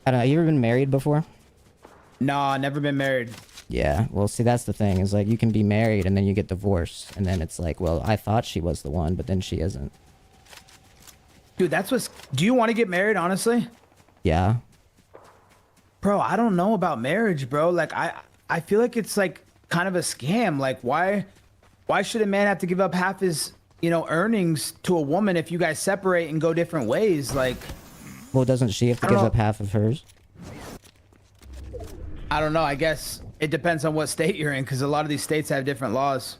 I don't know. You ever been married before? No, never been married. Yeah, well, see, that's the thing, is like, you can be married and then you get divorced, and then it's like, well, I thought she was the one, but then she isn't. Dude, do you want to get married, honestly? Yeah. Bro, I don't know about marriage, bro. Like, I feel like it's like kind of a scam. Like, why should a man have to give up half his, earnings to a woman if you guys separate and go different ways? Like, Well, doesn't she have to give up half of hers? I don't know. I guess it depends on what state you're in, because a lot of these states have different laws.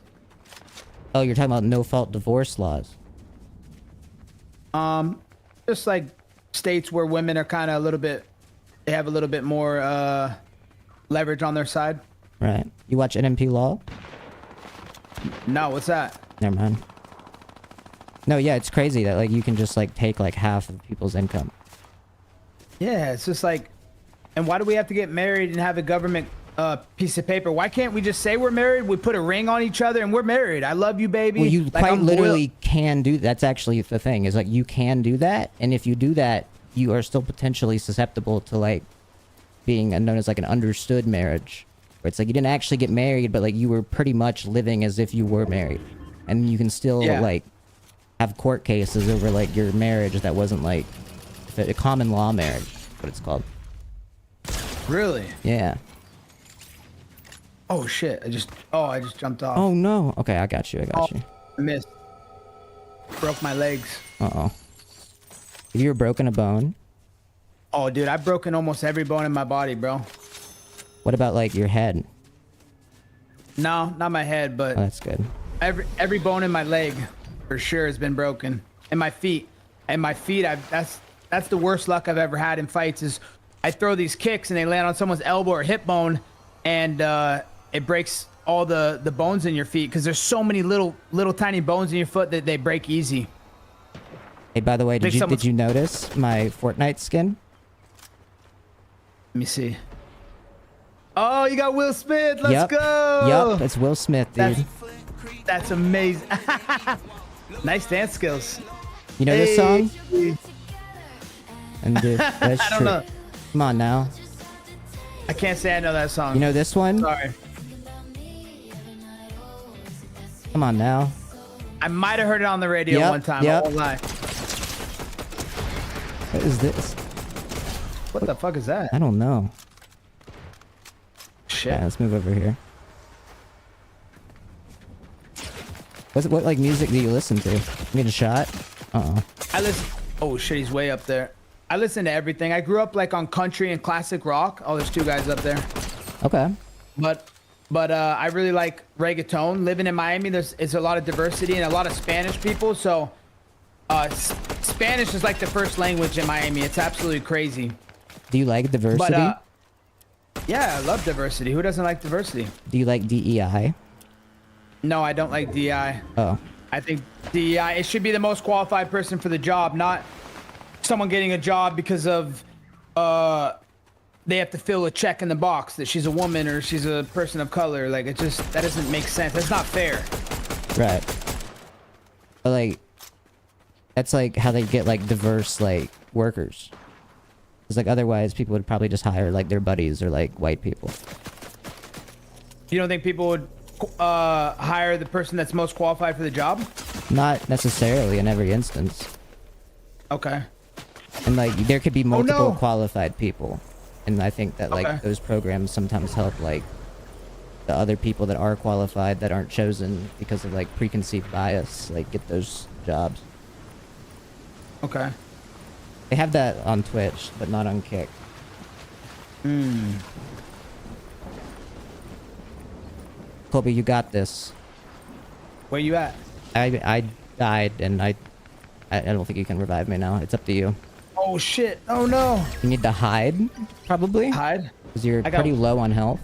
Oh, you're talking about no-fault divorce laws. Just like states where women are kind of they have a little bit more leverage on their side. Right. You watch NMP Law? No, what's that? Never mind. No, yeah, it's crazy that like you can just like take like half of people's income. Yeah, it's just like, and why do we have to get married and have a government piece of paper? Why can't we just say we're married? We put a ring on each other and we're married. I love you, baby. Well, you like, quite I'm literally can do. That's actually the thing is like you can do that, and if you do that, you are still potentially susceptible to like being known as like an understood marriage, where it's like you didn't actually get married, but like you were pretty much living as if you were married, and you can still like have court cases over like your marriage that wasn't like a common law marriage, what it's called. Really? Yeah. Oh shit! I just jumped off. Oh no. Okay, I got you. I got you. I missed. Broke my legs. Uh-oh. Have you ever broken a bone? Oh, dude, I've broken almost every bone in my body, bro. What about like your head? No, not my head, but Oh, that's good. every bone in my leg for sure has been broken. And my feet. And my feet, that's the worst luck I've ever had in fights is I throw these kicks and they land on someone's elbow or hip bone and it breaks all the bones in your feet because there's so many little tiny bones in your foot that they break easy. Hey, by the way, did you notice my Fortnite skin? Let me see. Oh, you got Will Smith. Let's go. Yep, that's Will Smith, dude. That's amazing. Nice dance skills. You know this song? And dude, that's I don't true. know. Come on now. I can't say I know that song. You know this one? Sorry. Come on now. I might have heard it on the radio one time. I won't lie. What is this? What the fuck is that? I don't know. Shit. Yeah, let's move over here. What like music do you listen to? You need a shot? Uh-oh. I listen. Oh shit, he's way up there. I listen to everything. I grew up like on country and classic rock. Oh, there's two guys up there. Okay. But I really like reggaeton. Living in Miami, it's a lot of diversity and a lot of Spanish people. So Spanish is like the first language in Miami. It's absolutely crazy. Do you like diversity? But yeah, I love diversity. Who doesn't like diversity? Do you like DEI? No, I don't like DEI. Oh. I think DEI, it should be the most qualified person for the job, not someone getting a job because of they have to fill a check in the box that she's a woman or she's a person of color. Like that doesn't make sense. That's not fair. Right. But like that's like how they get like diverse like workers. Because like otherwise people would probably just hire like their buddies or like white people. You don't think people would hire the person that's most qualified for the job? Not necessarily in every instance. Okay. And like there could be multiple qualified people. And I think that like those programs sometimes help like the other people that are qualified that aren't chosen because of like preconceived bias, like get those jobs. Okay. They have that on Twitch, but not on Kick. Colby, you got this. Where you at? I died, and I don't think you can revive me now. It's up to you. Oh shit! Oh no! You need to hide, probably. Hide? Because you're pretty low on health.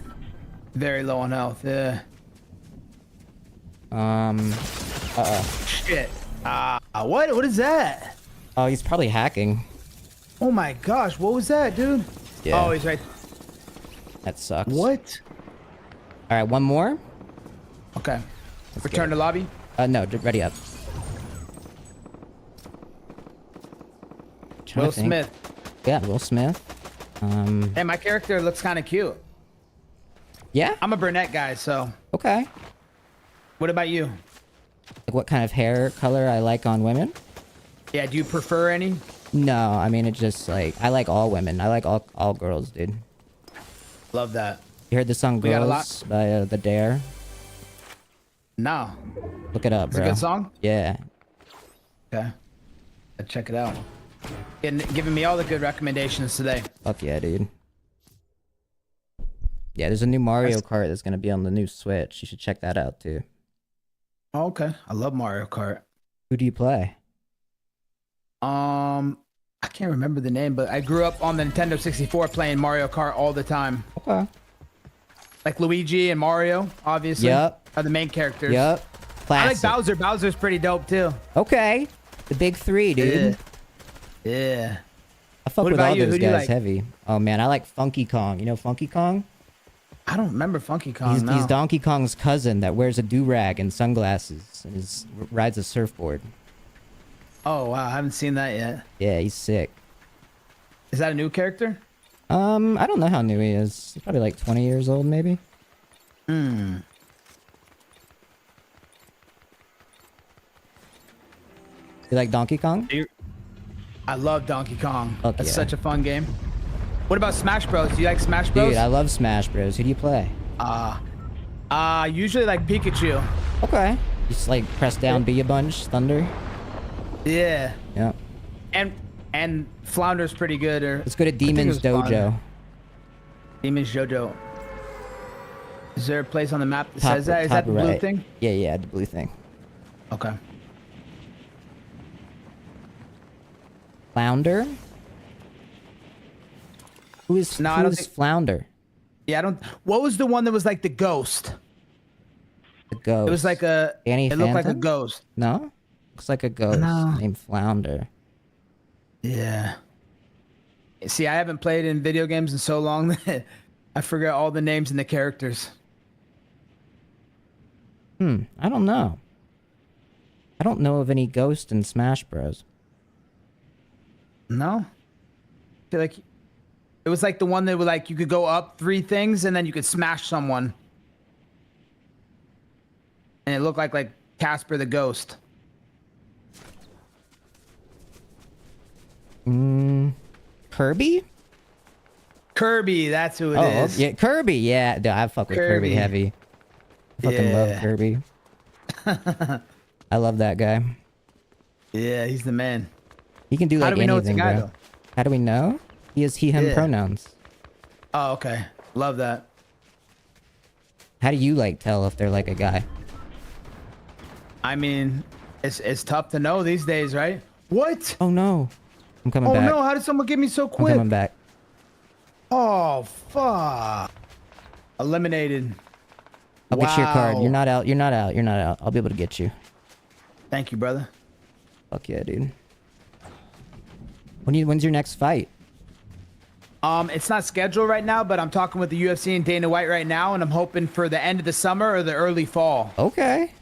Very low on health. Yeah. Shit. What is that? Oh, he's probably hacking. Oh my gosh! What was that, dude? Yeah. Oh, he's right. That sucks. What? All right, one more. Okay. Return to lobby. No, ready up. Will Smith. Yeah, Will Smith. Hey, my character looks kind of cute. Yeah? I'm a brunette guy, so. Okay. What about you? Like what kind of hair color I like on women? Yeah, do you prefer any? No, I mean, it's just like, I like all women. I like all girls, dude. Love that. You heard the song Girls by The Dare? No. Look it up, bro. It's a good song? Yeah. Okay. I'll check it out. Giving me all the good recommendations today. Fuck yeah, dude. Yeah, there's a new Mario Kart that's gonna be on the new Switch. You should check that out too. Oh, okay. I love Mario Kart. Who do you play? I can't remember the name, but I grew up on the Nintendo 64 playing Mario Kart all the time. Okay. Like Luigi and Mario, obviously. Yep. Are the main characters. Yep. Classic. I like Bowser. Bowser's pretty dope too. Okay. The big three, dude. Yeah. I fuck with all those guys heavy. Oh man, I like Funky Kong. You know Funky Kong? I don't remember Funky Kong. He's Donkey Kong's cousin that wears a do-rag and sunglasses and rides a surfboard. Oh wow, I haven't seen that yet. Yeah, he's sick. Is that a new character? I don't know how new he is. He's probably like 20 years old, maybe. Hmm. You like Donkey Kong? I love Donkey Kong. Fuck That's yeah. such a fun game. What about Smash Bros? Do you like Smash Bros? Dude, I love Smash Bros. Who do you play? Usually like Pikachu. Okay. Just like press down B a bunch, Thunder. Yeah. Yeah. And Flounder's pretty good. Or Let's go to Demon's Dojo. Flounder. Demon's Dojo. Is there a place on the map that says that? Is that the blue thing? Yeah, the blue thing. Okay. Flounder? Who is Flounder? Yeah, I don't. What was the one that was like the ghost? The ghost. It was like a. Danny It looked like a Phantom? ghost. No? Looks like a ghost named Flounder. Yeah. See, I haven't played in video games in so long that I forget all the names and the characters. I don't know. I don't know of any ghosts in Smash Bros. No? I feel like it was like the one that was like you could go up 3 things and then you could smash someone. And it looked like Casper the Ghost. Kirby? Kirby, that's who it is. Yeah, Kirby. Yeah, dude, I fuck with Kirby heavy. I fucking love Kirby. I love that guy. Yeah, he's the man. He can do like anything, know it's a guy, bro. though? How do we know? He has he/him pronouns. Oh, okay. Love that. How do you like tell if they're like a guy? I mean, it's tough to know these days, right? What? Oh no, I'm coming Oh back. no! How did someone get me so I'm quick? coming back. Oh fuck! Eliminated. I'll get your card. You're not out. You're not out. You're not out. I'll be able to get you. Thank you, brother. Fuck yeah, dude. When's your next fight? It's not scheduled right now, but I'm talking with the UFC and Dana White right now, and I'm hoping for the end of the summer or the early fall. Okay.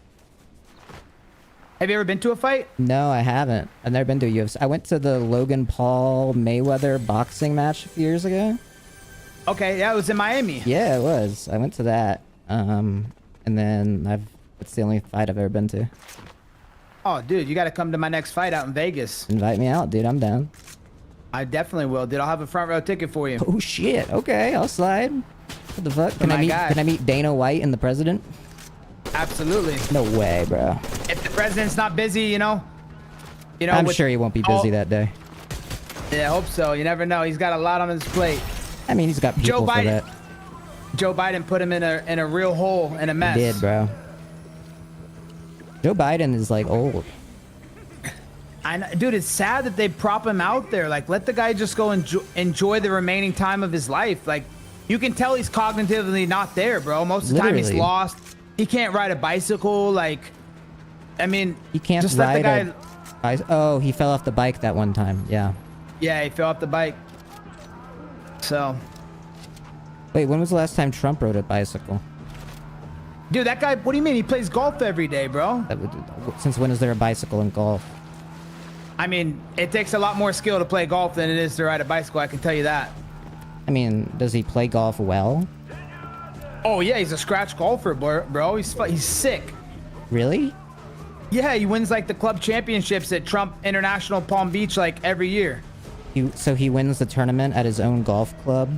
Have you ever been to a fight? No, I haven't. I've never been to a UFC. I went to the Logan Paul Mayweather boxing match a few years ago. Okay, yeah, it was in Miami. Yeah, it was. I went to that. And then it's the only fight I've ever been to. Oh, dude, you got to come to my next fight out in Vegas. Invite me out, dude. I'm down. I definitely will, dude. I'll have a front row ticket for you. Oh shit. Okay, I'll slide. What the fuck? Can I meet Dana White and the president? Absolutely. No way, bro. If the president's not busy, you know. I'm sure he won't be busy that day. Yeah, I hope so. You never know. He's got a lot on his plate. I mean, he's got people for that. Joe Biden put him in a real hole and a mess. He did, bro. Joe Biden is like old. I know, dude, it's sad that they prop him out there. Like, let the guy just go enjoy the remaining time of his life. Like, you can tell he's cognitively not there, bro. Most of the time he's lost. He can't ride a bicycle. Like, I mean, he can't just ride let the guy. Oh, he fell off the bike that one time. Yeah. Yeah, he fell off the bike. So. Wait, when was the last time Trump rode a bicycle? Dude, that guy, what do you mean? He plays golf every day, bro. Since when is there a bicycle in golf? I mean, it takes a lot more skill to play golf than it is to ride a bicycle, I can tell you that. I mean, does he play golf well? Oh, yeah, he's a scratch golfer, bro. He's sick. Really? Yeah, he wins, like, the club championships at Trump International Palm Beach, like, every year. So he wins the tournament at his own golf club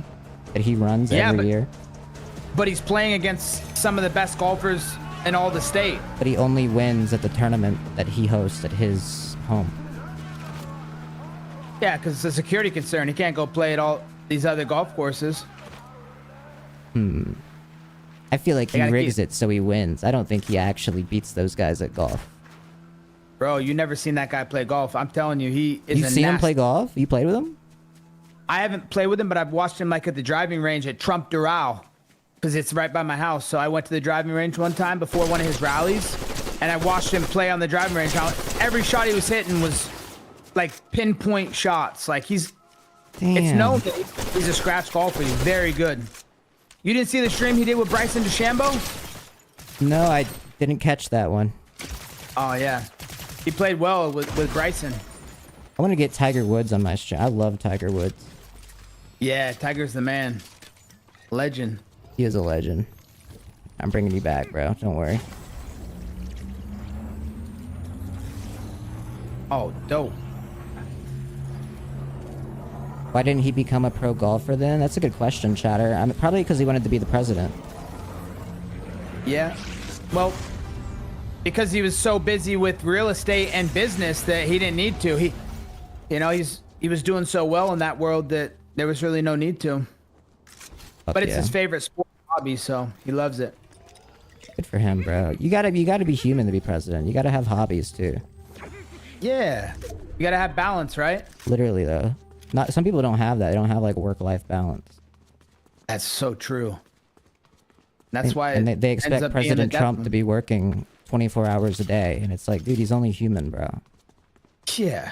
that he runs every year? But he's playing against some of the best golfers in all the state. But he only wins at the tournament that he hosts at his home. Yeah, because it's a security concern. He can't go play at all these other golf courses. I feel like he rigs it so he wins. I don't think he actually beats those guys at golf. Bro, you never seen that guy play golf. I'm telling you, he is. You've seen him play golf? You played with him? I haven't played with him, but I've watched him like at the driving range at Trump Doral, because it's right by my house. So I went to the driving range one time before one of his rallies, and I watched him play on the driving range. How every shot he was hitting was like pinpoint shots. Like it's known that he's a scratch golfer. He's very good. You didn't see the stream he did with Bryson DeChambeau? No, I didn't catch that one. Oh yeah, he played well with Bryson. I want to get Tiger Woods on my stream. I love Tiger Woods. Yeah, Tiger's the man. Legend. He is a legend. I'm bringing you back, bro. Don't worry. Oh, dope. Why didn't he become a pro golfer then? That's a good question, chatter. Probably because he wanted to be the president. Yeah. Well, because he was so busy with real estate and business that he didn't need to. He was doing so well in that world that there was really no need to. But it's his favorite sport hobby, so he loves it. Good for him, bro. You gotta be human to be president. You gotta have hobbies too. Yeah. You gotta have balance, right? Literally though. Some people don't have that. They don't have like work-life balance. That's so true. That's why. And they expect President Trump to be working 24 hours a day, and it's like, dude, he's only human, bro. Yeah.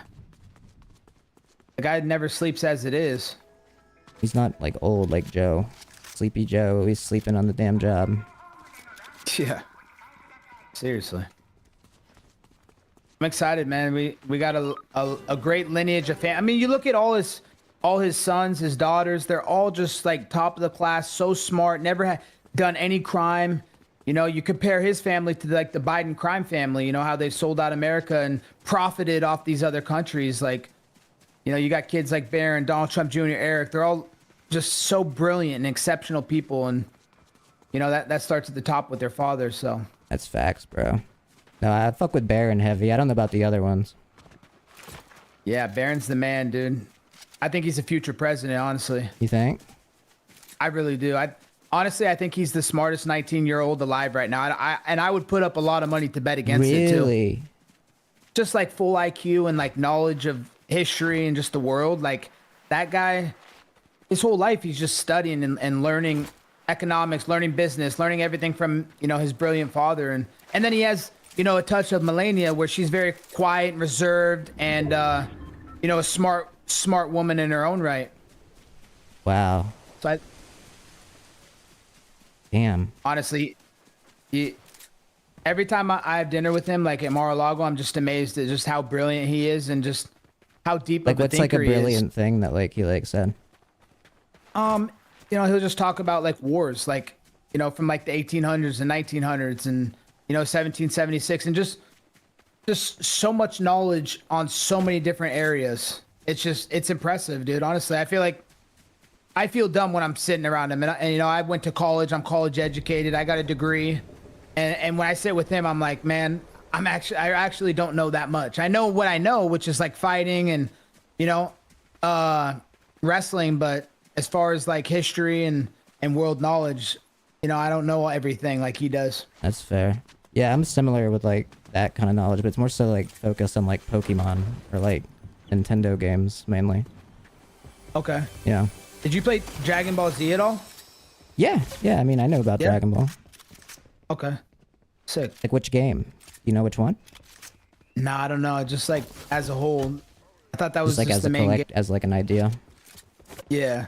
The guy never sleeps as it is. He's not like old like Joe. Sleepy Joe. He's sleeping on the damn job. Yeah. Seriously. I'm excited, man. We got a great lineage of I mean, you look at all his sons, his daughters, they're all just like top of the class, so smart, never done any crime. You know, you compare his family to like the Biden crime family, you know, how they sold out America and profited off these other countries. Like, you know, you got kids like Barron, Donald Trump Jr., Eric, they're all just so brilliant and exceptional people. And, you know, that starts at the top with their father. So that's facts, bro. No, I fuck with Barron heavy. I don't know about the other ones. Yeah, Barron's the man, dude. I think he's a future president, honestly. You think? I really do. Honestly, I think he's the smartest 19-year-old alive right now. I would put up a lot of money to bet against it, too. Really? Just like full IQ and like knowledge of history and just the world. Like that guy, his whole life, he's just studying and learning economics, learning business, learning everything from, you know, his brilliant father. And then he has, you know, a touch of Melania where she's very quiet and reserved and, you know, a smart woman in her own right. Wow. So damn. Honestly, every time I have dinner with him, like at Mar-a-Lago, I'm just amazed at just how brilliant he is and just how deep like of a thinker he is. What's like a brilliant thing that like he like said? You know, he'll just talk about like wars, like, you know, from like the 1800s and 1900s and, you know, 1776 and just so much knowledge on so many different areas. It's impressive, dude. Honestly, I feel dumb when I'm sitting around him. And you know, I went to college. I'm college educated. I got a degree. And when I sit with him, I'm like, man, I actually don't know that much. I know what I know, which is like fighting and, you know, wrestling. But as far as like history and world knowledge, you know, I don't know everything like he does. That's fair. Yeah, I'm similar with like that kind of knowledge, but it's more so like focused on like Pokemon or like Nintendo games mainly. Okay. Yeah. Did you play Dragon Ball Z at all? Yeah. I mean, I know about Dragon Ball. Okay. Sick. Like which game? You know which one? Nah, I don't know. Just like as a whole, I thought that was like just as the a main game. as like an idea. Yeah.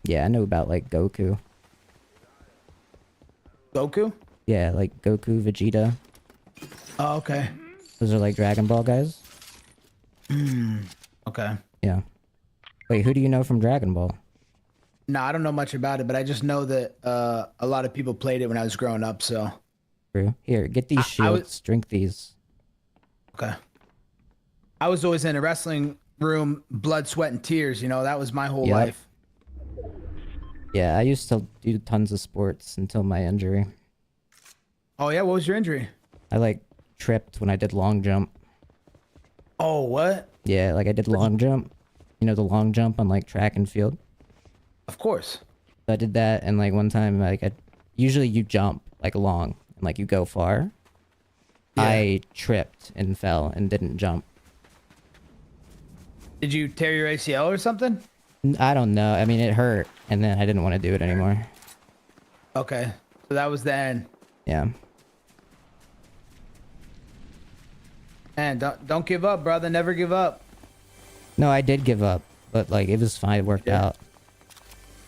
Yeah, I know about like Goku. Goku? Yeah, like Goku, Vegeta. Oh, okay. Those are like Dragon Ball guys. Okay. Yeah. Wait, who do you know from Dragon Ball? No, I don't know much about it, but I just know that a lot of people played it when I was growing up, so. True. Here, get these shields. Drink these. Okay. I was always in a wrestling room, blood, sweat, and tears. You know, that was my whole life. Yeah, I used to do tons of sports until my injury. Oh, yeah? What was your injury? I, like, tripped when I did long jump. Oh, what? Yeah, like, I did long jump. You know, the long jump on, like, track and field? Of course. So I did that, and, like, one time, like, usually you jump, like, long, and, like, you go far. Yeah. I tripped and fell and didn't jump. Did you tear your ACL or something? I don't know. I mean, it hurt, and then I didn't want to do it anymore. Okay. So that was the end. Yeah. Man, don't give up, brother. Never give up. No, I did give up, but like it was fine. It worked out.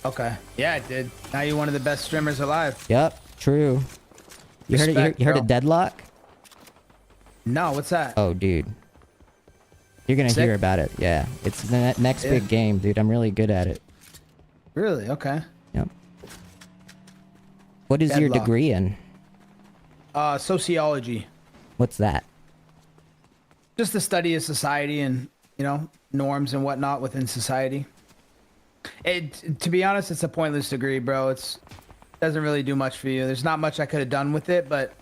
Okay. Yeah, it did. Now you're one of the best streamers alive. Yep, true. You heard of deadlock? No, what's that? Oh, dude. You're gonna hear about it. Yeah, it's the next big game, dude. I'm really good at it. Really? Okay. Yep. What is your degree in? Sociology. What's that? Just the study of society and, you know, norms and whatnot within society. To be honest, it's a pointless degree, bro. It doesn't really do much for you. There's not much I could have done with it, but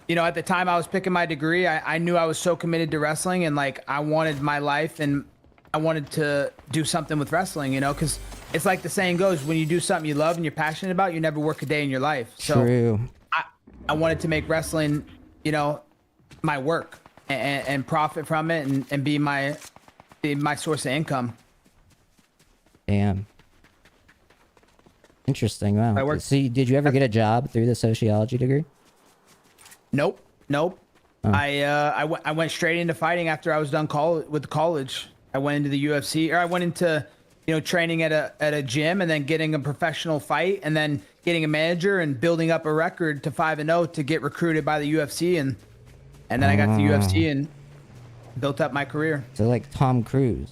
you know, at the time I was picking my degree, I knew I was so committed to wrestling and like I wanted my life and I wanted to do something with wrestling, you know, because it's like the saying goes, when you do something you love and you're passionate about, you never work a day in your life. So True. I wanted to make wrestling, you know, my work and profit from it and be my source of income. Damn. Interesting. Wow. So did you ever get a job through the sociology degree? Nope. Oh. I went straight into fighting after I was done with college. I went into the UFC, or I went into, you know, training at a gym and then getting a professional fight and then getting a manager and building up a record to 5-0 to get recruited by the UFC and then I got to the UFC and built up my career. So like Tom Cruise.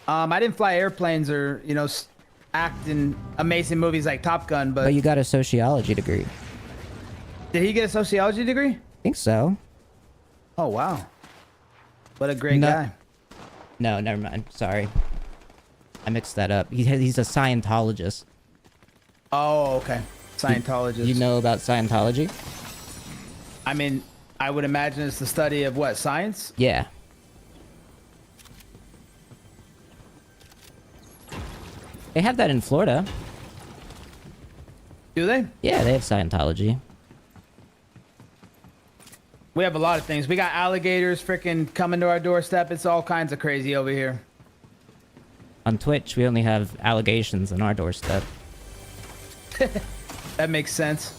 I didn't fly airplanes or, you know, act in amazing movies like Top Gun, but you got a sociology degree. Did he get a sociology degree? I think so. Oh, wow. What a great guy. No, never mind. Sorry. I mixed that up. He's a Scientologist. Oh, okay. Scientologist. You know about Scientology? I mean, I would imagine it's the study of what, science? Yeah. They have that in Florida. Do they? Yeah, they have Scientology. We have a lot of things. We got alligators freaking coming to our doorstep. It's all kinds of crazy over here. On Twitch, we only have allegations on our doorstep. That makes sense.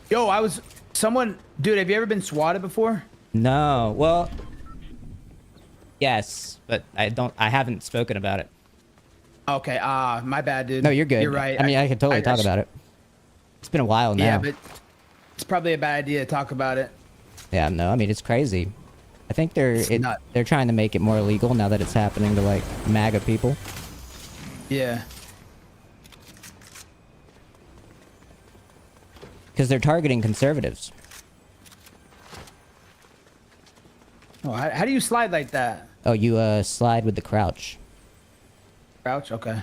Yo, dude, have you ever been swatted before? No. Well, yes, but I haven't spoken about it. Okay, my bad, dude. No, you're good. You're right. I mean, I could totally talk about it. It's been a while now. Yeah, but it's probably a bad idea to talk about it. Yeah, no, I mean, it's crazy. I think they're trying to make it more illegal now that it's happening to, like, MAGA people. Yeah. Because they're targeting conservatives. Oh, how do you slide like that? Oh, you slide with the crouch. Crouch? Okay.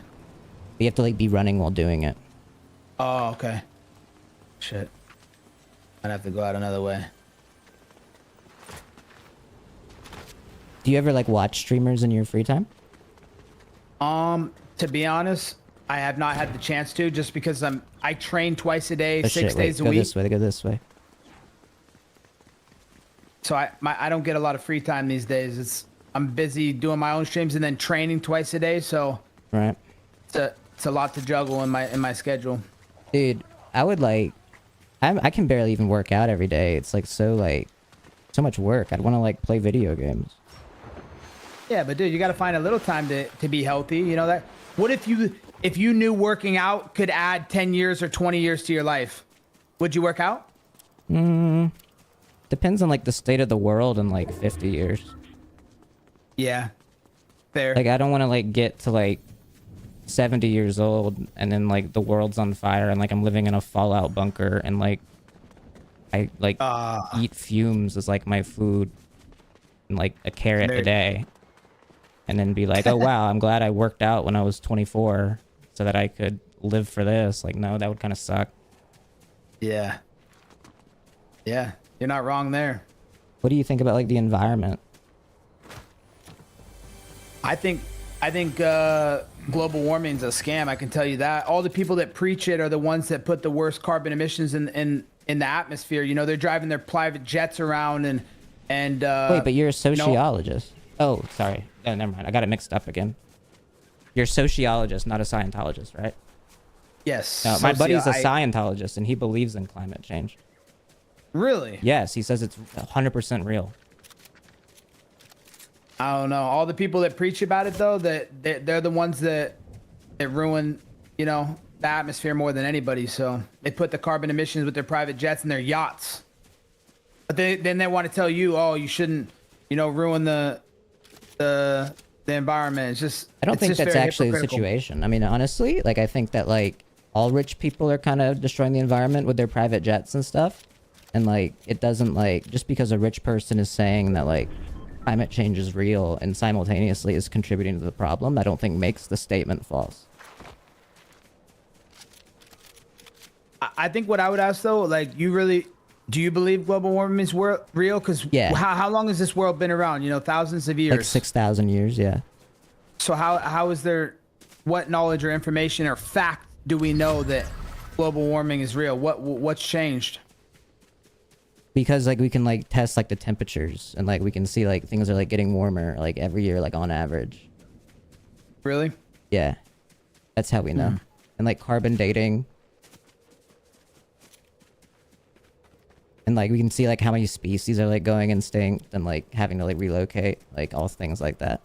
You have to, like, be running while doing it. Oh, okay. Shit. I'd have to go out another way. Do you ever, like, watch streamers in your free time? To be honest, I have not had the chance to, just because I train twice a day, 6 days a week. Go this way, go this way. So I don't get a lot of free time these days. I'm busy doing my own streams and then training twice a day, so right. It's a lot to juggle in my schedule. Dude, I would like I can barely even work out every day. It's like so much work. I'd want to like play video games. Yeah, but dude, you got to find a little time to be healthy. You know that. What if you knew working out could add 10 years or 20 years to your life? Would you work out? Depends on like the state of the world in like 50 years. Yeah. Fair. Like I don't want to like get to like 70 years old and then like the world's on fire and like I'm living in a fallout bunker and like I like eat fumes as like my food and like a carrot a day. And then be like, oh, wow, I'm glad I worked out when I was 24 so that I could live for this. Like, no, that would kind of suck. Yeah. Yeah, you're not wrong there. What do you think about, like, the environment? I think global warming's a scam. I can tell you that. All the people that preach it are the ones that put the worst carbon emissions in the atmosphere. You know, they're driving their private jets around and Wait, but you're a sociologist. Oh, sorry. Oh, never mind. I got it mixed up again. You're a sociologist, not a Scientologist, right? Yes. No, my buddy's a Scientologist, and he believes in climate change. Really? Yes, he says it's 100% real. I don't know. All the people that preach about it, though, they're the ones that ruin, you know, the atmosphere more than anybody. So they put the carbon emissions with their private jets and their yachts. But then they want to tell you, oh, you shouldn't, you know, ruin the environment. It's just, I don't think that's actually the situation. I mean, honestly, like, I think that, like, all rich people are kind of destroying the environment with their private jets and stuff. And, like, it doesn't, like, just because a rich person is saying that, like, climate change is real and simultaneously is contributing to the problem, I don't think makes the statement false. I think what I would ask, though, like, do you believe global warming is real? Because how long has this world been around? You know, thousands of years. Like 6,000 years, yeah. So how is there, what knowledge or information or fact do we know that global warming is real? What's changed? Because, like, we can, like, test, like, the temperatures, and, like, we can see, like, things are, like, getting warmer, like, every year, like, on average. Really? Yeah. That's how we know. And, like, carbon dating. And, like, we can see, like, how many species are, like, going extinct and, like, having to, like, relocate. Like, all things like that.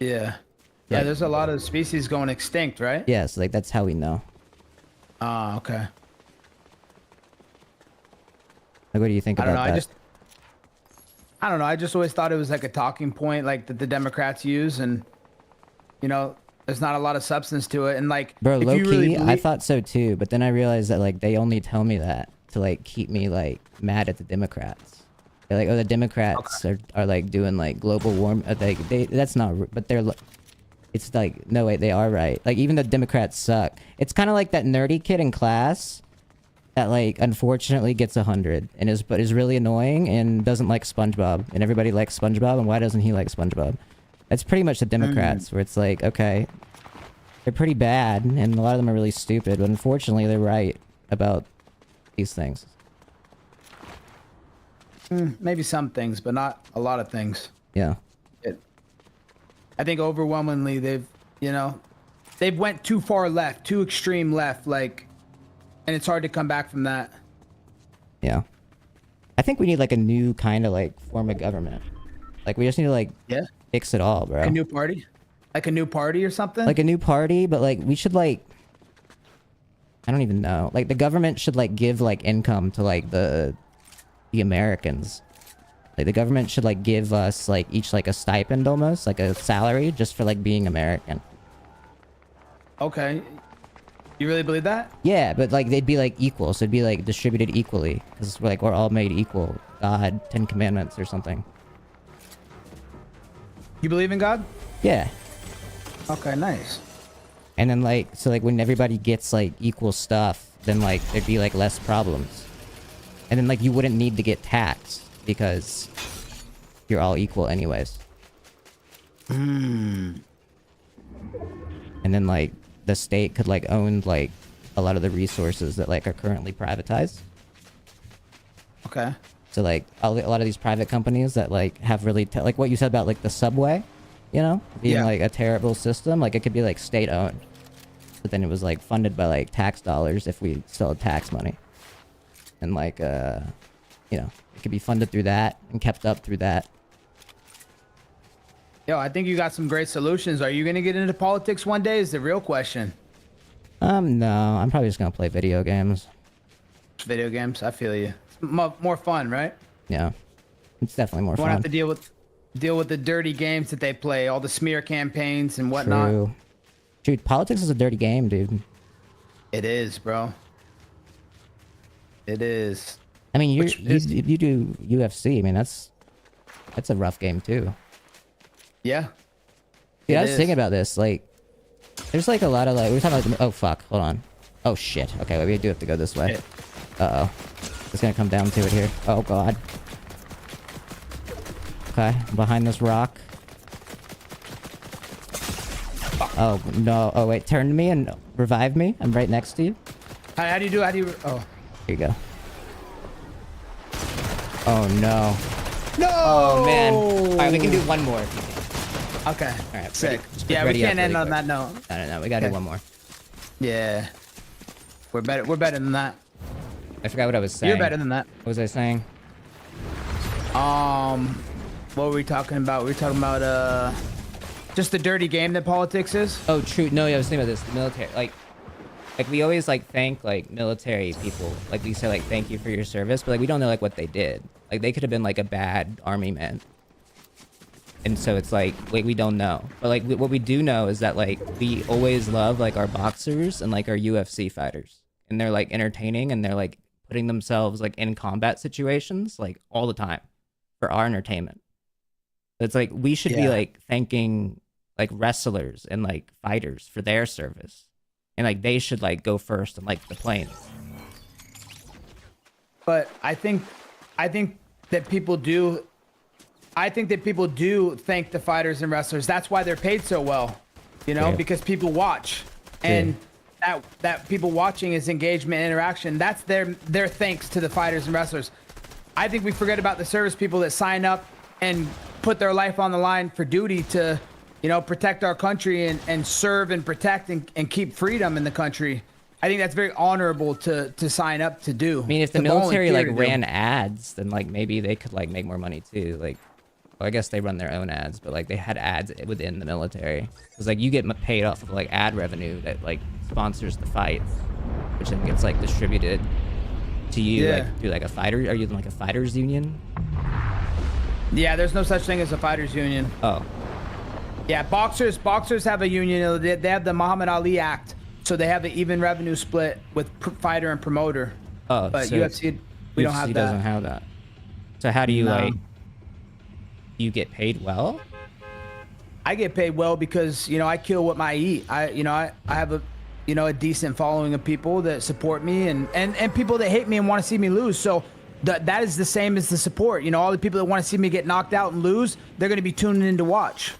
Yeah. Yeah, Like, there's a lot of species going extinct, right? yeah, so, like, that's how we know. Ah, okay. Like, what do you think about that? I don't know. I just always thought it was, like, a talking point, like, that the Democrats use. And, you know, there's not a lot of substance to it. And, like, bro, if low you key, really I thought so, too. But then I realized that, like, they only tell me that to, like, keep me, like, mad at the Democrats. They're like, oh, the Democrats are like doing, like, global warming. Like, that's not, but they're, it's like, no, wait, they are right. Like, even the Democrats suck. It's kind of like that nerdy kid in class that, like, unfortunately gets 100 and is really annoying and doesn't like SpongeBob, and everybody likes SpongeBob, and why doesn't he like SpongeBob? That's pretty much the Democrats, where it's like, okay, they're pretty bad, and a lot of them are really stupid, but unfortunately they're right about these things. maybe some things, but not a lot of things. Yeah. I think overwhelmingly they've went too far left, too extreme left, like, and it's hard to come back from that. Yeah. I think we need, like, a new kind of, like, form of government. Like, we just need to, like, fix it all, bro. A new party? Like a new party or something? Like a new party, but, like, we should, like, I don't even know. Like, the government should, like, give, like, income to, like, the Americans. Like, the government should, like, give us, like, each, like, a stipend almost, like a salary just for, like, being American. Okay. You really believe that? Yeah, but, like, they'd be, like, equal, so it'd be, like, distributed equally. Because, like, we're all made equal. God, 10 Commandments or something. You believe in God? Yeah. Okay, nice. And then, like, so, like, when everybody gets, like, equal stuff, then, like, there'd be, like, less problems. And then, like, you wouldn't need to get taxed because you're all equal anyways. And then, like, the state could, like, own, like, a lot of the resources that, like, are currently privatized. Okay. So, like, a lot of these private companies that, like, have really, like, what you said about, like, the subway, you know? Being, like, a terrible system. Like, it could be, like, state-owned. But then it was, like, funded by, like, tax dollars if we still had tax money. And, like, you know, it could be funded through that and kept up through that. Yo, I think you got some great solutions. Are you going to get into politics one day is the real question. No, I'm probably just gonna play video games. Video games, I feel you. It's more fun, right? Yeah, it's definitely more You fun. won't have to deal with the dirty games that they play, all the smear campaigns and whatnot. True. Dude, politics is a dirty game, dude. It is, bro. It is. I mean, you do UFC. I mean, that's a rough game too. Yeah. Dude, I was thinking about this. Like, there's like a lot of, like, we were talking about, oh fuck, hold on. Oh shit. Okay, well, we do have to go this way. Uh oh. It's gonna come down to it here. Oh god. Okay, behind this rock. Oh no. Oh wait, turn to me and revive me. I'm right next to you. How do you do? Oh. Here you go. Oh no. No! Oh man. Alright, we can do one more. Okay. Alright, sick. Yeah, Yeah, we can't end on that note. No, we gotta do one more. Yeah. We're better than that. I forgot what I was saying. You're better than that. What was I saying? What were we talking about? We were talking about just the dirty game that politics is. Oh, true. No, yeah, I was thinking about this. The military, like we always like thank like military people. Like we say like thank you for your service, but like we don't know like what they did. Like they could have been like a bad army man. And so it's like we don't know. But like what we do know is that like we always love like our boxers and like our UFC fighters. And they're like entertaining and they're like putting themselves like in combat situations like all the time for our entertainment. It's like we should be like thanking like wrestlers and like fighters for their service. And like they should like go first in like the planes. But I think that people do thank the fighters and wrestlers. That's why they're paid so well, you know, because people watch. And that people watching is engagement and interaction. That's their thanks to the fighters and wrestlers. I think we forget about the service people that sign up and put their life on the line for duty to, you know, protect our country and serve and protect and keep freedom in the country. I think that's very honorable to sign up to do. I mean, if the military like ran ads, then like maybe they could like make more money too. Like, well, I guess they run their own ads, but like they had ads within the military. Because like you get paid off of like ad revenue that like sponsors the fights, which then gets like distributed to you like through like a fighter. Are you in like a fighters union? Yeah, there's no such thing as a fighters union. Oh. Yeah, boxers have a union. They have the Muhammad Ali Act, so they have an even revenue split with fighter and promoter. Oh, but so UFC we don't have that. Doesn't have that. So how do you like? You get paid well? I get paid well because you know I kill what I eat. I have a decent following of people that support me and people that hate me and want to see me lose. So that is the same as the support. You know, all the people that want to see me get knocked out and lose, they're going to be tuning in to watch.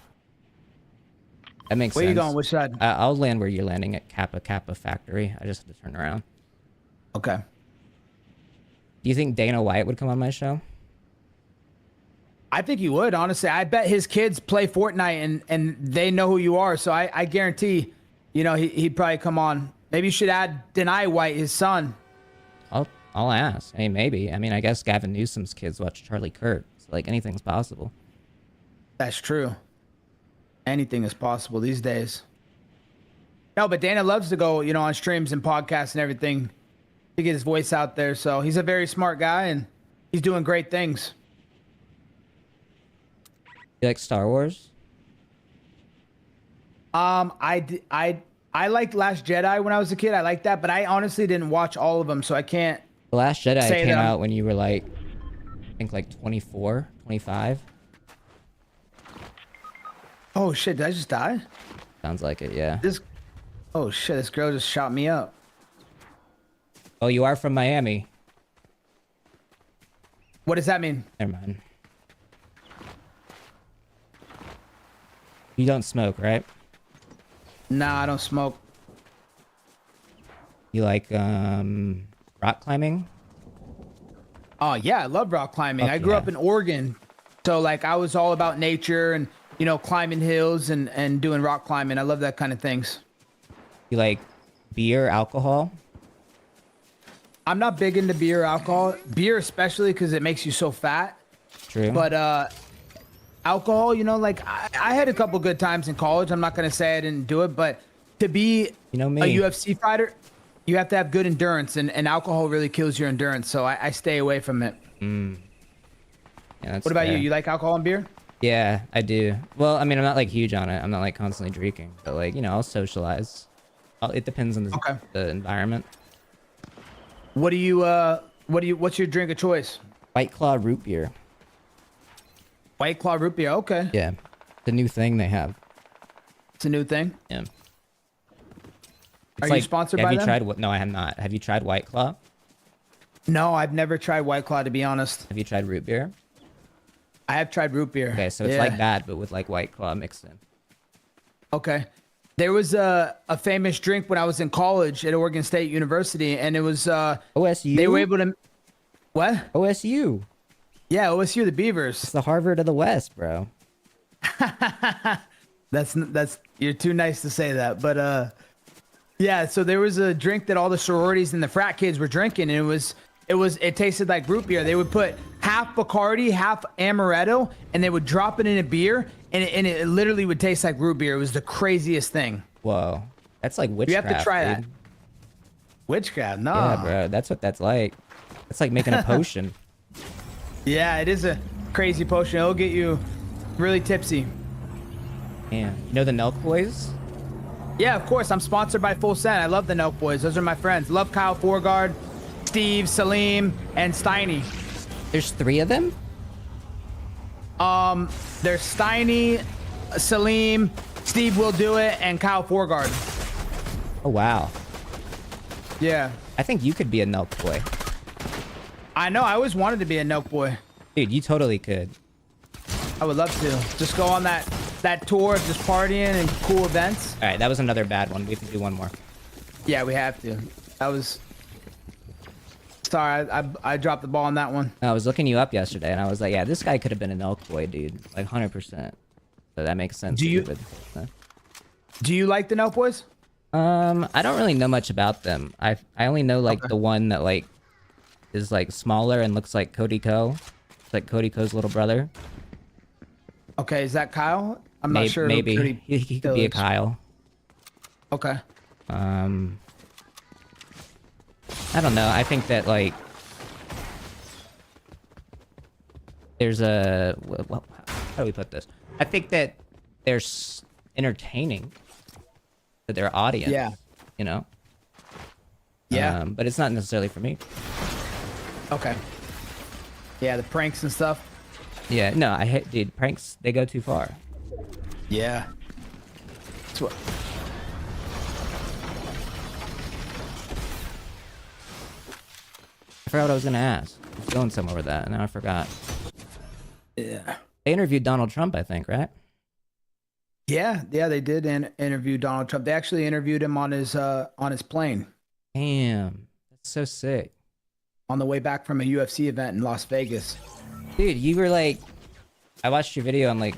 That makes sense. Where you going? Which side? I'll land where you're landing at Kappa Factory. I just have to turn around. Okay. Do you think Dana White would come on my show? I think he would, honestly. I bet his kids play Fortnite and they know who you are. So I guarantee, you know, he'd probably come on. Maybe you should deny White, his son. I'll ask. I mean, maybe. I mean, I guess Gavin Newsom's kids watch Charlie Kirk. So, like, anything's possible. That's true. Anything is possible these days. No, but Dana loves to go, you know, on streams and podcasts and everything to get his voice out there. So he's a very smart guy and he's doing great things. You like Star Wars? I liked Last Jedi when I was a kid. I liked that, but I honestly didn't watch all of them, so I can't. The Last Jedi came out when you were like, I think like 24, 25. Oh shit! Did I just die? Sounds like it, yeah. Oh shit! This girl just shot me up. Oh, you are from Miami. What does that mean? Never mind. You don't smoke, right? Nah, I don't smoke. You like rock climbing? Oh yeah, I love rock climbing. Fuck I grew yeah. up in Oregon, so like I was all about nature and you know climbing hills and doing rock climbing. I love that kind of things. You like beer, alcohol? I'm not big into beer or alcohol. Beer especially because it makes you so fat. True. But alcohol, you know, like I had a couple good times in college. I'm not gonna say I didn't do it, but to be you know me. a UFC fighter, you have to have good endurance, and alcohol really kills your endurance. So I stay away from it. Yeah, what about you? You like alcohol and beer? Yeah, I do. Well, I mean, I'm not like huge on it. I'm not like constantly drinking, but like, you know, I'll socialize. It depends on the environment. What's your drink of choice? White Claw root beer. White Claw root beer. Okay. Yeah, the new thing they have. It's a new thing. Yeah. Are you sponsored by them? Have you tried? No, I have not. Have you tried White Claw? No, I've never tried White Claw, to be honest. Have you tried root beer? I have tried root beer. Okay, so it's like that, but with like White Claw mixed in. Okay. There was a famous drink when I was in college at Oregon State University, and it was OSU. They were able to. What? OSU. Yeah, OSU, the Beavers. It's the Harvard of the West, bro. That's you're too nice to say that, but yeah. So there was a drink that all the sororities and the frat kids were drinking, and it was it tasted like root beer. They would put half Bacardi, half Amaretto, and they would drop it in a beer, and it literally would taste like root beer. It was the craziest thing. Whoa, that's like witchcraft. You have to try dude. that. Witchcraft? No. Yeah, bro, that's what that's like. It's like making a potion. Yeah, it is a crazy potion. It'll get you really tipsy. Yeah, you know the Nelk Boys? Yeah, of course. I'm sponsored by Full Send. I love the Nelk Boys. Those are my friends. Love Kyle Forgard, Steve, Salim, and Steiny. There's 3 of them? There's Steiny, Salim, Steve Will Do It, and Kyle Forgard. Oh, wow. Yeah. I think you could be a Nelk Boy. I know. I always wanted to be a Nelk Boy. Dude, you totally could. I would love to. Just go on that tour of just partying and cool events. All right, that was another bad one. We have to do one more. Yeah, we have to. That was... Sorry, I dropped the ball on that one. I was looking you up yesterday, and I was like, yeah, this guy could have been an Elk Boy, dude. Like, 100%. So that makes sense. Do you like the Nelk Boys? I don't really know much about them. I only know, like, the one that, like, is, like, smaller and looks like Cody Co. It's like Cody Co's little brother. Okay, is that Kyle? I'm not sure. Maybe. He could be a Kyle. Okay. I don't know. I think that, like, there's a... Well, how do we put this? I think that they're entertaining to their audience. Yeah. You know? Yeah. But it's not necessarily for me. Okay. Yeah, the pranks and stuff. Yeah, no, I hate... Dude, pranks, they go too far. Yeah. That's what... I forgot what I was gonna ask. I was going somewhere with that, and now I forgot. Yeah. They interviewed Donald Trump, I think, right? Yeah, they did interview Donald Trump. They actually interviewed him on his plane. Damn, that's so sick. On the way back from a UFC event in Las Vegas. Dude, you were like, I watched your video on like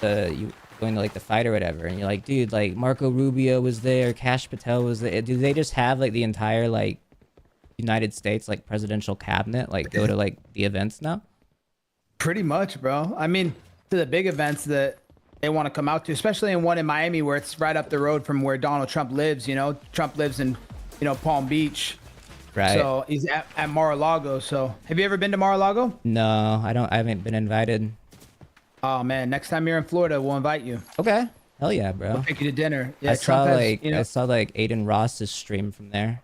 you going to like the fight or whatever, and you're like, dude, like Marco Rubio was there, Kash Patel was there. Do they just have like the entire like United States like presidential cabinet like go to like the events now? Pretty much, bro. I mean, to the big events that they want to come out to, especially in one in Miami where it's right up the road from where Donald Trump lives. You know, Trump lives in, you know, Palm Beach. Right. So he's at Mar-a-Lago. So have you ever been to Mar-a-Lago? No, I haven't been invited. Oh man, next time you're in Florida, we'll invite you. Okay. Hell yeah, bro. We'll take you to dinner. Yeah, I saw has, like you know, I saw like Aiden Ross's stream from there.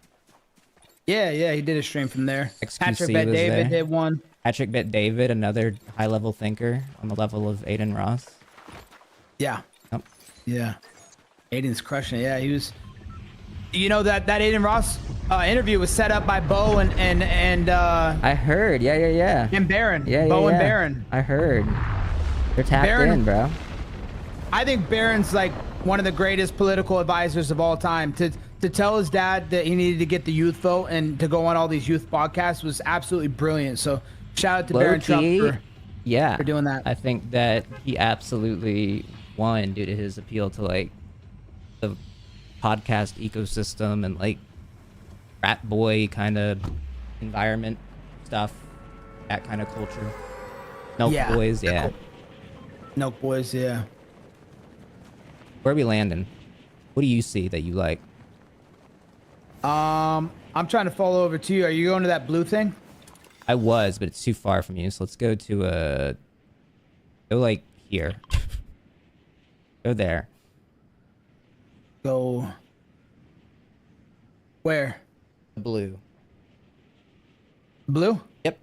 Yeah, he did a stream from there. XQC Patrick Bet was David there. did one. Patrick Bet David, another high-level thinker on the level of Aiden Ross. Yeah. Yep. Yeah. Aiden's crushing it. Yeah, he was. You know that Aiden Ross interview was set up by Bo and I heard. Yeah. and Barron. Yeah, Bo and yeah. Barron. I heard. They're tapped in, bro. I think Barron's like one of the greatest political advisors of all time. To tell his dad that he needed to get the youth vote and to go on all these youth podcasts was absolutely brilliant. So shout out to Barron Trump for doing that. I think that he absolutely won due to his appeal to like the podcast ecosystem and like frat boy kind of environment stuff, that kind of culture. Nelk Boys, yeah. Nelk Boys, yeah. Where are we landing? What do you see that you like? I'm trying to follow over to you. Are you going to that blue thing? I was, but it's too far from you. So let's go to go like here. Go there. Go. Where? Blue. Blue? Yep.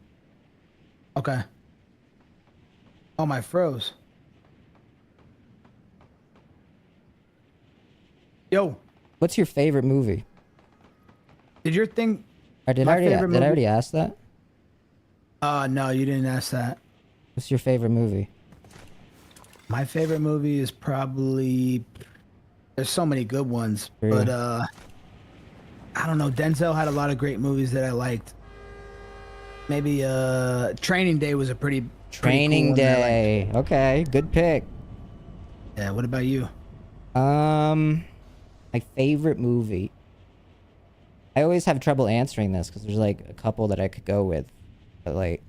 Okay. Oh, my froze. Yo. What's your favorite movie? Did your thing? Or did I already ask that? No, you didn't ask that. What's your favorite movie? My favorite movie is probably. There's so many good ones, but I don't know. Denzel had a lot of great movies that I liked. Maybe Training Day was a pretty Training Day. Okay, good pick. Yeah. What about you? My favorite movie. I always have trouble answering this because there's like a couple that I could go with, but like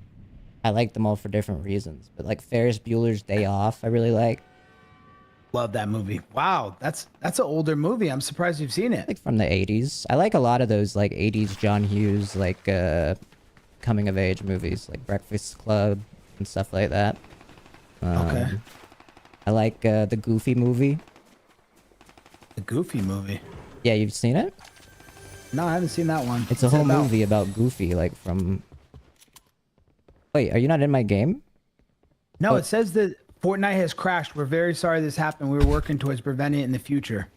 I like them all for different reasons. But like Ferris Bueller's Day Off, I really like. Love that movie. Wow, that's an older movie. I'm surprised you've seen it. Like from the 80s. I like a lot of those like 80s John Hughes like coming of age movies like Breakfast Club and stuff like that. Okay. I like the Goofy movie. The Goofy movie. Yeah, you've seen it? No, I haven't seen that one. It's a whole movie about Goofy, like from... Wait, are you not in my game? No, it says that Fortnite has crashed. We're very sorry this happened. We were working towards preventing it in the future.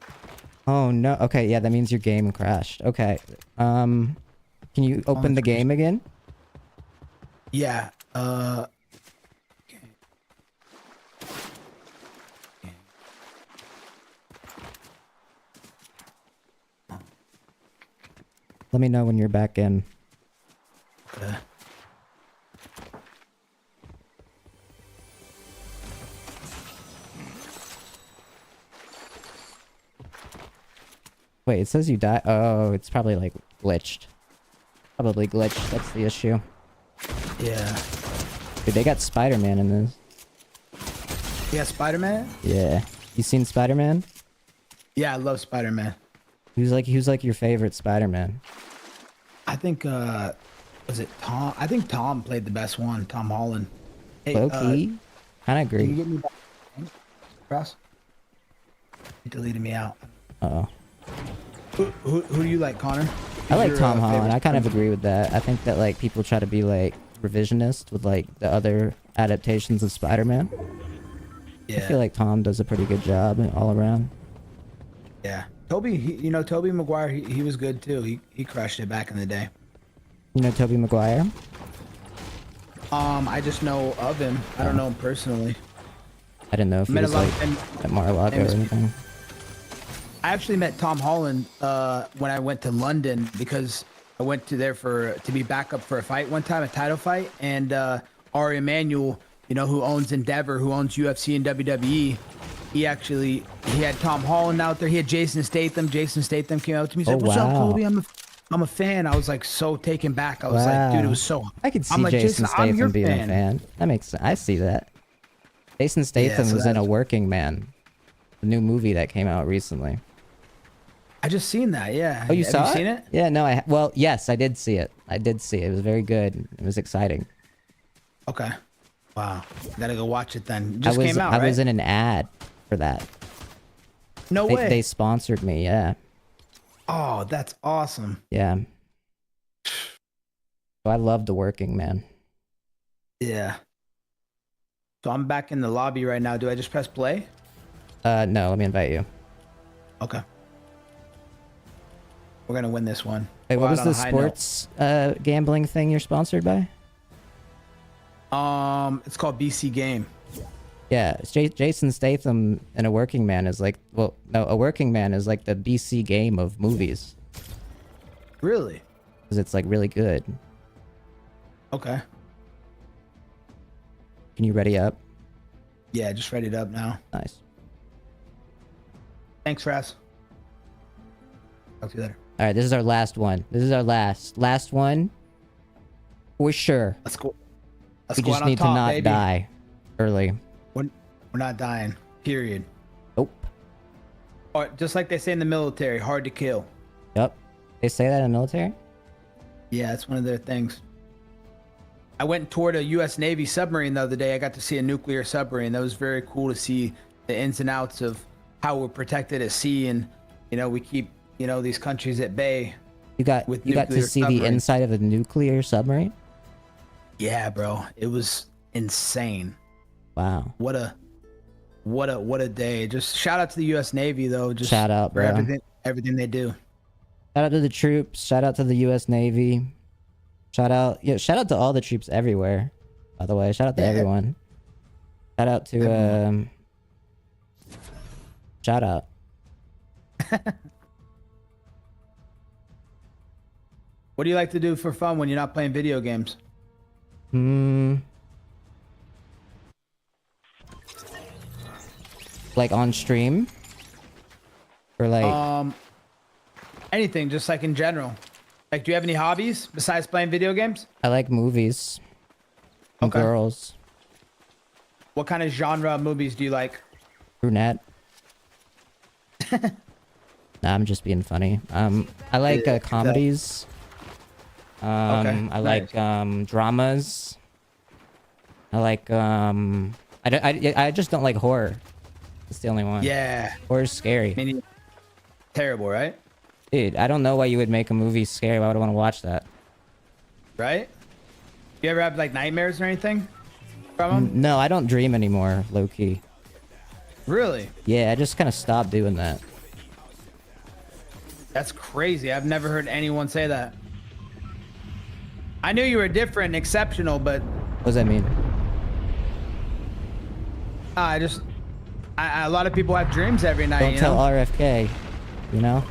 Oh, no. Okay, yeah, that means your game crashed. Okay. Can you open the game again? Yeah. Let me know when you're back in. Wait, it says you died. Oh, it's probably like glitched. Probably glitched. That's the issue. Yeah. Dude, they got Spider-Man in this. Yeah, Spider-Man? Yeah. You seen Spider-Man? Yeah, I love Spider-Man. Who's like your favorite Spider-Man? I think was it Tom? I think Tom played the best one, Tom Holland. Hey, Low-key? Kinda agree. Can you get me back, Ross? He deleted me out. Uh-oh. Who do you like, Connor? I like Tom Holland. I kind of agree with that. I think that like people try to be like revisionist with like the other adaptations of Spider-Man. Yeah. I feel like Tom does a pretty good job all around. Yeah. Toby, Toby Maguire, he was good too. He crushed it back in the day. You know Tobey Maguire? I just know of him. I don't know him personally. I didn't know if he was like at Mar-a-Lago or anything. I actually met Tom Holland when I went to London because I went to there to be backup for a fight one time, a title fight, and Ari Emanuel, who owns Endeavor, who owns UFC and WWE, he had Tom Holland out there. He had Jason Statham. Jason Statham came out to me and said, "What's up, Colby? I'm a fan." I was like so taken back. I was like, dude, it was so. I could see Jason Statham being a fan. That makes sense. I see that. Jason Statham was in A Working Man, the new movie that came out recently. I just seen that, yeah. Oh, you saw it? Have you seen it? Yeah, no, well, yes, I did see it. I did see it. It was very good. It was exciting. Okay. Wow. Gotta go watch it then. It just came out, I right? was in an ad for that. No way. They sponsored me, yeah. Oh, that's awesome. Yeah. So I love The Working Man. Yeah. So I'm back in the lobby right now. Do I just press play? No, let me invite you. Okay. We're gonna win this one. Wait, what was the sports gambling thing you're sponsored by? It's called BC Game. Yeah, it's Jason Statham and A Working Man is like, well, no, A Working Man is like the BC Game of movies. Really? Because it's like really good. Okay. Can you ready up? Yeah, just ready it up now. Nice. Thanks, Raz. Talk to you later. All right, this is our last one. This is our last one. For sure. Let's go. We just need to not die early. We're not dying. Period. Nope. Or just like they say in the military, hard to kill. Yep. They say that in the military? Yeah, it's one of their things. I went toward a U.S. Navy submarine the other day. I got to see a nuclear submarine. That was very cool to see the ins and outs of how we're protected at sea, and we keep these countries at bay. You got to see the inside of a nuclear submarine? Yeah, bro. It was insane. Wow. What a day. Just shout out to the US Navy though. Just shout out, bro. For everything they do. Shout out to the troops, shout out to the US Navy. Shout out to all the troops everywhere. By the way, shout out to everyone. Shout out to shout out. What do you like to do for fun when you're not playing video games? Like on stream? Or like anything, just like in general. Like, do you have any hobbies besides playing video games? I like movies. And Okay. girls. What kind of genre of movies do you like? Brunette. Nah, I'm just being funny. I like comedies. Okay, I like dramas. I like I just don't like horror. It's the only one. Yeah. Horror's scary. I mean, terrible, right? Dude, I don't know why you would make a movie scary. Why would I want to watch that? Right? You ever have like nightmares or anything from them? No, I don't dream anymore, low key. Really? Yeah, I just kind of stopped doing that. That's crazy. I've never heard anyone say that. I knew you were different and exceptional, but What does that mean? a lot of people have dreams every night. Don't you tell know? RFK, you know?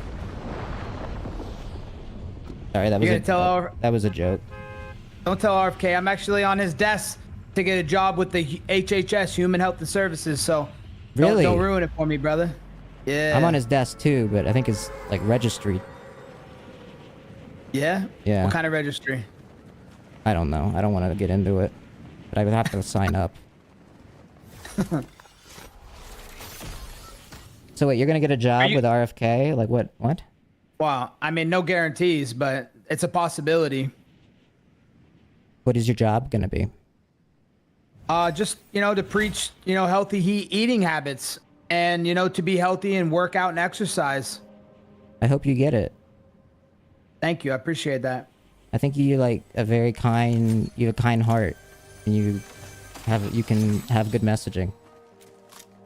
Sorry, that was You're gonna tell that was a joke. Don't tell RFK. I'm actually on his desk to get a job with the HHS, Human Health and Services. So Really? don't ruin it for me, brother. Yeah. I'm on his desk too, but I think it's like registry. Yeah? Yeah. What kind of registry? I don't know. I don't want to get into it, but I would have to sign up. So wait, you're gonna get a job with RFK? Like what? What? Wow. I mean, no guarantees, but it's a possibility. What is your job gonna be? Just, to preach, healthy eating habits and, to be healthy and work out and exercise. I hope you get it. Thank you. I appreciate that. I think you like a very kind. You have a kind heart, and you can have good messaging.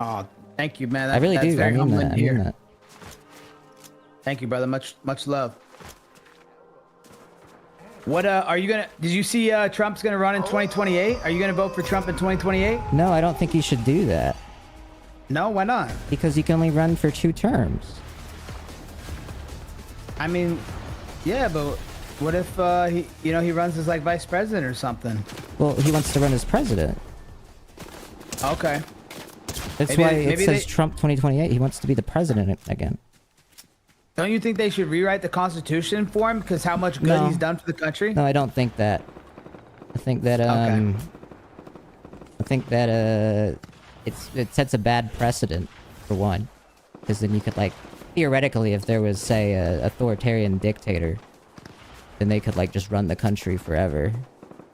Oh, thank you, man. I really that's do. very I mean humbling that. I to hear. mean that. Thank you, brother. Much love. What are you gonna? Did you see Trump's gonna run in 2028? Are you gonna vote for Trump in 2028? No, I don't think you should do that No, why not? because you can only run for 2 terms. I mean, yeah, but what if he runs as like vice president or something? Well, he wants to run as president. Okay. That's Maybe- why it maybe says they- Trump 2028. He wants to be the president again. Don't you think they should rewrite the Constitution for him because how much good No. he's done for the country? No, I don't think that. I think that Okay. it sets a bad precedent for one, because then you could like theoretically, if there was say a authoritarian dictator, then they could like just run the country forever,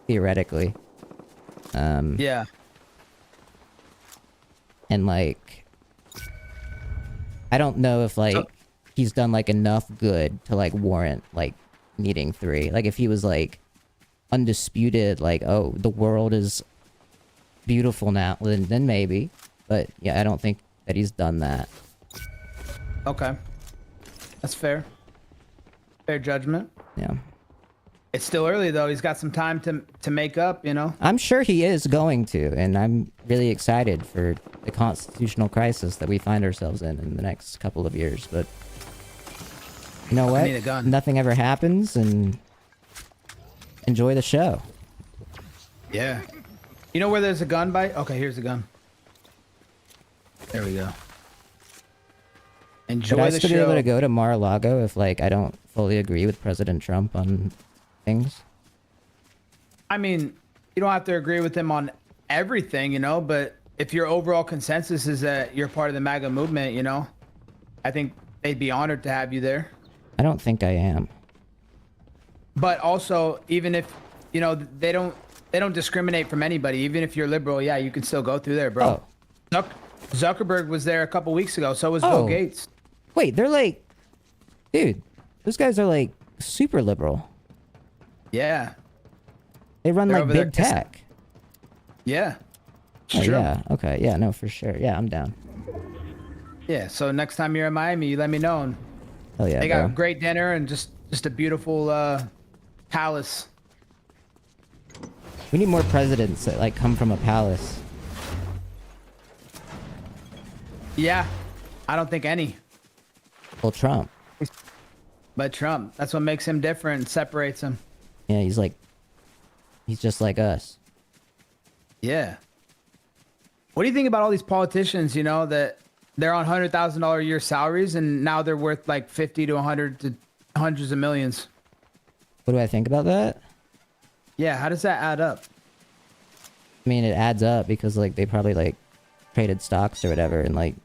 theoretically. Yeah. And like, I don't know if like he's done like enough good to like warrant like needing 3. Like if he was like undisputed, like, oh, the world is beautiful now, then maybe. But yeah, I don't think that he's done that. Okay. That's fair. Fair judgment. Yeah. It's still early though. He's got some time to make up, I'm sure he is going to, and I'm really excited for the constitutional crisis that we find ourselves in the next couple of years. But you know what? need a gun. Nothing ever happens, and enjoy the show. Yeah. You know where there's a gun by? Okay, here's a gun. There we go. Enjoy Would I the still be able show. to go to Mar-a-Lago if like I don't fully agree with President Trump on things? I mean, you don't have to agree with him on everything, but if your overall consensus is that you're part of the MAGA movement, I think they'd be honored to have you there. I don't think I am. But also, even if, they don't discriminate from anybody. Even if you're liberal, yeah, you can still go through there, bro. Zuckerberg was there a couple weeks ago. So was Bill Oh. Gates. Wait, they're like, dude, those guys are like super liberal. Yeah. They run They're like over there big tech. Yeah. Oh, Sure. yeah. Okay. Yeah. No, for sure. Yeah, I'm down. Yeah. So next time you're in Miami, you let me know. And Hell yeah, they bro. got great dinner and just a beautiful palace. We need more presidents that like come from a palace. Yeah. I don't think any. Well, Trump. But Trump, that's what makes him different and separates him. Yeah, he's just like us. Yeah. What do you think about all these politicians, that they're on $100,000 a year salaries and now they're worth like 50 to 100 to hundreds of millions? What do I think about that? Yeah, how does that add up? I mean, it adds up because like they probably like traded stocks or whatever and like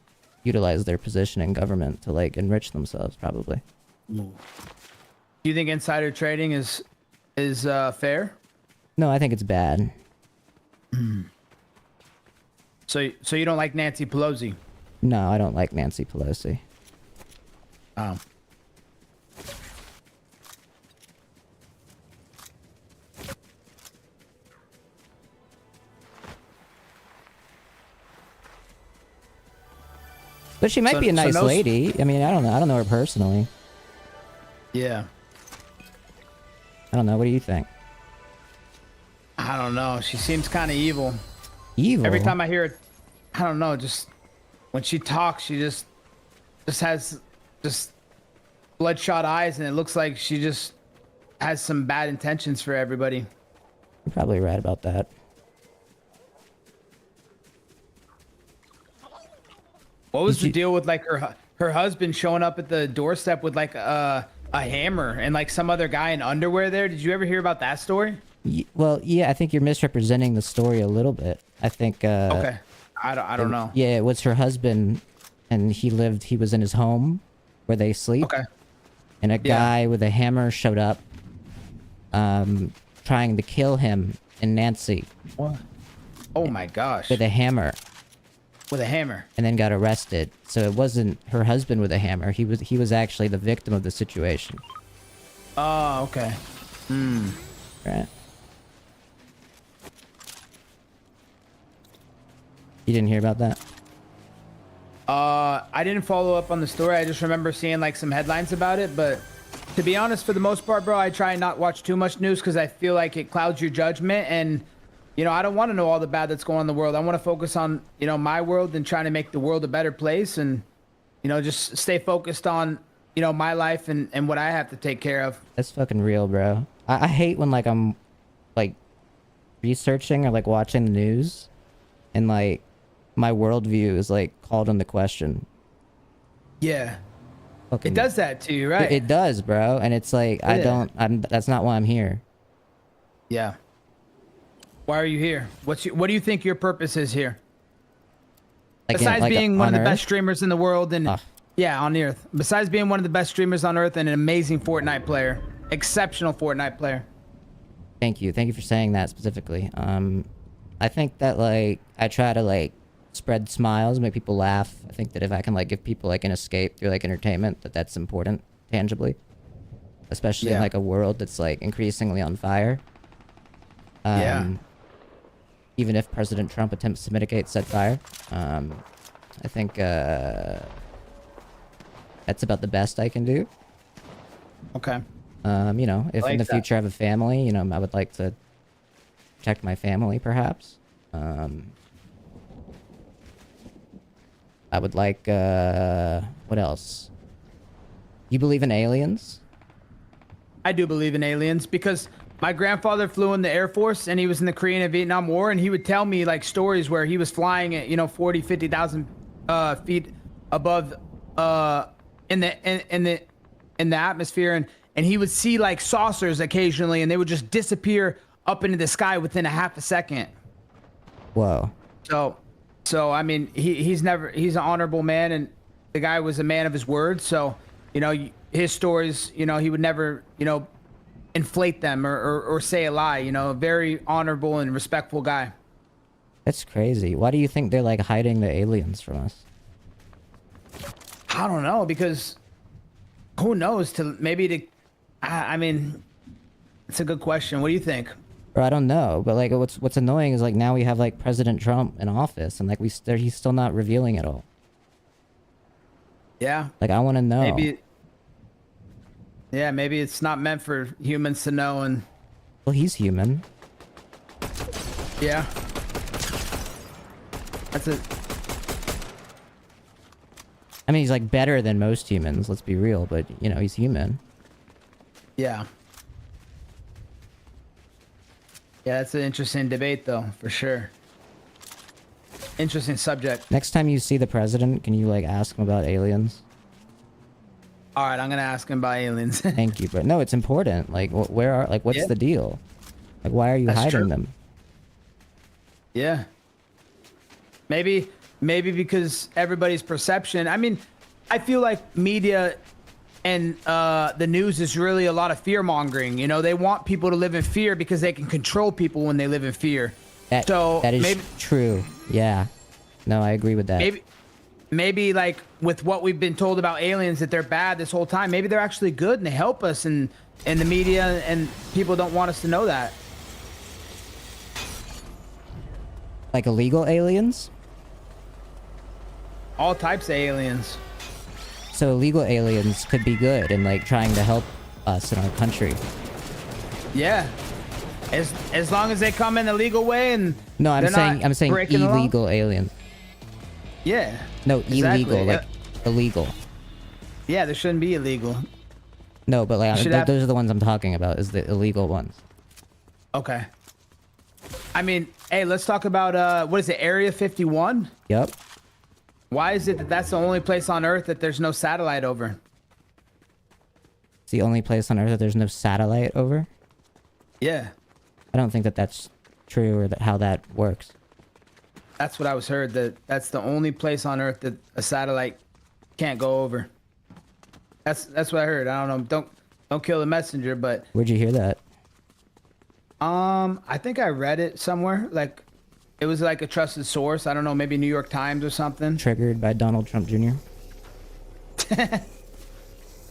utilized their position in government to like enrich themselves probably. Do you think insider trading is fair? No, I think it's bad. So you don't like Nancy Pelosi? No, I don't like Nancy Pelosi. Oh. But she might be a nice lady. I mean, I don't know. I don't know her personally. Yeah. I don't know. What do you think? I don't know. She seems kind of evil. Evil? Every time I hear it, I don't know. Just when she talks, she just has just bloodshot eyes, and it looks like she just has some bad intentions for everybody. You're probably right about that. What was the deal with like her husband showing up at the doorstep with like a hammer and like some other guy in underwear there? Did you ever hear about that story? Well, yeah, I think you're misrepresenting the story a little bit. I think. Okay. I don't know. Yeah, it was her husband, and he was in his home where they sleep. Okay. And a guy with a hammer showed up, trying to kill him and Nancy. What? Oh my gosh. With a hammer. With a hammer. And then got arrested. So it wasn't her husband with a hammer. He was actually the victim of the situation. Oh, okay. Hmm. Right. You didn't hear about that? I didn't follow up on the story. I just remember seeing like some headlines about it, but to be honest, for the most part, bro, I try and not watch too much news because I feel like it clouds your judgment, and you know, I don't want to know all the bad that's going on in the world. I want to focus on, you know, my world and trying to make the world a better place, and you know, just stay focused on, you know, my life and what I have to take care of. That's fucking real, bro. I hate when like I'm like researching or like watching the news and like my worldview is like called into question. Yeah. Fucking, it does that to you, right? It does, bro. And it's like, Yeah. that's not why I'm here. Yeah. Why are you here? What do you think your purpose is here? Like, Besides being one of the best streamers in the world and yeah, on the earth. Besides being one of the best streamers on earth and an amazing Fortnite player. Exceptional Fortnite player. Thank you. Thank you for saying that specifically. I think that like I try to like spread smiles, make people laugh. I think that if I can like give people like an escape through like entertainment, that's important tangibly. Especially in like a world that's like increasingly on fire. Even if President Trump attempts to mitigate said fire, I think that's about the best I can do. Okay. You know, if in the future I have a family, you know, I would like to protect my family, perhaps. I would like, what else? You believe in aliens? I do believe in aliens because my grandfather flew in the Air Force and he was in the Korean and Vietnam War, and he would tell me like stories where he was flying at, you know, 40, 50,000 feet above in the atmosphere, and he would see like saucers occasionally, and they would just disappear up into the sky within a half a second. Whoa. So I mean, he's an honorable man, and the guy was a man of his word. So, you know, his stories, you know, he would never, you know, inflate them or say a lie. You know, a very honorable and respectful guy. That's crazy. Why do you think they're like hiding the aliens from us? I don't know, because who knows? I mean, it's a good question. What do you think? Or I don't know, but like what's annoying is like now we have like President Trump in office, and like he's still not revealing it all. Yeah. Like I want to know. Maybe it's not meant for humans to know. And well, he's human. Yeah. That's it. I mean, he's like better than most humans. Let's be real, but you know, he's human. Yeah. Yeah, that's an interesting debate, though, for sure. Interesting subject. Next time you see the president, can you like ask him about aliens? All right, I'm gonna ask him about aliens. Thank you, but no, it's important. Like, where are like, what's Yeah. the deal? Like, why are you That's hiding true. them? Yeah. Maybe because everybody's perception. I mean, I feel like media and the news is really a lot of fear mongering. You know, they want people to live in fear because they can control people when they live in fear. That is true. Yeah. No, I agree with that. Maybe like with what we've been told about aliens that they're bad this whole time. Maybe they're actually good and they help us, and the media and people don't want us to know that. Like illegal aliens? All types of aliens. So illegal aliens could be good and like trying to help us in our country. Yeah. As long as they come in a legal way and No, I'm saying illegal aliens. Yeah. No, exactly. illegal, like illegal. Yeah, there shouldn't be illegal. No, but like those are the ones I'm talking about, is the illegal ones. Okay. I mean, hey, let's talk about what is it, Area 51? Yep. Why is it that that's the only place on Earth that there's no satellite over? It's the only place on Earth that there's no satellite over? Yeah. I don't think that that's true, or how that works. That's what I was heard, that that's the only place on Earth that a satellite can't go over. That's what I heard. I don't know. Don't kill the messenger, but Where'd you hear that? I think I read it somewhere. Like it was like a trusted source. I don't know, maybe New York Times or something. Triggered by Donald Trump Jr.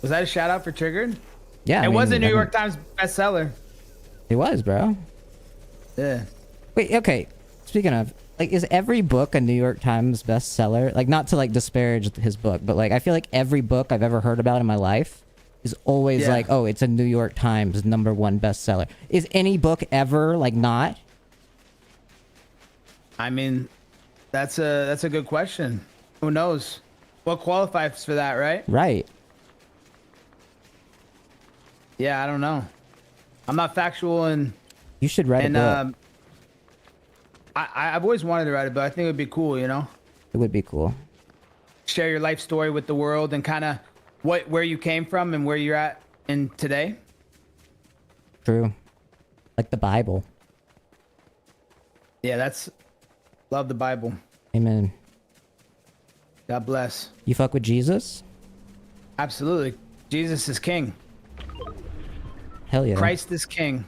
Was that a shout out for Triggered? Yeah. It was a New York Times bestseller. It was, bro. Yeah. Wait, okay. Speaking of, like, is every book a New York Times bestseller? Like, not to like disparage his book, but like I feel like every book I've ever heard about in my life is always like, oh, it's a New York Times #1 bestseller. Is any book ever like not? I mean, that's a good question. Who knows? What qualifies for that, right? Right. Yeah, I don't know. I'm not factual and you should write a book. I've always wanted to write it, but I think it would be cool, you know? It would be cool. Share your life story with the world and kind of where you came from and where you're at in today. True. Like the Bible. Yeah, love the Bible. Amen. God bless. You fuck with Jesus? Absolutely. Jesus is king. Hell yeah. Christ is king.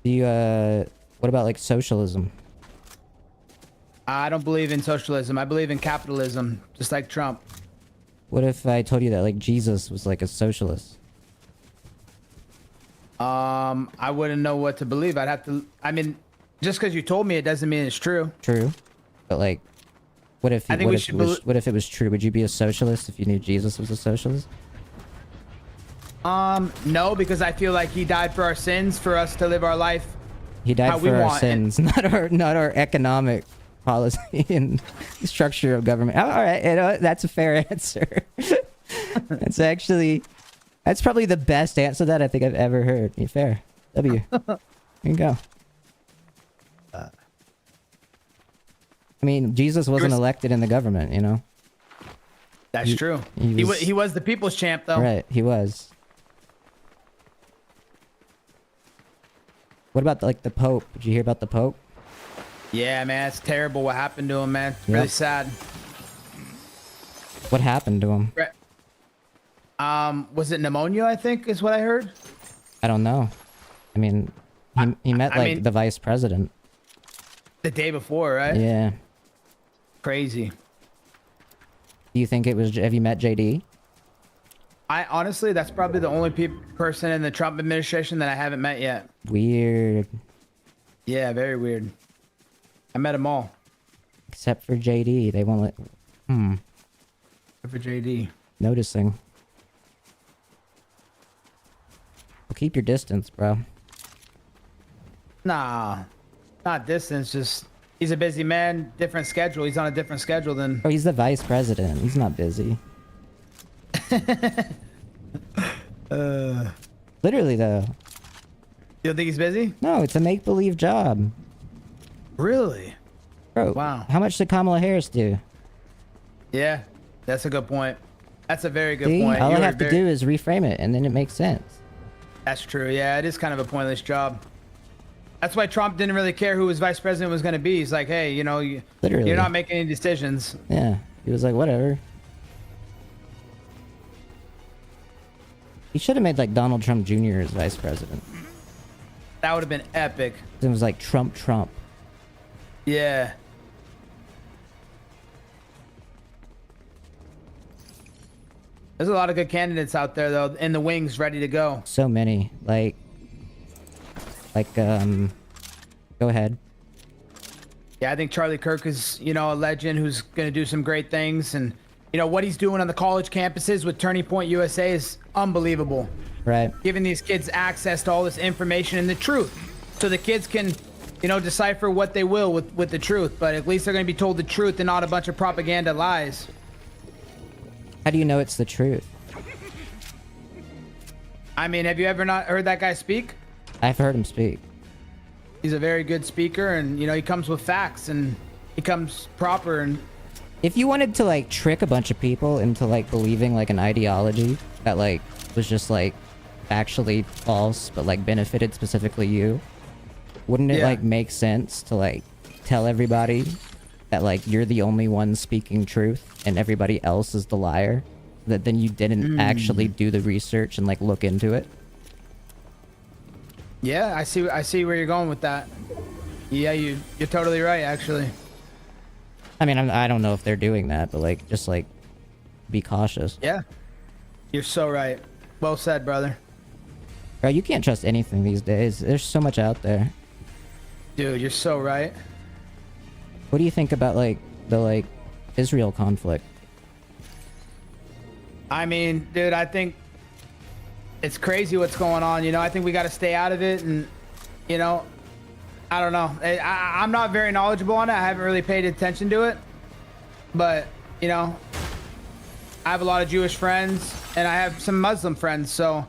Do you, what about like socialism? I don't believe in socialism. I believe in capitalism, just like Trump. What if I told you that like Jesus was like a socialist? I wouldn't know what to believe. I'd have to, I mean, just because you told me it doesn't mean it's true. True. But like, what if what if it was true? Would you be a socialist if you knew Jesus was a socialist? No, because I feel like he died for our sins, for us to live our life. He died for our sins, not our economic policy and structure of government. Oh, all right, you know, that's a fair answer. That's probably the best answer that I think I've ever heard. Yeah, fair. W. Here you go. I mean, Jesus wasn't elected in the government, you know? That's true. He was the people's champ, though. Right, he was. What about like the Pope? Did you hear about the Pope? Yeah, man, it's terrible what happened to him, man. Yep. Really sad. What happened to him? Was it pneumonia, I think, is what I heard? I don't know. I mean, he met the vice president. The day before, right? Yeah. Crazy. Do you think it was, have you met JD? I honestly, that's probably the only person in the Trump administration that I haven't met yet. Weird. Yeah, very weird. I met them all. Except for JD. They won't let... Except for JD. Noticing. Well, keep your distance, bro. Nah. Not distance, just... He's a busy man, different schedule. He's on a different schedule than... Oh, he's the vice president. He's not busy. Literally, though. You don't think he's busy? No, it's a make-believe job. Really? Bro, wow. How much did Kamala Harris do? Yeah, that's a good point. That's a very good See, point. all I have to do is reframe it, and then it makes sense. That's true. Yeah, it is kind of a pointless job. That's why Trump didn't really care who his vice president was going to be. He's like, hey, you know, you're not making any decisions. Yeah, he was like, whatever. He should have made like Donald Trump Jr. as vice president. That would have been epic. It was like Trump. Yeah. There's a lot of good candidates out there, though, in the wings, ready to go. So many. Like, go ahead. Yeah, I think Charlie Kirk is, you know, a legend who's going to do some great things. And, you know, what he's doing on the college campuses with Turning Point USA is unbelievable. Right. Giving these kids access to all this information and the truth. So the kids can, you know, decipher what they will with the truth. But at least they're going to be told the truth and not a bunch of propaganda lies. How do you know it's the truth? I mean, have you ever not heard that guy speak? I've heard him speak. He's a very good speaker, and you know, he comes with facts and he comes proper. And if you wanted to like trick a bunch of people into like believing like an ideology that like was just like actually false but like benefited specifically you, wouldn't it like make sense to like tell everybody that like you're the only one speaking truth and everybody else is the liar, that then you didn't actually do the research and like look into it? Yeah, I see where you're going with that. Yeah, you're totally right, actually. I mean, I don't know if they're doing that, but like just like be cautious. Yeah, you're so right. Well said, brother. Bro, you can't trust anything these days. There's so much out there. Dude, you're so right. What do you think about like the like Israel conflict? I mean, dude, I think it's crazy what's going on. You know, I think we got to stay out of it. And, you know, I don't know. I'm not very knowledgeable on it. I haven't really paid attention to it. But, you know, I have a lot of Jewish friends and I have some Muslim friends. So,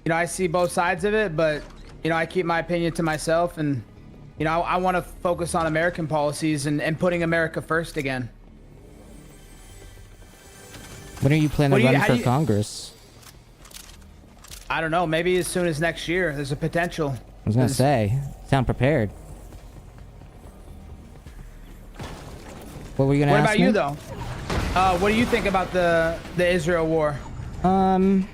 you know, I see both sides of it. But, you know, I keep my opinion to myself. And, you know, I want to focus on American policies and putting America first again. When are you planning to run for Congress? I don't know. Maybe as soon as next year. There's a potential. I was gonna say, sound prepared. What were you gonna ask me? What about you, though? What do you think about the Israel war? I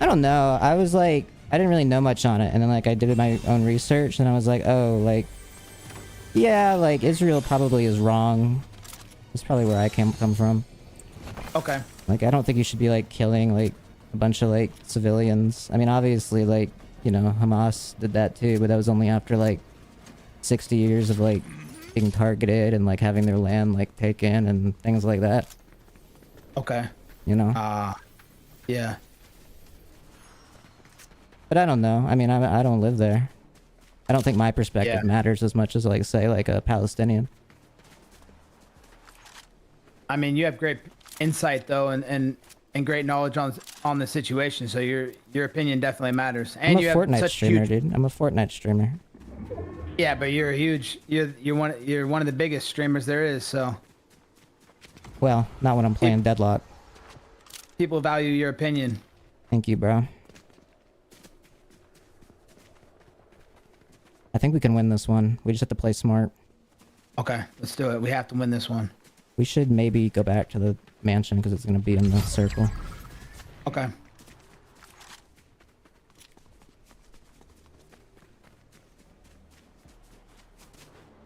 don't know. I was like, I didn't really know much on it, and then like I did my own research, and I was like, oh, like, yeah, like Israel probably is wrong. That's probably where I come from. Okay. Like, I don't think you should be like killing like a bunch of like civilians. I mean, obviously, like, you know, Hamas did that too, but that was only after like 60 years of like being targeted and like having their land like taken and things like that. Okay. You know? Yeah. But I don't know. I mean, I don't live there. I don't think my perspective matters as much as like say like a Palestinian. I mean, you have great insight though, and great knowledge on the situation. So your opinion definitely matters. And I'm a Fortnite streamer, dude. I'm a Fortnite streamer. Yeah, but you're one of the biggest streamers there is. So. Well, not when I'm playing Deadlock. People value your opinion. Thank you, bro. I think we can win this one. We just have to play smart. Okay, let's do it. We have to win this one. We should maybe go back to the mansion because it's going to be in the circle. Okay.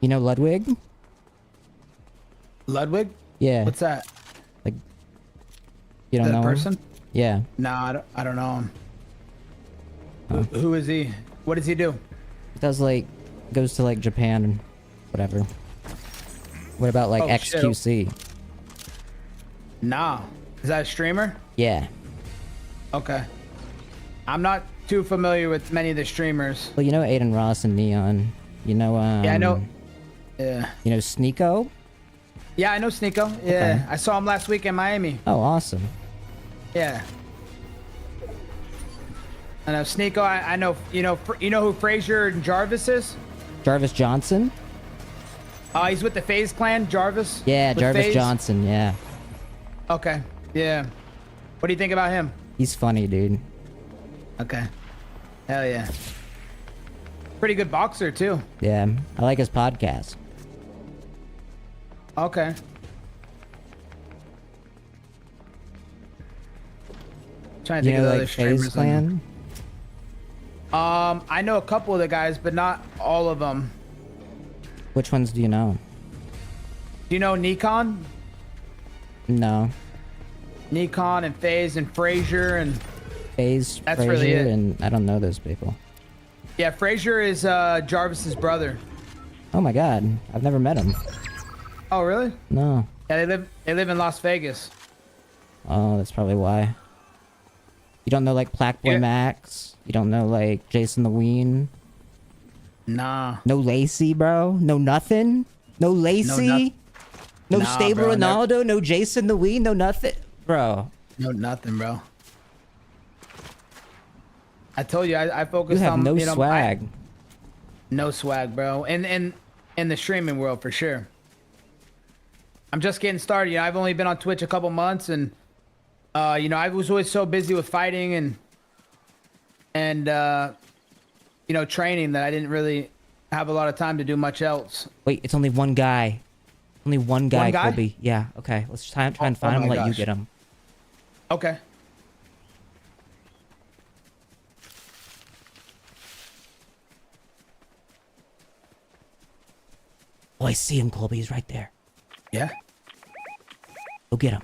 You know Ludwig? Ludwig? Yeah. What's that? Like, you don't know person? him? Yeah. No, I don't know him. Huh. Who is he? What does he do? He does like, goes to like Japan and whatever. What about like XQC? Shit. Nah. Is that a streamer? Yeah. Okay. I'm not too familiar with many of the streamers. Well, you know Aiden Ross and Neon. You know, yeah, I know. Yeah. You know Sneeko? Yeah, I know Sneeko. Yeah. Okay. I saw him last week in Miami. Oh, awesome. Yeah. I know Sneeko. I know, you know who Frazier and Jarvis is? Jarvis Johnson? He's with the FaZe clan, Jarvis? Yeah, Jarvis FaZe? Johnson, yeah. Okay. Yeah. What do you think about him? He's funny, dude. Okay. Hell yeah. Pretty good boxer too. Yeah, I like his podcast. Okay. Trying to think of the other streamers. Clan? I know a couple of the guys, but not all of them. Which ones do you know? Do you know Nikon? No. Nikon and FaZe and Frazier and FaZe, that's Frazier, really it. And I don't know those people. Yeah, Frazier is Jarvis's brother. Oh my god, I've never met him. Oh really? No. Yeah, they live in Las Vegas. Oh, that's probably why. You don't know like Plackboy Max? You don't know like Jason the Ween? Nah. No Lacey, bro? No nothing? No Lacey? No nah, Stable bro, Ronaldo? No Jason the Ween? No nothing? Bro. No nothing, bro. I told you I focus you have on no you know, swag. No swag, bro. In the streaming world for sure. I'm just getting started. You know, I've only been on Twitch a couple months, and you know, I was always so busy with fighting and you know, training that I didn't really have a lot of time to do much else. Wait, it's only one guy. Only one guy, One guy? Colby. Yeah, okay. Let's try and find him and let you get him. Okay. Oh, I see him, Colby. He's right there. Yeah. Go get him.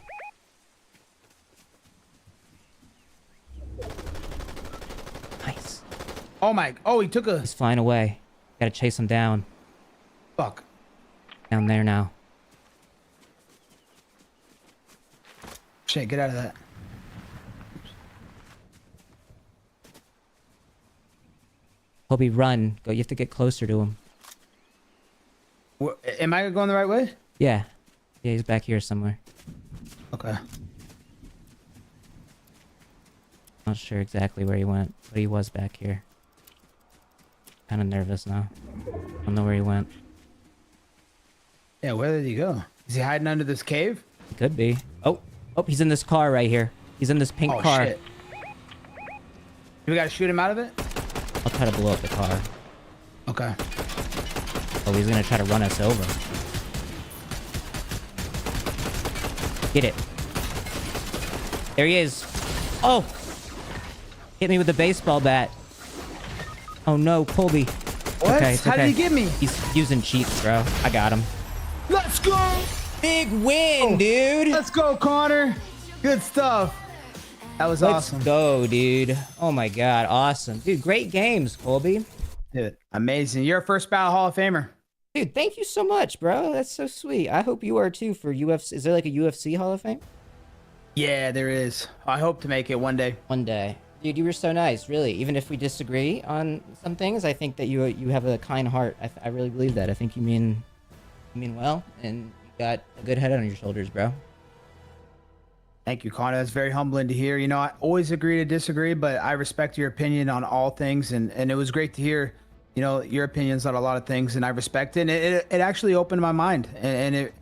Nice. Oh my. Oh, he took a. He's flying away. Gotta chase him down. Fuck. Down there now. Shit, get out of that. Colby, run. Go. You have to get closer to him. Am I going the right way? Yeah. Yeah, he's back here somewhere. Okay. Not sure exactly where he went, but he was back here. Kind of nervous now. I don't know where he went. Yeah, where did he go? Is he hiding under this cave? He could be. Oh, he's in this car right here. He's in this pink car. Shit. Do we gotta shoot him out of it? I'll try to blow up the car. Okay. Oh, he's gonna try to run us over. Get it. There he is. Oh! Hit me with a baseball bat. Oh no, Colby. What? Okay, it's How okay. did he get me? He's using cheats, bro. I got him. Let's go! Big win, dude! Let's go, Connor! Good stuff. That was awesome. Let's go, dude. Oh my god, awesome. Dude, great games, Colby. Dude, amazing. You're a first ballot Hall of Famer. Dude, thank you so much, bro. That's so sweet. I hope you are too for UFC. Is there like a UFC Hall of Fame? Yeah, there is. I hope to make it one day. One day. Dude, you were so nice, really. Even if we disagree on some things, I think that you have a kind heart. I really believe that. I think you mean well, and you got a good head on your shoulders, bro. Thank you, Connor. That's very humbling to hear. You know, I always agree to disagree, but I respect your opinion on all things, and it was great to hear, you know, your opinions on a lot of things, and I respect it. And it actually opened my mind, and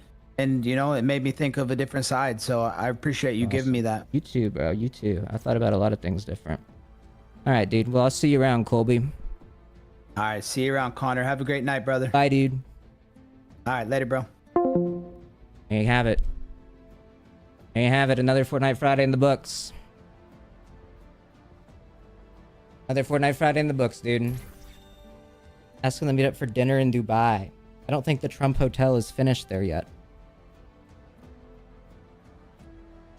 you know, it made me think of a different side. So I appreciate you giving me that. You too, bro. You too. I thought about a lot of things different. All right, dude. Well, I'll see you around, Colby. All right, see you around, Connor. Have a great night, brother. Bye, dude. All right, later, bro. There you have it. There you have it. Another Fortnite Friday in the books. Another Fortnite Friday in the books, dude. Asking them to meet up for dinner in Dubai. I don't think the Trump Hotel is finished there yet.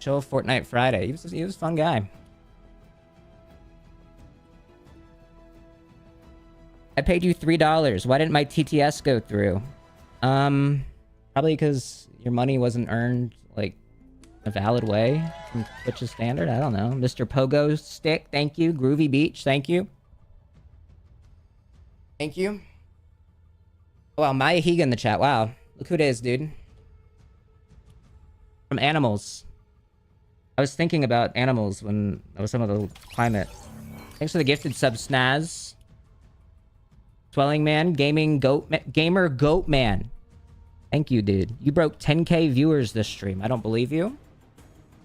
Chill Fortnite Friday. He was a fun guy. I paid you $3. Why didn't my TTS go through? Probably because your money wasn't earned like a valid way from Twitch's standard. I don't know. Mr. Pogo Stick, thank you. Groovy Beach, thank you. Thank you. Oh, wow, Maya Higa in the chat. Wow. Look who it is, dude. From Animals. I was thinking about animals when I was some of the climate. Thanks for the gifted sub, Snaz. Swelling Man, Gamer Goat Man. Thank you, dude. You broke 10k viewers this stream. I don't believe you.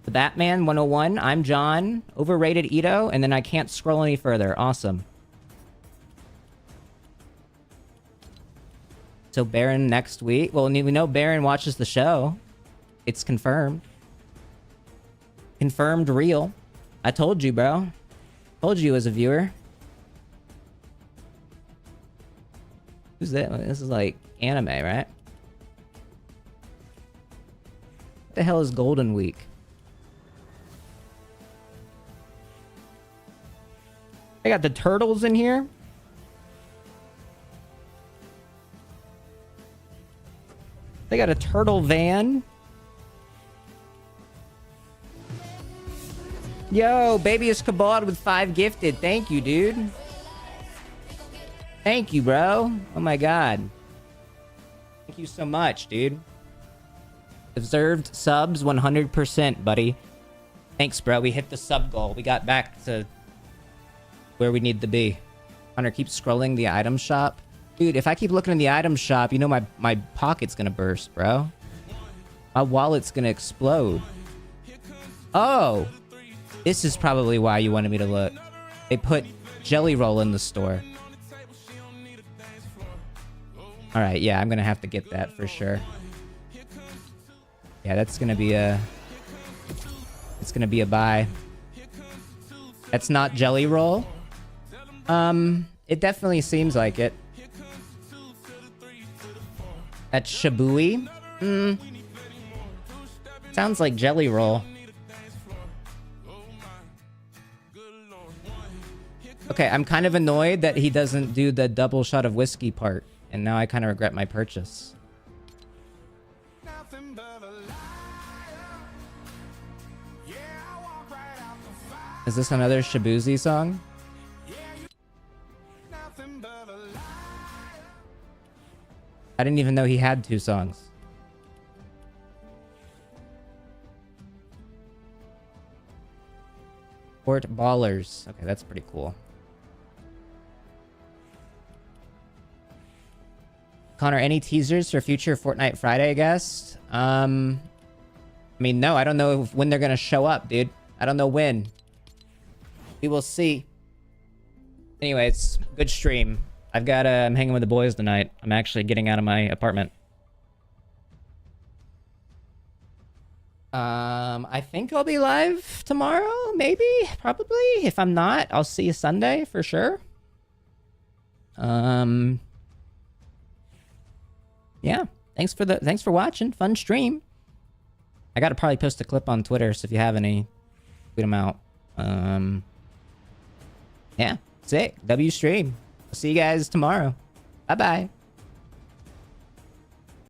The Batman 101. I'm John. Overrated Ito. And then I can't scroll any further. Awesome. So Baron next week. Well, we know Baron watches the show. It's confirmed. Confirmed real. I told you, bro. Told you as a viewer. Who's that? This is like anime, right? What the hell is Golden Week? I got the turtles in here. They got a turtle van. Yo, baby is Kabod with 5 gifted. Thank you, dude. Thank you, bro. Oh my god. Thank you so much, dude. Deserved subs 100%, buddy. Thanks, bro. We hit the sub goal. We got back to where we need to be. Connor, keep scrolling the item shop. Dude, if I keep looking in the item shop, you know my pocket's gonna burst, bro. My wallet's gonna explode. Oh! This is probably why you wanted me to look. They put Jelly Roll in the store. Alright, yeah, I'm gonna have to get that for sure. Yeah, that's gonna be a... It's gonna be a buy. That's not Jelly Roll. It definitely seems like it. That's Shabui. Sounds like Jelly Roll. Okay, I'm kind of annoyed that he doesn't do the double shot of whiskey part. And now I kind of regret my purchase. Is this another Shabuzi song? I didn't even know he had 2 songs. Fort Ballers. Okay, that's pretty cool. Connor, any teasers for future Fortnite Friday guests? I mean, no, I don't know when they're gonna show up, dude. I don't know when. We will see. Anyway, it's good stream. I'm hanging with the boys tonight. I'm actually getting out of my apartment. I think I'll be live tomorrow, maybe, probably. If I'm not, I'll see you Sunday for sure. Yeah. Thanks for watching. Fun stream. I gotta probably post a clip on Twitter, so if you have any, tweet them out. Yeah. Sick. W stream. I'll see you guys tomorrow. Bye-bye.